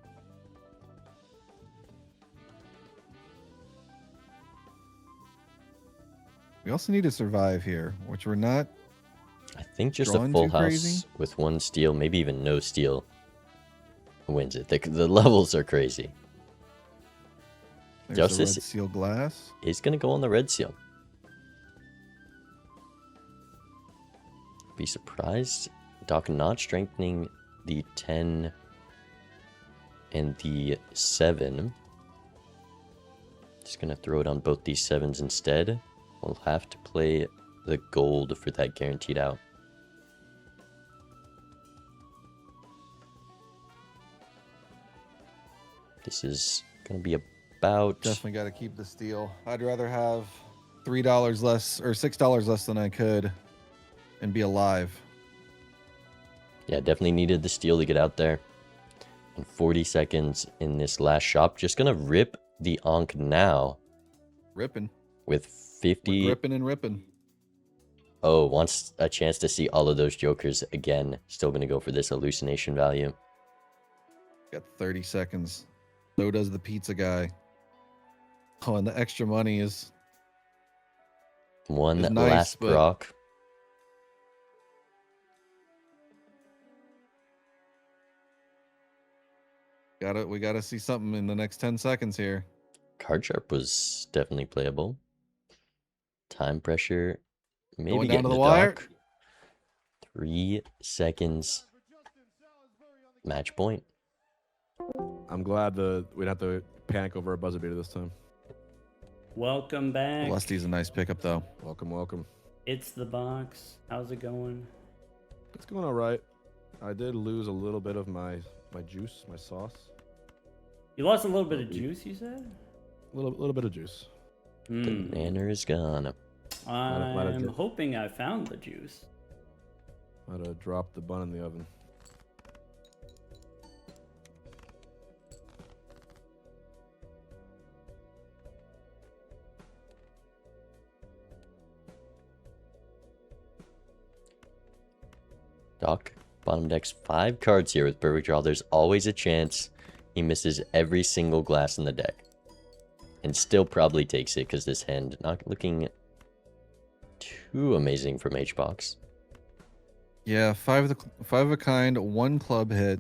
We also need to survive here, which we're not. I think just a full house with 1 steal, maybe even no steal, wins it. The levels are crazy. There's Justice the Red Seal Glass is going to go on the Red Seal. Be surprised. Doc not strengthening the 10 and the 7. Just going to throw it on both these 7s instead. We'll have to play the gold for that guaranteed out. This is going to be about... Definitely got to keep the steal. I'd rather have $3 less or $6 less than I could and be alive. Yeah, definitely needed the steal to get out there. And 40 seconds in this last shop. Just going to rip the Ankh now. Ripping. With 50... We're ripping and ripping. Oh, wants a chance to see all of those jokers again. Still going to go for this hallucination value. Got 30 seconds. So does the pizza guy. Oh, and the extra money is... One nice, last proc. We gotta see something in the next 10 seconds here. Card Sharp was definitely playable. Time pressure. Maybe Going getting down to the wire. wire. 3 seconds. Match point. I'm glad we'd have to panic over a buzzer beater this time. Welcome back. Lusty's a nice pickup, though. Welcome, welcome. It's the box. How's it going? It's going all right. I did lose a little bit of my juice, my sauce. You lost a little bit of juice, you said? A little bit of juice. The banner is gone. I'm hoping I found the juice. Might have dropped the bun in the oven. Doc, bottom deck's 5 cards here with perfect draw. There's always a chance he misses every single glass in the deck. And still probably takes it because this hand not looking too amazing from Hbox. Yeah, 5 of a kind, 1 club hit.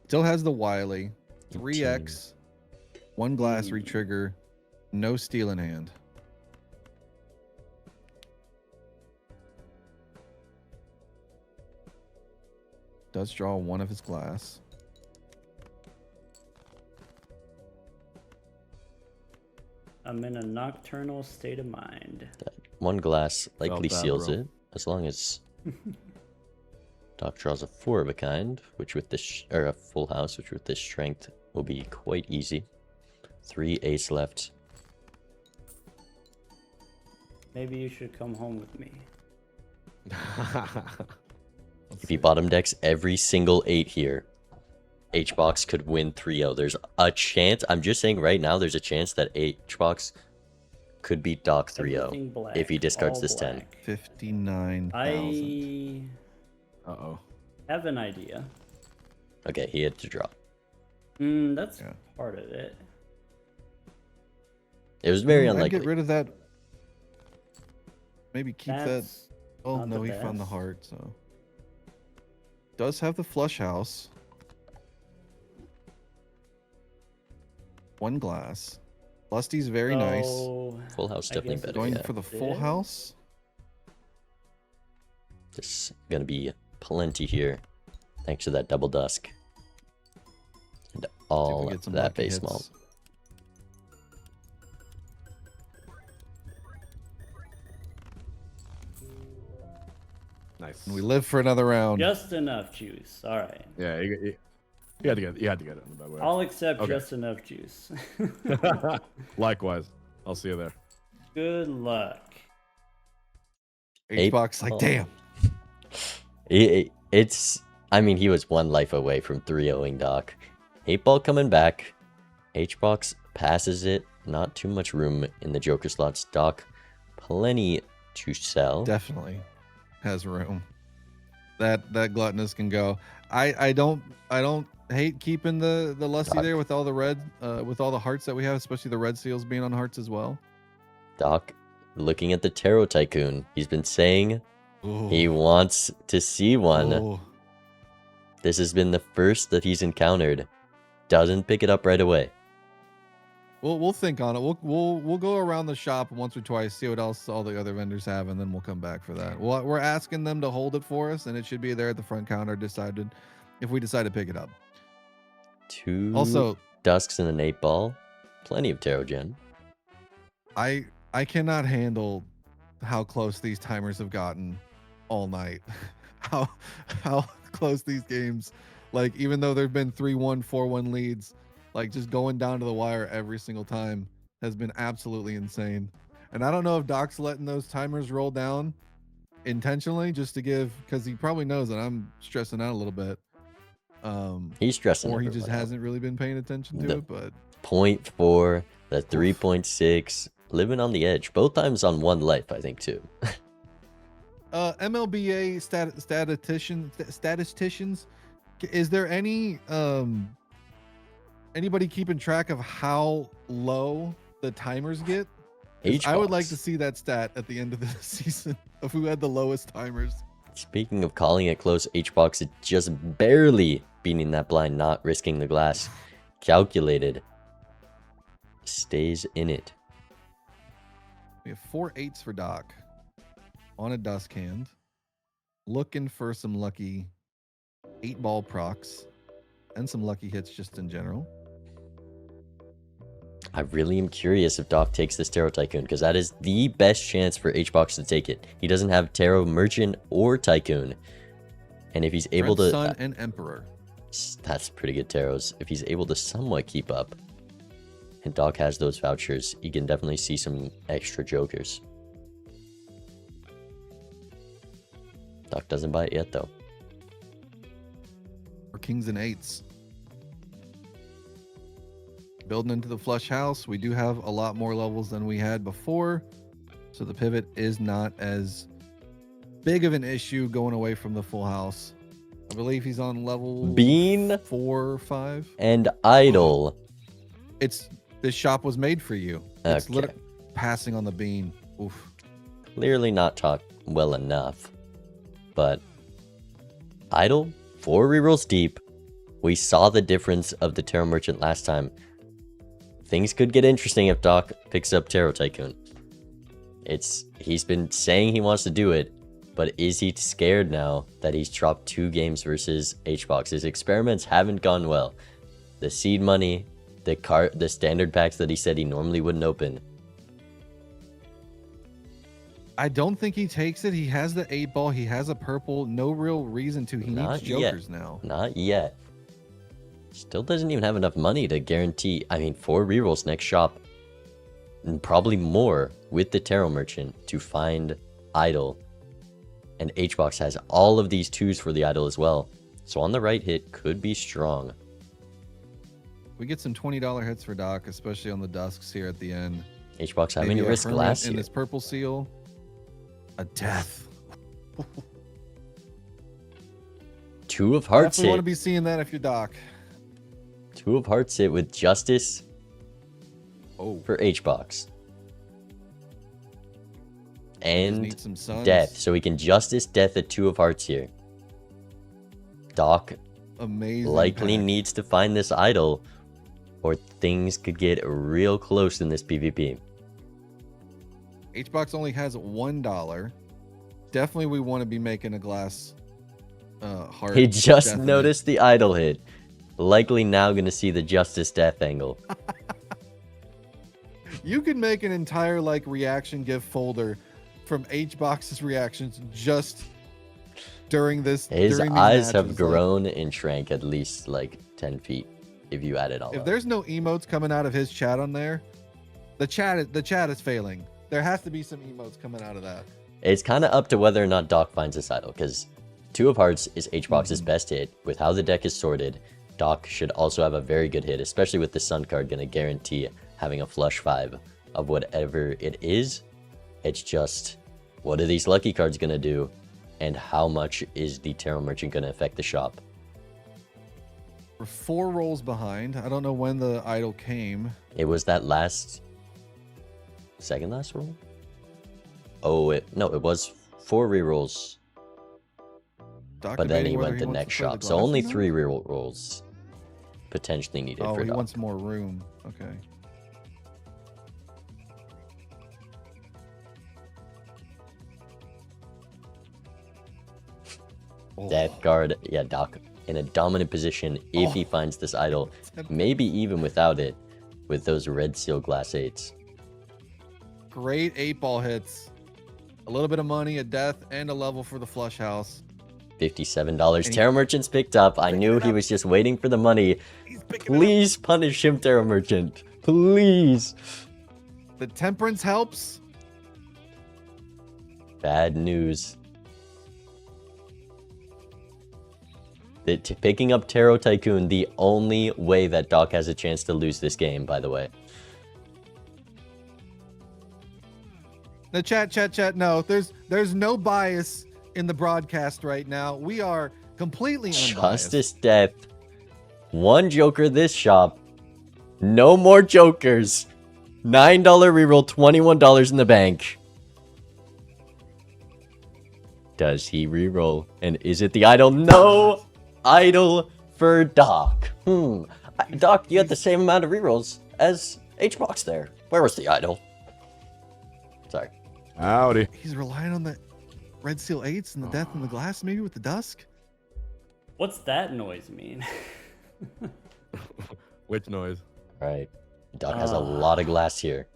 Still has the Wily. 3x, 1 glass retrigger, no steel in hand. Does draw 1 of his glass. I'm in a nocturnal state of mind. That 1 glass likely Felt that, seals bro. it, as long as Doc draws a 4 of a kind, which with this or a full house, which with this strength will be quite easy. 3 ace left. Maybe you should come home with me. If he bottom decks every single 8 here, Hbox could win 3-0. There's a chance, I'm just saying right now, there's a chance that Hbox could beat Doc 3-0 if he discards this 10. 59,000. I Uh-oh. have an idea. Okay, he had to draw. That's Yeah. part of it. It was very I'd unlikely. get rid of that. Maybe keep that. That's Oh not no, the he found the best. heart. So does have the flush house. 1 glass. Lusty's very nice. So, Full house I definitely guess better. Going Yeah. for the full Yeah. house. There's gonna be plenty here, thanks to that double dusk and See if we all get some that lucky base hits. malt. Nice. And we live for another round. just enough juice. All right. Yeah, you had to get it in the bad way. I'll accept Okay. just enough juice. Likewise. I'll see you there. Good luck. Hbox like, Oh. damn. It's, I mean, he was 1 life away from 3-0ing Doc. 8-ball coming back. Hbox passes it. Not too much room in the Joker slots. Doc, plenty to sell. Definitely has room. That gluttonous can go. I don't hate keeping the Lusty Doc. there with all the red with all the hearts that we have, especially the red seals being on hearts as well. Doc, looking at the Tarot Tycoon, he's been saying Ooh. he wants to see one. Ooh. This has been the first that he's encountered. Doesn't pick it up right away. We'll think on it. We'll go around the shop once or twice, see what else all the other vendors have, and then we'll come back for that. We're asking them to hold it for us, and it should be there at the front counter. Decided if we decide to pick it up. 2 Also, Dusks and an 8-ball. Plenty of Tarot Gen. I cannot handle how close these timers have gotten all night. how close these games, like even though there've been 3-1, 4-1 leads, like just going down to the wire every single time has been absolutely insane. And I don't know if Doc's letting those timers roll down intentionally just to give, because he probably knows that I'm stressing out a little bit. He's stressing Or he everyone just out. hasn't really been paying attention to The- it, but 0.4, the 3.6, living on the edge. Both times on 1 life, I think, too. MLBA statisticians, is there any anybody keeping track of how low the timers get? 'Cause I would like to Hbox. see that stat at the end of the season of who had the lowest timers. Speaking of calling it close, Hbox is just barely beating that blind, not risking the glass. Calculated. Stays in it. We have 4 8s for Doc on a dusk hand, looking for some lucky 8-ball procs and some lucky hits just in general. I really am curious if Doc takes this Tarot Tycoon, because that is the best chance for Hbox to take it. He doesn't have Tarot Merchant or Tycoon. And if he's able to... Sun and Emperor. That's pretty good taros. If he's able to somewhat keep up, and Doc has those vouchers, you can definitely see some extra jokers. Doc doesn't buy it yet, though. Or kings and eights. Building into the flush house, we do have a lot more levels than we had before, so the pivot is not as big of an issue going away from the full house. I believe he's on level Bean 4 or 5. and Idol. This shop was made for you. It's Okay. literally passing on the bean. Oof. Clearly not taught well enough. But Idol, 4 rerolls deep. We saw the difference of the Tarot Merchant last time. Things could get interesting if Doc picks up Tarot Tycoon. He's been saying he wants to do it, but is he scared now that he's dropped 2 games versus HBox? His experiments haven't gone well. The seed money, the standard packs that he said he normally wouldn't open. I don't think he takes it. He has the 8-ball. He has a purple. No real reason to. He Not needs jokers now. Not yet. Still doesn't even have enough money to guarantee, 4 rerolls next shop. And probably more with the Tarot Merchant to find Idol. And HBox has all of these 2s for the Idol as well. So on the right hit could be strong. We get some $20 hits for Doc, especially on the dusks here at the end. HBox having Maybe to a risk hermit glass in here. this purple seal. A death. 2 of Hearts Definitely want to hit. be seeing that if you're Doc. 2 of Hearts hit with Justice for HBox. And Need some suns. Death. So we can Justice Death at 2 of Hearts here. Doc Amazing. likely pack. needs to find this Idol, or things could get real close in this PvP. HBox only has $1. Definitely we want to be making a glass heart. He just definitely. noticed the Idol hit. Likely now going to see the Justice Death angle. You could make an entire reaction GIF folder from HBox's reactions just during this. His during these eyes have matches. grown and shrank at least 10 feet if you add it all If up. there's no emotes coming out of his chat on there, the chat is failing. There has to be some emotes coming out of that. It's kind of up to whether or not Doc finds this Idol, because 2 of Hearts is HBox's best hit. With how the deck is sorted, Doc should also have a very good hit, especially with the Sun card going to guarantee having a flush 5 of whatever it is. It's just, what are these lucky cards going to do, and how much is the Tarot Merchant going to affect the shop? We're 4 rolls behind. I don't know when the idol came. It was that second last roll? Oh, it was 4 rerolls, but then he went to next shop. So only 3 reroll rolls potentially needed Oh, for he Doc. wants more room. Okay. Death guard, yeah, Doc in a dominant position if he finds this Idol, maybe even without it, with those red seal glass 8s. Great 8-ball hits. A little bit of money, a death, and a level for the flush house. $57. Tarot Merchant's picked up. I knew he was just waiting for the money. Please punish him, Tarot Merchant. Please. The temperance helps. Bad news. Picking up Tarot Tycoon, the only way that Doc has a chance to lose this game, by the way. The chat. No, there's no bias in the broadcast right now. We are completely unbiased. Justice Death. 1 Joker this shop. No more Jokers. $9 reroll, $21 in the bank. Does he reroll? And is it the Idol? No! Idol for Doc. Doc, you had the same amount of rerolls as HBox there. Where was the Idol? Sorry. Howdy. He's relying on the red seal 8s and the death in the glass, maybe with the dusk. What's that noise mean? Which noise? Alright. Doc has a lot of glass here.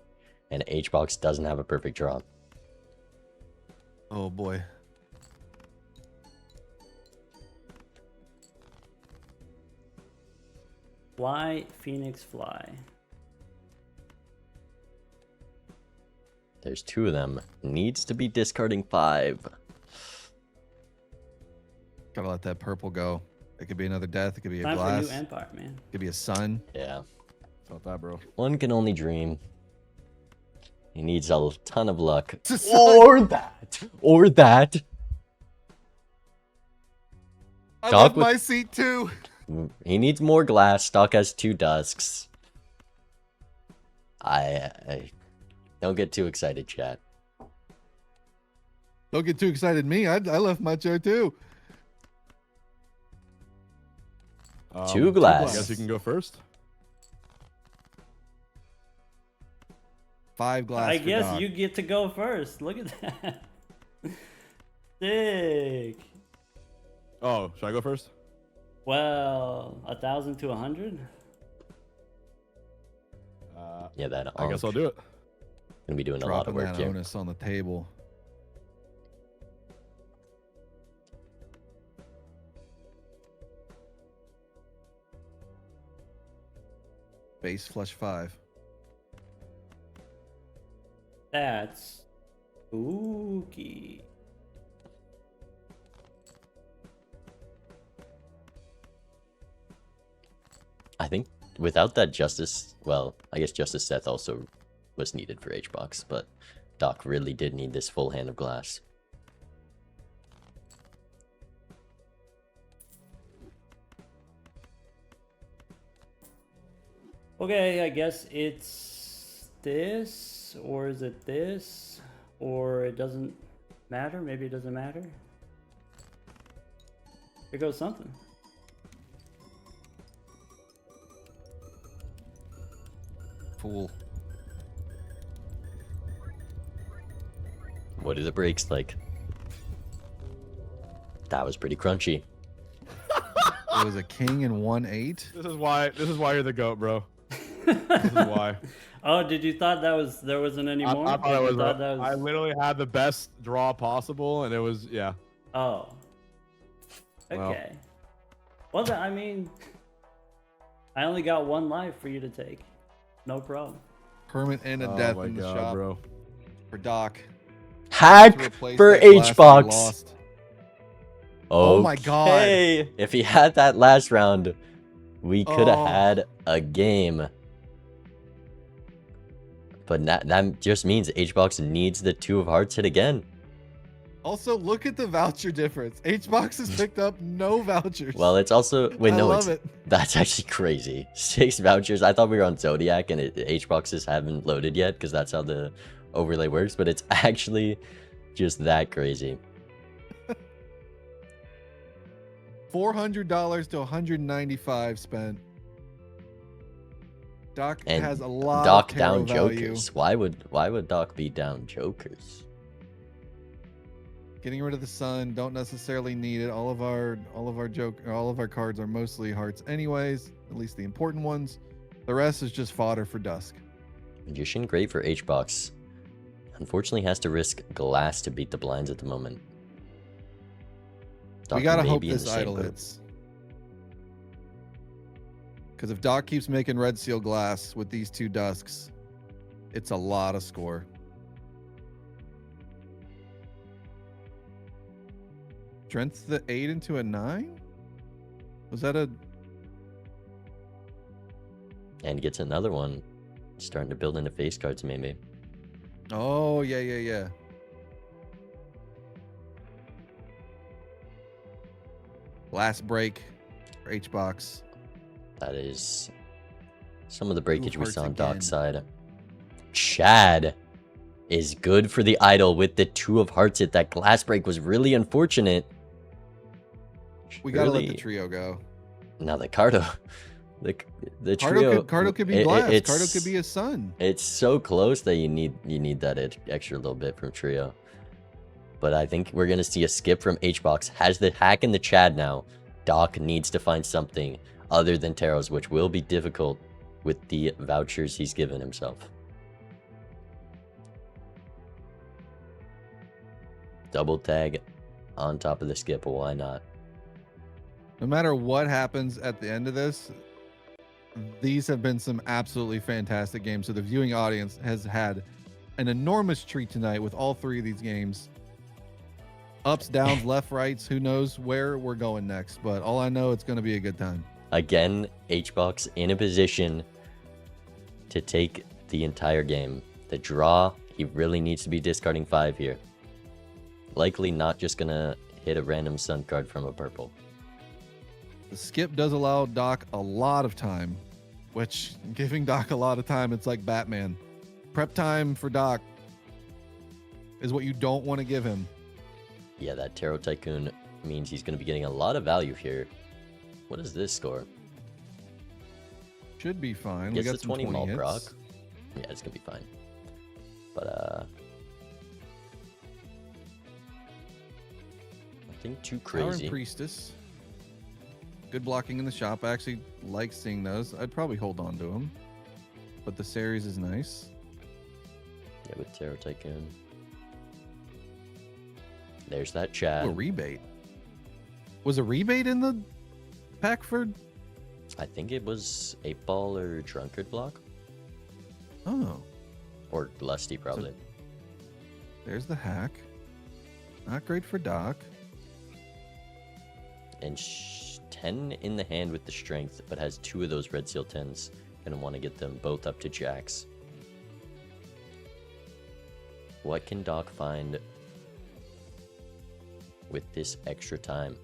And HBox doesn't have a perfect draw. Oh boy. Fly, Phoenix, fly. There's 2 of them. Needs to be discarding 5. Gotta let that purple go. It could be another death. It could be a Time for glass. new Empire, man. It could be a sun. Yeah. It's not that, bro. One can only dream. He needs a ton of luck. It's a sun. Or that. Or that. I Doc left with- my seat too. He needs more glass. Doc has 2 dusks. I don't get too excited, chat. Don't get too excited. Me, I left my chair too. 2 glass. I guess you can go first. 5 glass. I for guess Doc. you get to go first. Look at that. Sick. Oh, should I go first? Well, 1,000 to 100. Yeah, that. I guess I'll do it. Gonna be doing a lot of dropping work that here. onus on the table. Base flush 5. That's spooky. I think without that Justice, well, I guess Justice Seth also was needed for Hbox, but Doc really did need this full hand of glass. Okay, I guess it's this, or is it this, or it doesn't matter? Maybe it doesn't matter. Here goes something. Fool. What are the breaks like? That was pretty crunchy. It was a king and 1/8. This is why you're the GOAT, bro. This is why. Oh, did you thought that was there wasn't any more? I thought it You was, thought that I literally had the best draw possible, and it was, yeah. Oh. Well. Okay. Well, then, I mean, I only got 1 life for you to take. No problem. Permit and a Oh death my in the God, shop bro. for Doc. To Hack replace for that glass that he Hbox. lost. Oh Oh my God. If he had that last round, we could have Oh. had a game. But that just means Hbox needs the 2 of hearts hit again. Also, look at the voucher difference. Hbox has picked up no vouchers. Well, it's also wait, I no, love it's it. that's actually crazy. 6 vouchers. I thought we were on Zodiac and Hboxes haven't loaded yet because that's how the overlay works. But it's actually just that crazy. $400 to $195 spent. Doc And has a lot Doc of Caro down value. Jokers. Why would Doc be down Jokers? Getting rid of the sun, don't necessarily need it. All of our cards are mostly hearts anyways, at least the important ones. The rest is just fodder for Dusk. Magician great for Hbox. Unfortunately has to risk glass to beat the blinds at the moment. We Doc gotta may hope be in the this same idle boat. hits. Because if Doc keeps making red seal glass with these 2 Dusks, it's a lot of score. Strength the 8 into a 9? Was that a... And gets another one. Starting to build into face cards maybe. Oh, yeah. Last break for Hbox. That is some of the breakage we hearts saw on again. Doc's side. Chad is good for the idol with the 2 of hearts hit. That glass break was really unfortunate. We gotta let the Surely- trio go. Now the Cardo. The trio. Cardo could be glass. Cardo could be a sun. It's so close that you need that extra little bit from trio. But I think we're gonna see a skip from Hbox. Has the hack in the Chad now. Doc needs to find something other than tarots, which will be difficult with the vouchers he's given himself. Double tag on top of the skip. Why not? No matter what happens at the end of this, these have been some absolutely fantastic games. So the viewing audience has had an enormous treat tonight with all three of these games. Ups, downs, left, rights. Who knows where we're going next? But all I know, it's going to be a good time. Again, HBox in a position to take the entire game. The draw, he really needs to be discarding 5 here. Likely not just going to hit a random sun card from a purple. The skip does allow Doc a lot of time, which giving Doc a lot of time, it's like Batman. Prep time for Doc is what you don't want to give him. Yeah, that Tarot Tycoon means he's going to be getting a lot of value here. What is this score? Should be fine. Gets We the got some 20 mall hits. proc. Yeah, it's going to be fine. But, nothing too Power and crazy. Priestess. Good blocking in the shop. I actually like seeing those. I'd probably hold on to them. But the series is nice. Yeah, with Tarot Tycoon. There's that Chad. Ooh, a rebate. Was a rebate in the pack for? I think it was 8-ball or Drunkard block. Oh, Or Lusty, probably. there's the hack. Not great for Doc. And 10 in the hand with the strength, but has 2 of those red seal 10s. Gonna want to get them both up to jacks. What can Doc find with this extra time?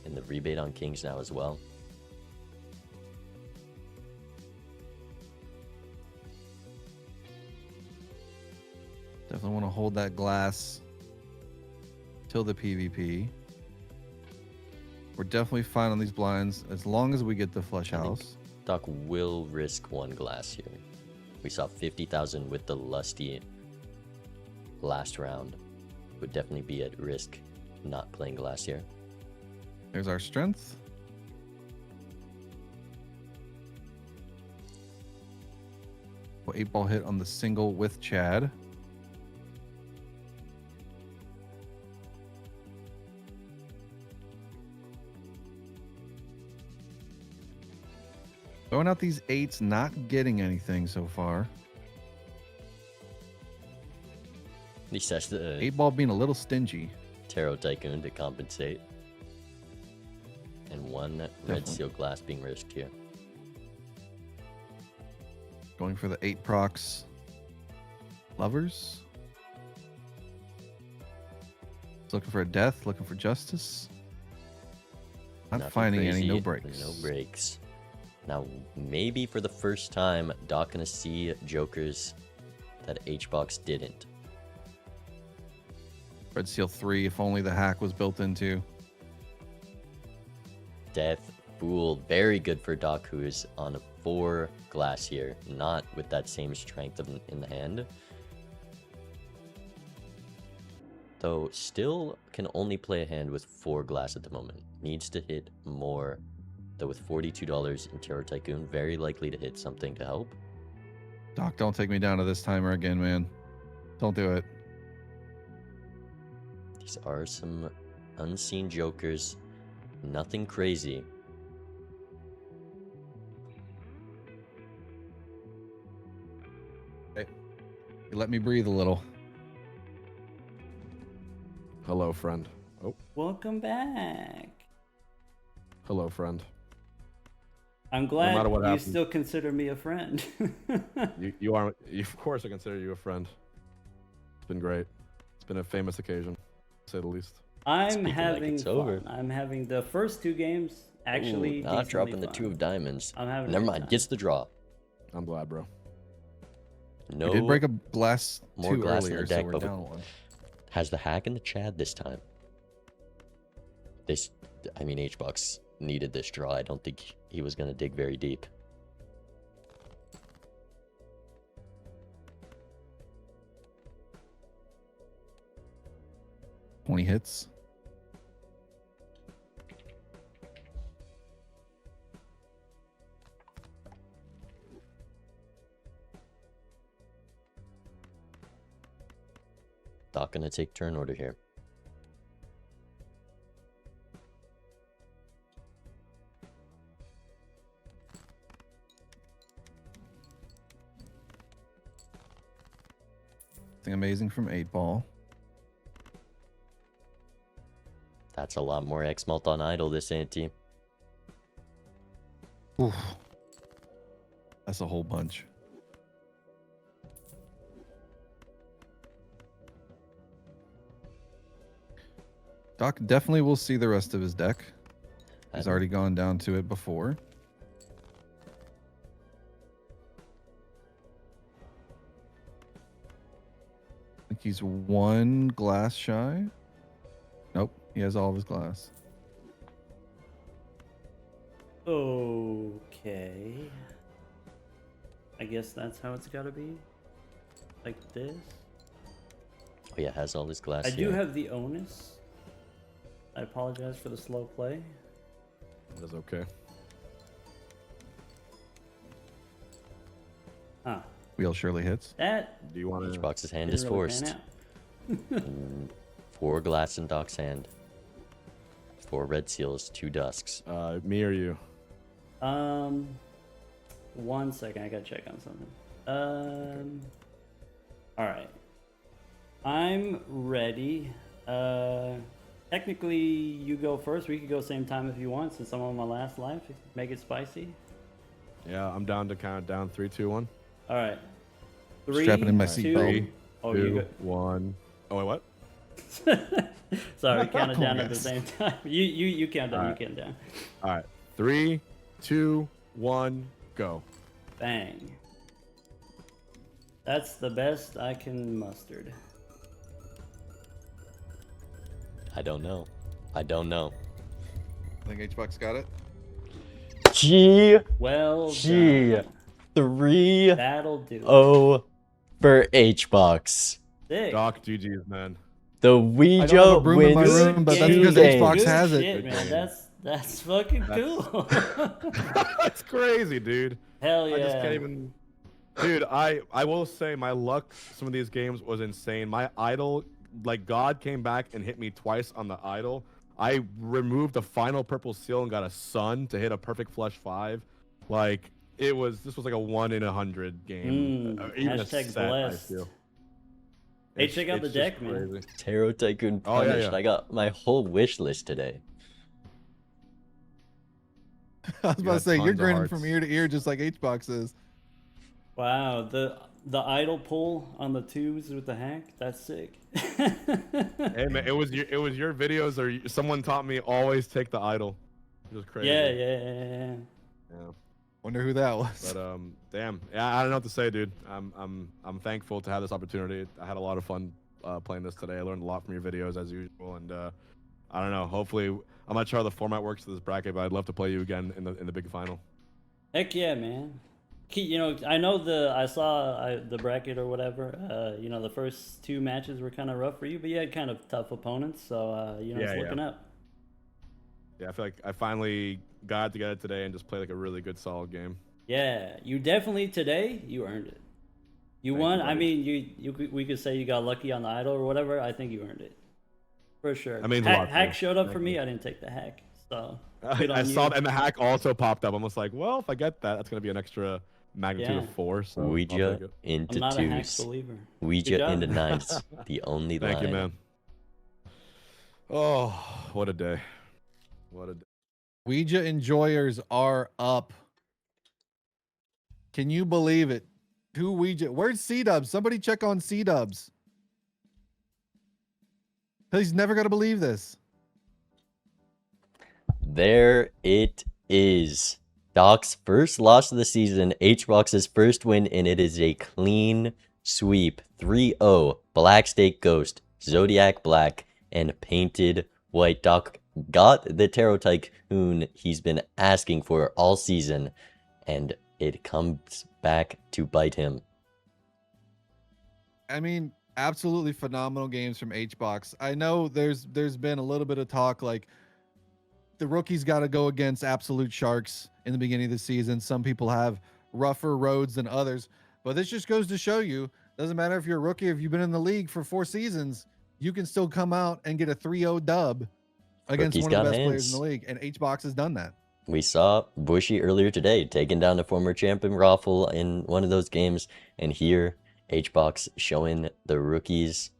And the rebate on kings now as well. Definitely want to hold that glass till the PvP. We're definitely fine on these blinds as long as we get the flush I think house. Doc will risk 1 glass here. We saw 50,000 with the Lusty last round. Would definitely be at risk not playing glass here. There's our strength. Well, 8-ball hit on the single with Chad. Throwing out these 8s, not getting anything so far. At least that's the 8-ball being a little stingy. Tarot Tycoon to compensate. And 1 red Definitely. seal glass being risked here. Going for the 8 procs. Lovers. Looking for a death, looking for justice. Not Nothing finding any, no crazy, breaks. No breaks. Now, maybe for the first time, Doc gonna see jokers that HBox didn't. Red Seal 3, if only the hack was built into. Death, Fool, very good for Doc, who is on 4 glass here, not with that same strength in the hand. Though, still can only play a hand with 4 glass at the moment. Needs to hit more. Though with $42 in Tarot Tycoon, very likely to hit something to help. Doc, don't take me down to this timer again, man. Don't do it. These are some unseen jokers. Nothing crazy. You let me breathe a little. Hello, friend. Oh, Welcome back. hello, friend. I'm glad matter what you happens. still consider me a friend. You are, of course, I consider you a friend. It's been great. It's been a famous occasion, to say the least. I'm Speaking like having it's fun. over. I'm having the first 2 games actually Ooh, not decently dropping the fun. 2 of diamonds. I'm having a Never good mind, time. gets the draw. I'm glad, bro. No, We did break a glass more too glass in the earlier, deck, so we're but down 1. has the hack in the Chad this time. This, I mean, HBox needed this draw. I don't think he was going to dig very deep. $20 hits. Doc going to take turn order here. Nothing amazing from 8 Ball. That's a lot more X-Malt on idle this ante. Oof. That's a whole bunch. Doc definitely will see the rest of his deck. He's already gone down to it before. I think he's 1 glass shy. Nope, he has all of his glass. Okay. I guess that's how it's gotta be. Like this. Oh yeah, has all his glass I do here. have the onus. I apologize for the slow play. That is okay. Ah, Wheel surely hits. that Do you want Each to? box's hand didn't is really forced. pan out. 4 glass in Doc's hand. 4 red seals, 2 dusks. Me or you? 1 second, I gotta check on something. All right, I'm ready. Technically, you go first. We could go same time if you want, since I'm on my last life. Make it spicy. Yeah, I'm down to count down. 3, 2, 1. All right. 3, Strapping in my 2. seatbelt. Oh, 2, you 1. Oh wait, what? go. Sorry, count it down at the Yes. same time. You count down. All You right. count down. All right. 3, 2, 1, go. Bang. That's the best I can mustered. I don't know. I don't know. I think H-Box got it. G Well G done. 3-0 That'll do. for H-Box. Sick. Doc, GG's, man. The I don't Ouija have a broom in my wins room, but that's two because games. H-Box Good has it. shit, man. That's fucking cool. That's crazy, dude. Hell yeah. I just can't even. Dude, I will say my luck some of these games was insane. My idol, like God came back and hit me twice on the idol. I removed the final purple seal and got a sun to hit a perfect flush 5. Like this was like a 1 in 100 game. Even a hashtag set, blessed. I feel. Hey, It's- check out the it's just deck, man. crazy. Tarot Tycoon Oh, yeah, punished. yeah. I got my whole wish list today. I was You about to had say, you're tons of grinning hearts. from ear to ear just like H-Box is. Wow, the idle pull on the 2s with the hack. That's sick. Hey man, it was your videos or someone taught me always take the idol. It was crazy. Yeah. Yeah. Wonder who that was. But damn, yeah, I don't know what to say, dude. I'm thankful to have this opportunity. I had a lot of fun playing this today. I learned a lot from your videos as usual, and I don't know. Hopefully, I'm not sure how the format works to this bracket, but I'd love to play you again in the big final. Heck yeah, man. You know, I know I saw the bracket or whatever. You know, the first 2 matches were kind of rough for you, but you had kind of tough opponents, so you know, Yeah, it's looking up. Yeah, I feel like I finally got it together today and just played like a really good, solid game. Yeah, you definitely today you earned it. You Thank won. you, I buddy. mean, we could say you got lucky on the idol or whatever. I think you earned it for sure. That means a lot, Hack too. showed up Thank for me. you. I didn't take the hack, so I good on saw you. that, and the hack also popped up. I'm almost like, well, if I get that, that's gonna be an extra magnitude Yeah. of 4. So I'll Ouija take it. into I'm not a hack 2s. believer. Good Ouija job. into 9s. The only Thank line. you, man. Oh, what a day! What a day. Ouija enjoyers are up. Can you believe it? 2 Ouija. Where's C-Dubs? Somebody check on C-Dubs. He's never going to believe this. There it is. Doc's first loss of the season, H-Box's first win, and it is a clean sweep. 3-0. Black Stake Ghost, Zodiac Black, and Painted White. Doc got the Tarot Tycoon he's been asking for all season, and it comes back to bite him. I mean, absolutely phenomenal games from H-Box. I know there's been a little bit of talk like the rookies got to go against absolute sharks in the beginning of the season. Some people have rougher roads than others, but this just goes to show you, doesn't matter if you're a rookie, if you've been in the league for 4 seasons, you can still come out and get a 3-0 dub against Rookie's one of the got best players in hands. the league, and H-Box has done that. We saw Bushy earlier today taking down a former champion Raffle in one of those games, and here HBox showing the rookies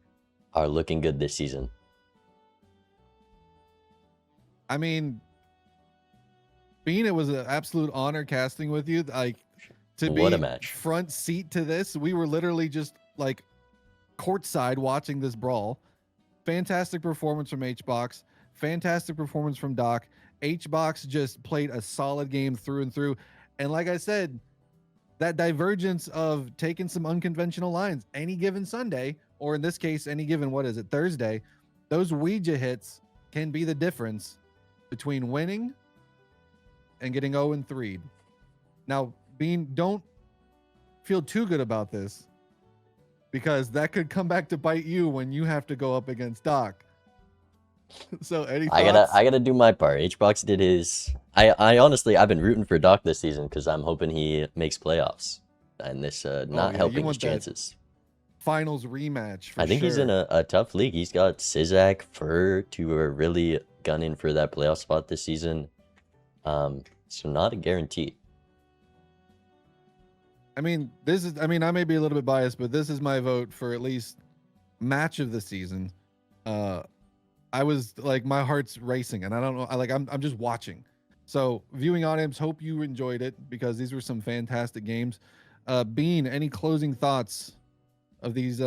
are looking good this season. I mean, Bean, it was an absolute honor casting with you. Like, to What be a match. front seat to this, we were literally just like courtside watching this brawl. Fantastic performance from HBox. Fantastic performance from Doc. HBox just played a solid game through and through. And like I said, that divergence of taking some unconventional lines any given Sunday, or in this case, any given, Thursday, those Ouija hits can be the difference between winning and getting 0-3. Now, Bean, don't feel too good about this, because that could come back to bite you when you have to go up against Doc. So any thoughts? I gotta do my part. HBox did his. I honestly, I've been rooting for Doc this season because I'm hoping he makes playoffs, and this not yeah, helping you his want that chances. Finals rematch for I think he's in a tough league. He's got Sizak, Fur, to really gunning for that playoff spot this season. So not a guarantee. I mean, I may be a little bit biased, but this is my vote for at least match of the season. I was like, my heart's racing, and I don't know. I'm just watching. So, viewing audience, hope you enjoyed it, because these were some fantastic games. Bean, any closing thoughts of these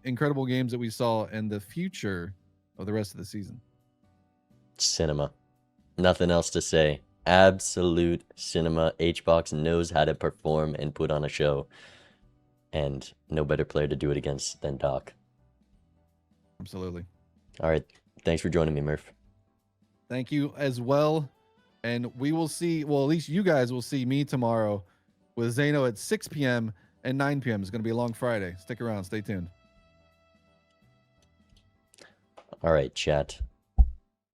incredible games that we saw and the future of the rest of the season? Cinema. Nothing else to say. Absolute cinema. HBox knows how to perform and put on a show. And no better player to do it against than Doc. Absolutely. All right. Thanks for joining me, Murph. Thank you as well. And we will see, well, at least you guys will see me tomorrow with Zano at 6 p.m. and 9 p.m. It's going to be a long Friday. Stick around. Stay tuned. All right, chat.